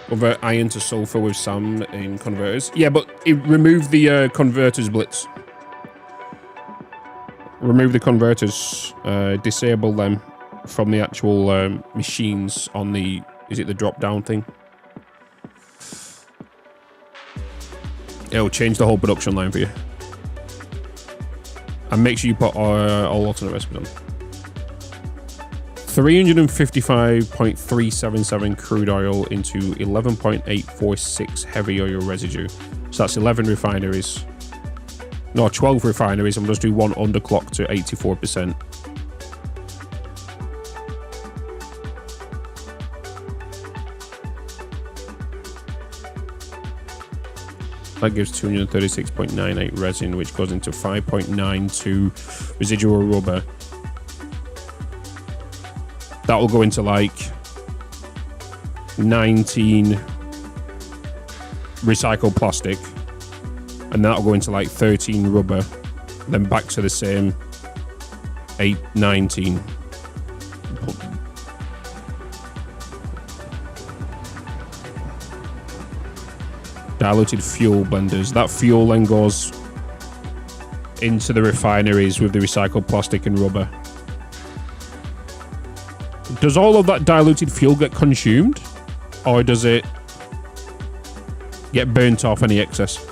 Convert iron to sulfur with Sam in converters. Yeah, but it removed the converters, Blitz. Remove the converters. Disable them from the actual machines on the... Is it the drop-down thing? It'll change the whole production line for you. And make sure you put all alternate recipes on. 355.377 crude oil into 11.846 heavy oil residue. So that's 11 refineries. No, 12 refineries. I'm just doing one underclock to 84%. That gives 236.98 resin, which goes into 5.92 residual rubber. That will go into like 19 recycled plastic, and that'll go into like 13 rubber, then back to the same 19. Diluted fuel blenders. That fuel then goes into the refineries with the recycled plastic and rubber. Does all of that diluted fuel get consumed, or does it get burnt off any excess?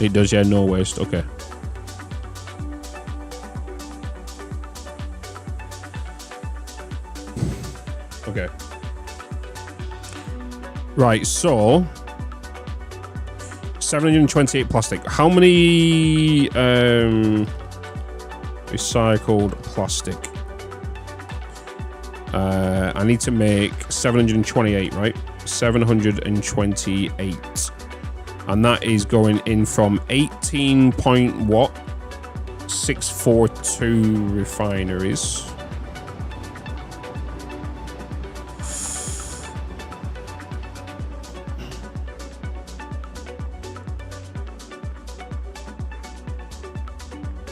It does, yeah, no waste. Okay. Okay. Right, so 728 plastic. How many recycled plastic? I need to make 728, right? 728. And that is going in from 18 point what? 642 refineries.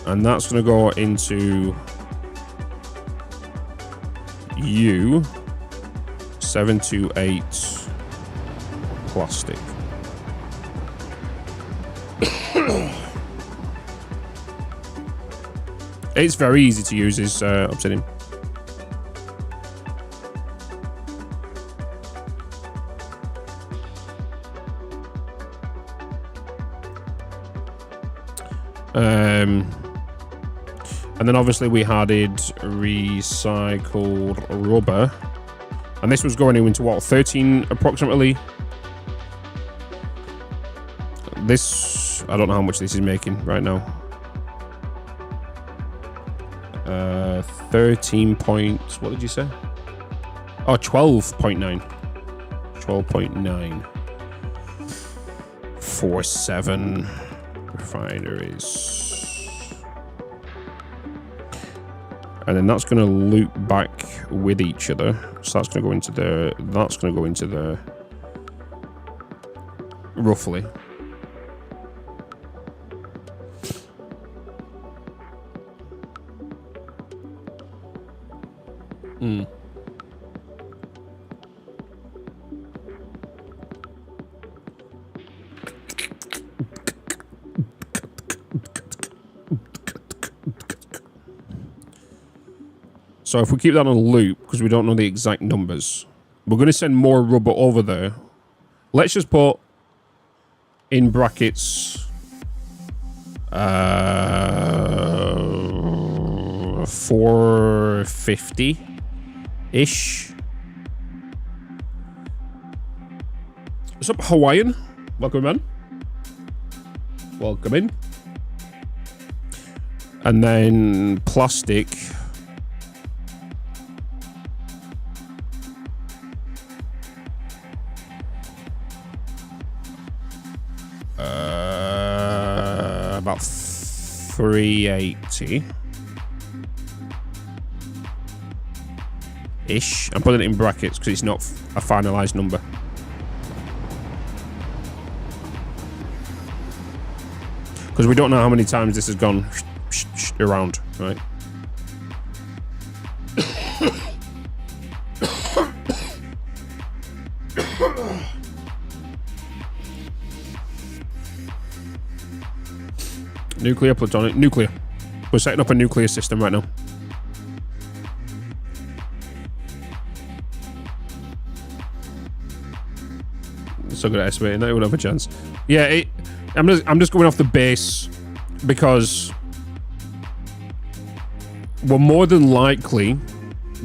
And that's going to go into U 728 plastic. It's very easy to use this Obsidian. And then obviously we added recycled rubber, and this was going into what, 13 approximately. This, I don't know how much this is making right now. 13 points, what did you say? Oh, 12.9. 12.9. 47 refineries. And then that's going to loop back with each other. So that's going to go into the... That's going to go into the... Roughly. So if we keep that on a loop, because we don't know the exact numbers, we're going to send more rubber over there. Let's just put in brackets 450-ish. What's up, Hawaiian? Welcome, man. Welcome in. And then plastic. About 380 ish. I'm putting it in brackets because it's not a finalized number. Because we don't know how many times this has gone around, right? Nuclear plutonic. Nuclear. We're setting up a nuclear system right now. So good at estimating that. It would have a chance. Yeah, I'm just going off the base because we're more than likely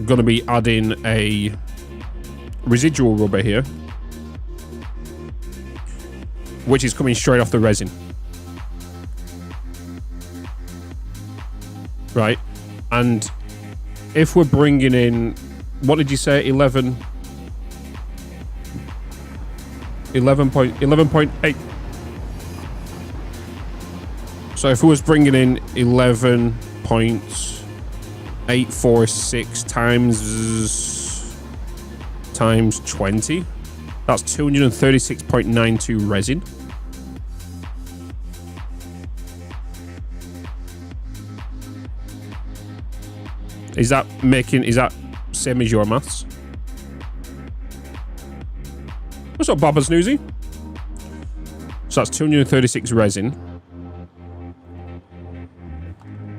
going to be adding a residual rubber here, which is coming straight off the resin. Right, and if we're bringing in, what did you say, 11.8. So if we was bringing in 11.846 times 20, that's 236.92 resin. Is that same as your maths? What's up, Baba Snoozy? So that's 236 resin.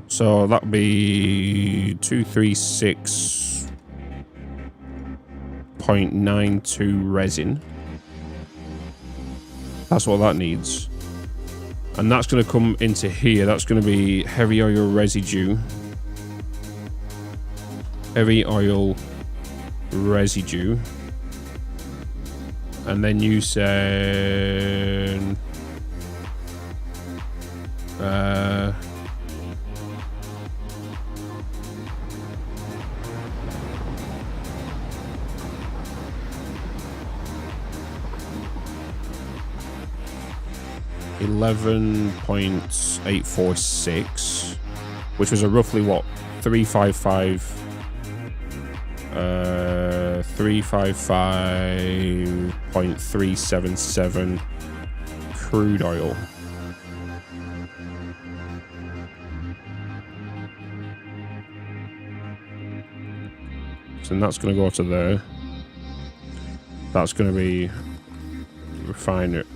So that'd be 236.92 resin. That's what that needs. And that's going to come into here. That's going to be heavy oil residue. Heavy oil residue. And then you said 11.846, which was a roughly what, 355.377 crude oil. So that's going to go to there. That's going to be refineries.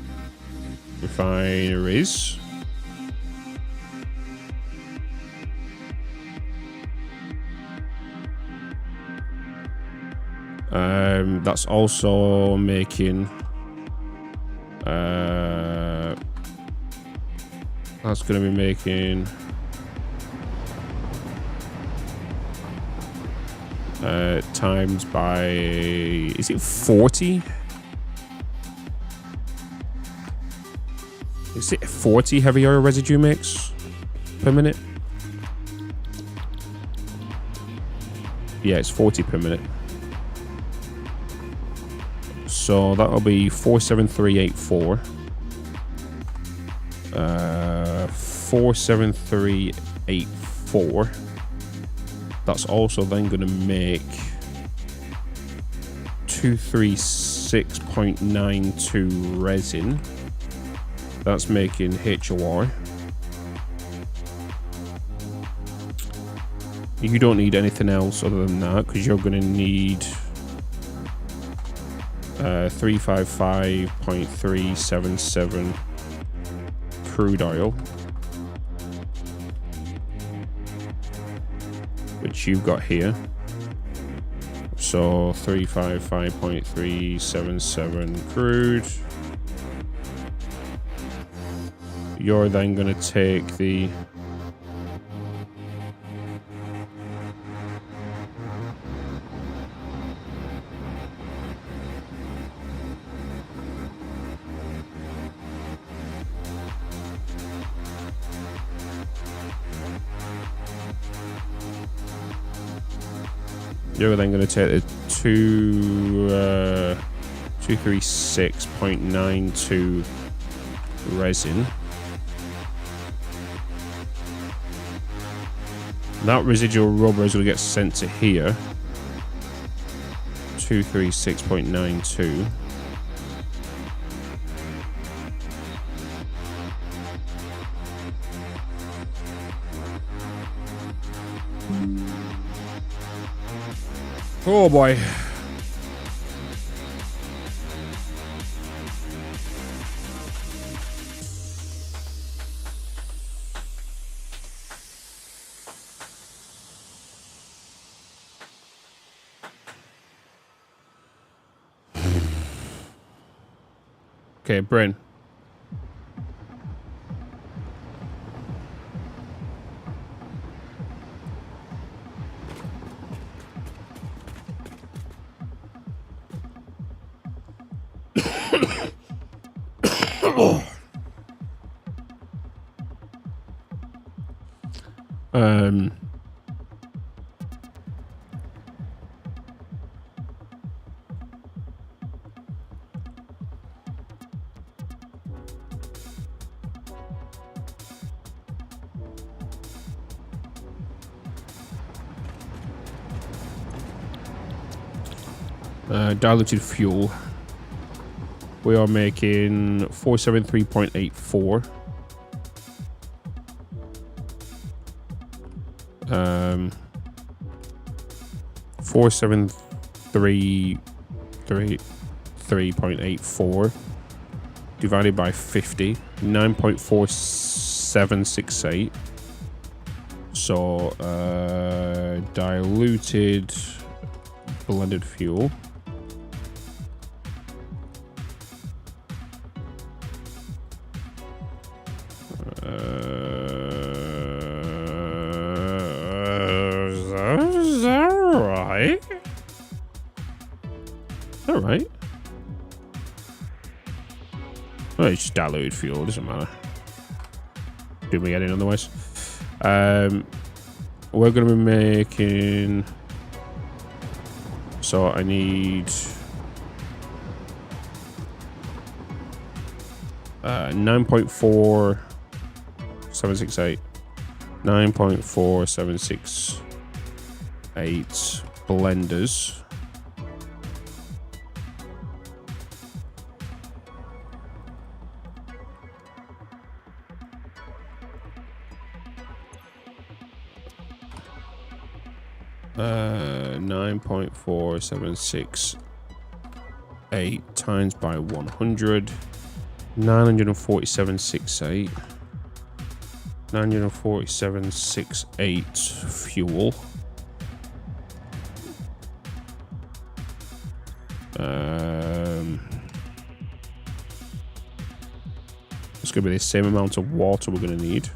That's also making that's going to be making times by, is it 40? Is it 40 heavy oil residue mix per minute? Yeah, it's 40 per minute. So that'll be 47384. 47384. That's also then going to make 236.92 resin. That's making HOR. You don't need anything else other than that, because you're going to need 355.377 crude oil, which you've got here. So 355.377 crude. You're then going to take the You're then going to take the 236.92 resin. That residual rubber is going to get sent to here. 236.92. Oh boy. Okay, Bryn. Diluted fuel. We are making 473.84. 473.84 divided by 50, 9.4768. So diluted blended fuel. Is that right? Is that right? Oh, it's just diluted fuel, doesn't matter. Do we get in otherwise? We're going to be making... So I need 9.4768. 9.4768 blenders. Uh, 9.4768 times by 100. 947.68. 947.68 fuel. It's going to be the same amount of water we're going to need.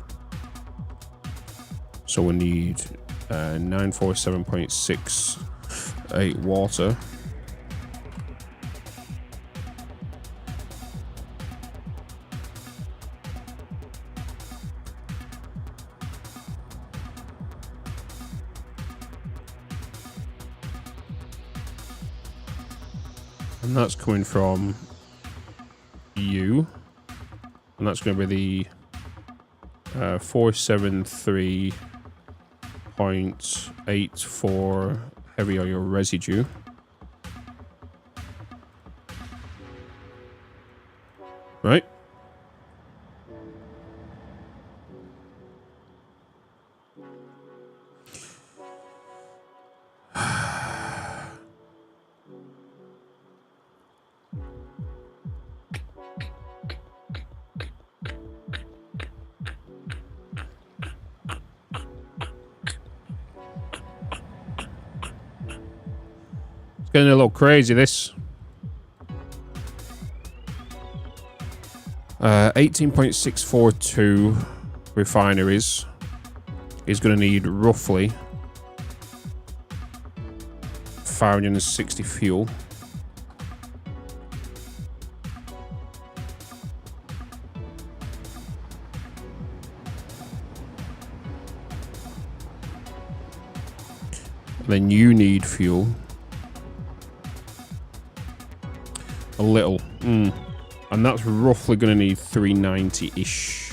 So we need 947.68 water. And that's coming from you. And that's going to be the 473.84 heavy oil residue. Right? Getting a little crazy, this. 18.642 refineries is going to need roughly 560 fuel. Then you need fuel. A little. And that's roughly going to need 390-ish.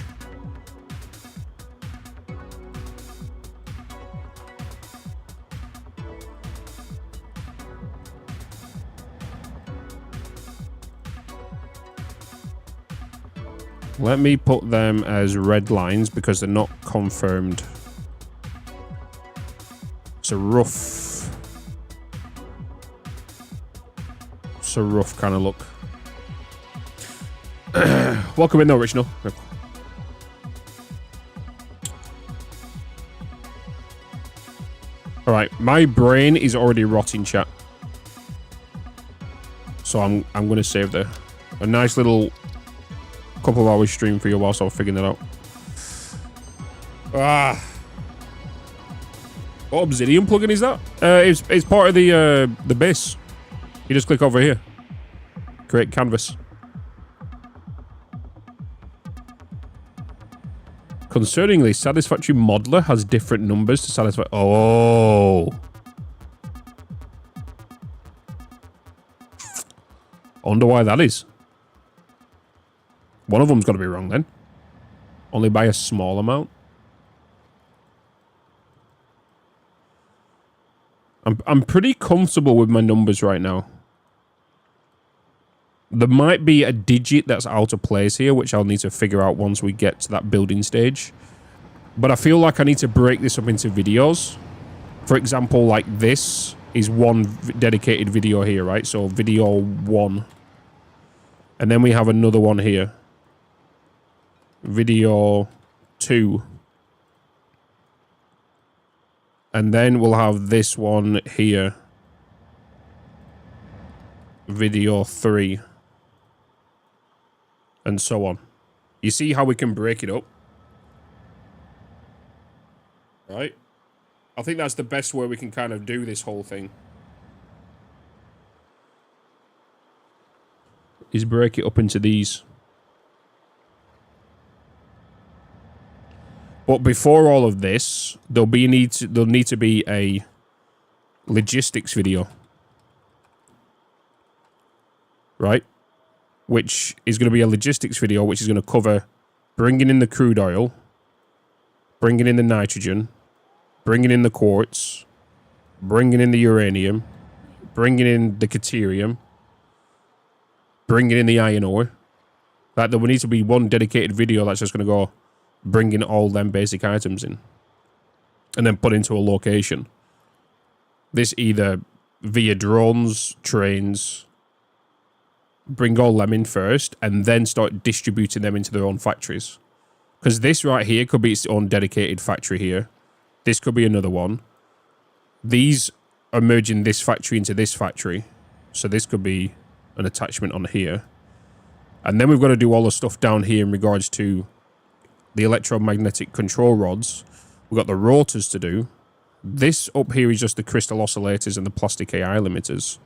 Let me put them as red lines because they're not confirmed. It's a rough kind of look. Welcome in though, Original. Alright, my brain is already rotting, chat. So I'm gonna save a nice little couple of hours stream for you whilst I was figuring that out. What Obsidian plugin is that? It's part of the base. You just click over here. Create canvas. Concerningly, Satisfactory Modeler has different numbers to satisfy. Oh. I wonder why that is. One of them's got to be wrong then. Only by a small amount. I'm pretty comfortable with my numbers right now. There might be a digit that's out of place here, which I'll need to figure out once we get to that building stage. But I feel like I need to break this up into videos. For example, like this is one dedicated video here, right? So video 1. And then we have another one here. Video 2. And then we'll have this one here. Video 3. And so on. You see how we can break it up? Right? I think that's the best way we can kind of do this whole thing. Is break it up into these. But before all of this, there'll need to be a logistics video. Right? Which is going to be a logistics video, which is going to cover bringing in the crude oil, bringing in the nitrogen, bringing in the quartz, bringing in the uranium, bringing in the deuterium, bringing in the iron ore. Like, there will need to be one dedicated video that's just going to go bringing all them basic items in and then put into a location. This either via drones, trains, bring all them in first and then start distributing them into their own factories. Because this right here could be its own dedicated factory here. This could be another one. These are merging this factory into this factory. So this could be an attachment on here. And then we've got to do all the stuff down here in regards to the electromagnetic control rods. We've got the rotors to do. This up here is just the crystal oscillators and the plastic AI limiters.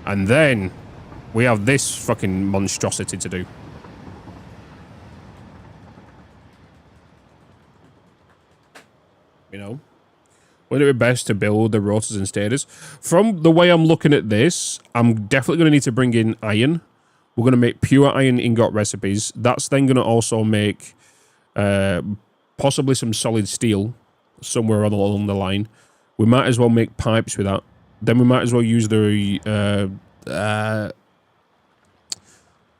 And then we have this fucking monstrosity to do. You know? Would it be best to build the rotors and stators? From the way I'm looking at this, I'm definitely going to need to bring in iron. We're going to make pure iron ingot recipes. That's then going to also make possibly some solid steel somewhere along the line. We might as well make pipes with that. Then we might as well use the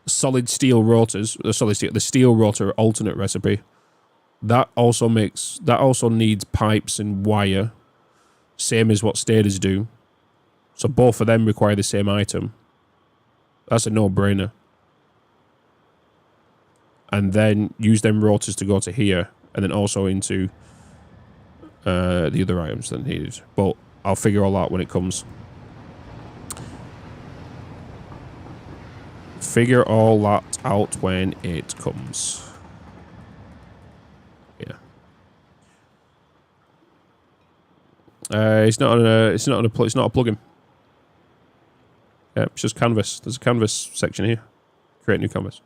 solid steel rotors, the steel rotor alternate recipe. That also needs pipes and wire. Same as what stators do. So both of them require the same item. That's a no-brainer. And then use them rotors to go to here. And then also into the other items that needed. But I'll figure all out when it comes. Figure all that out when it comes. Yeah. It's not a plugin. Yeah, it's just canvas. There's a canvas section here. Create new canvas.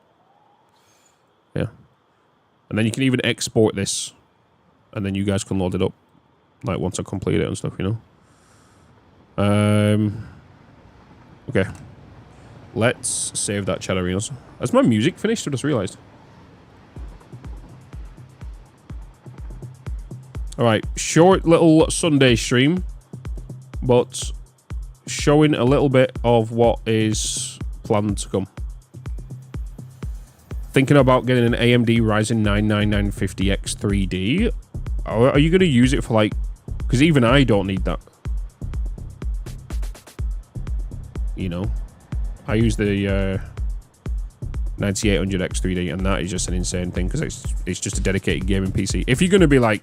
Yeah. And then you can even export this. And then you guys can load it up. Like once I complete it and stuff, you know. Okay. Let's save that chat arenas. Has my music finished? I just realized. Alright, short little Sunday stream, but showing a little bit of what is planned to come. Thinking about getting an AMD Ryzen 9 9950X 3D. Are you going to use it for like... Because even I don't need that. You know? I use the 9800X 3D, and that is just an insane thing because it's just a dedicated gaming PC. If you're going to be like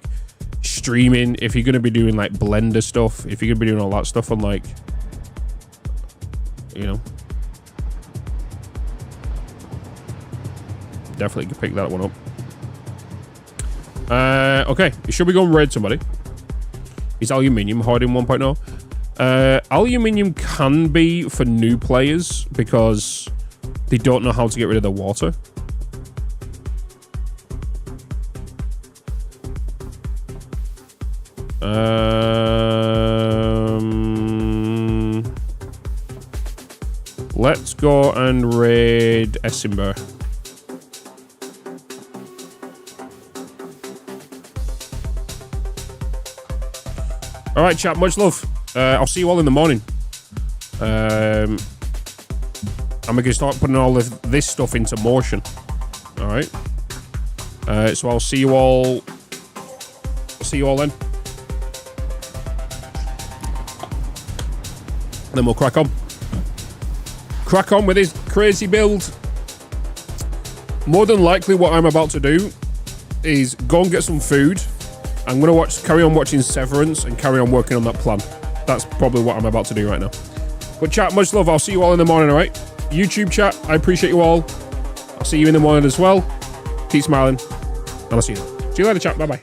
streaming, if you're going to be doing like Blender stuff, if you're going to be doing all that stuff on like, you know, definitely can pick that one up. Okay, should we go and raid somebody? Is aluminium hard in 1.0? Aluminium can be for new players because they don't know how to get rid of the water. Let's go and raid Essenberg. All right, chat. Much love. I'll see you all in the morning. I'm going to start putting all of this stuff into motion. All right. So I'll see you all. I'll see you all then. And then we'll crack on. Crack on with this crazy build. More than likely, what I'm about to do is go and get some food. I'm going to carry on watching Severance and carry on working on that plan. That's probably what I'm about to do right now. But chat, much love. I'll see you all in the morning, all right? YouTube chat, I appreciate you all. I'll see you in the morning as well. Keep smiling. And I'll see you then. See you later, chat. Bye-bye.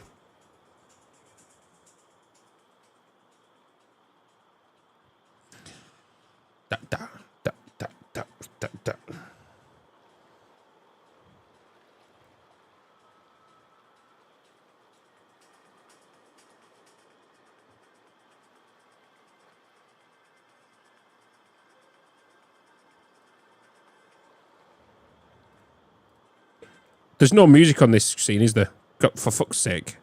There's no music on this scene, is there? God, for fuck's sake.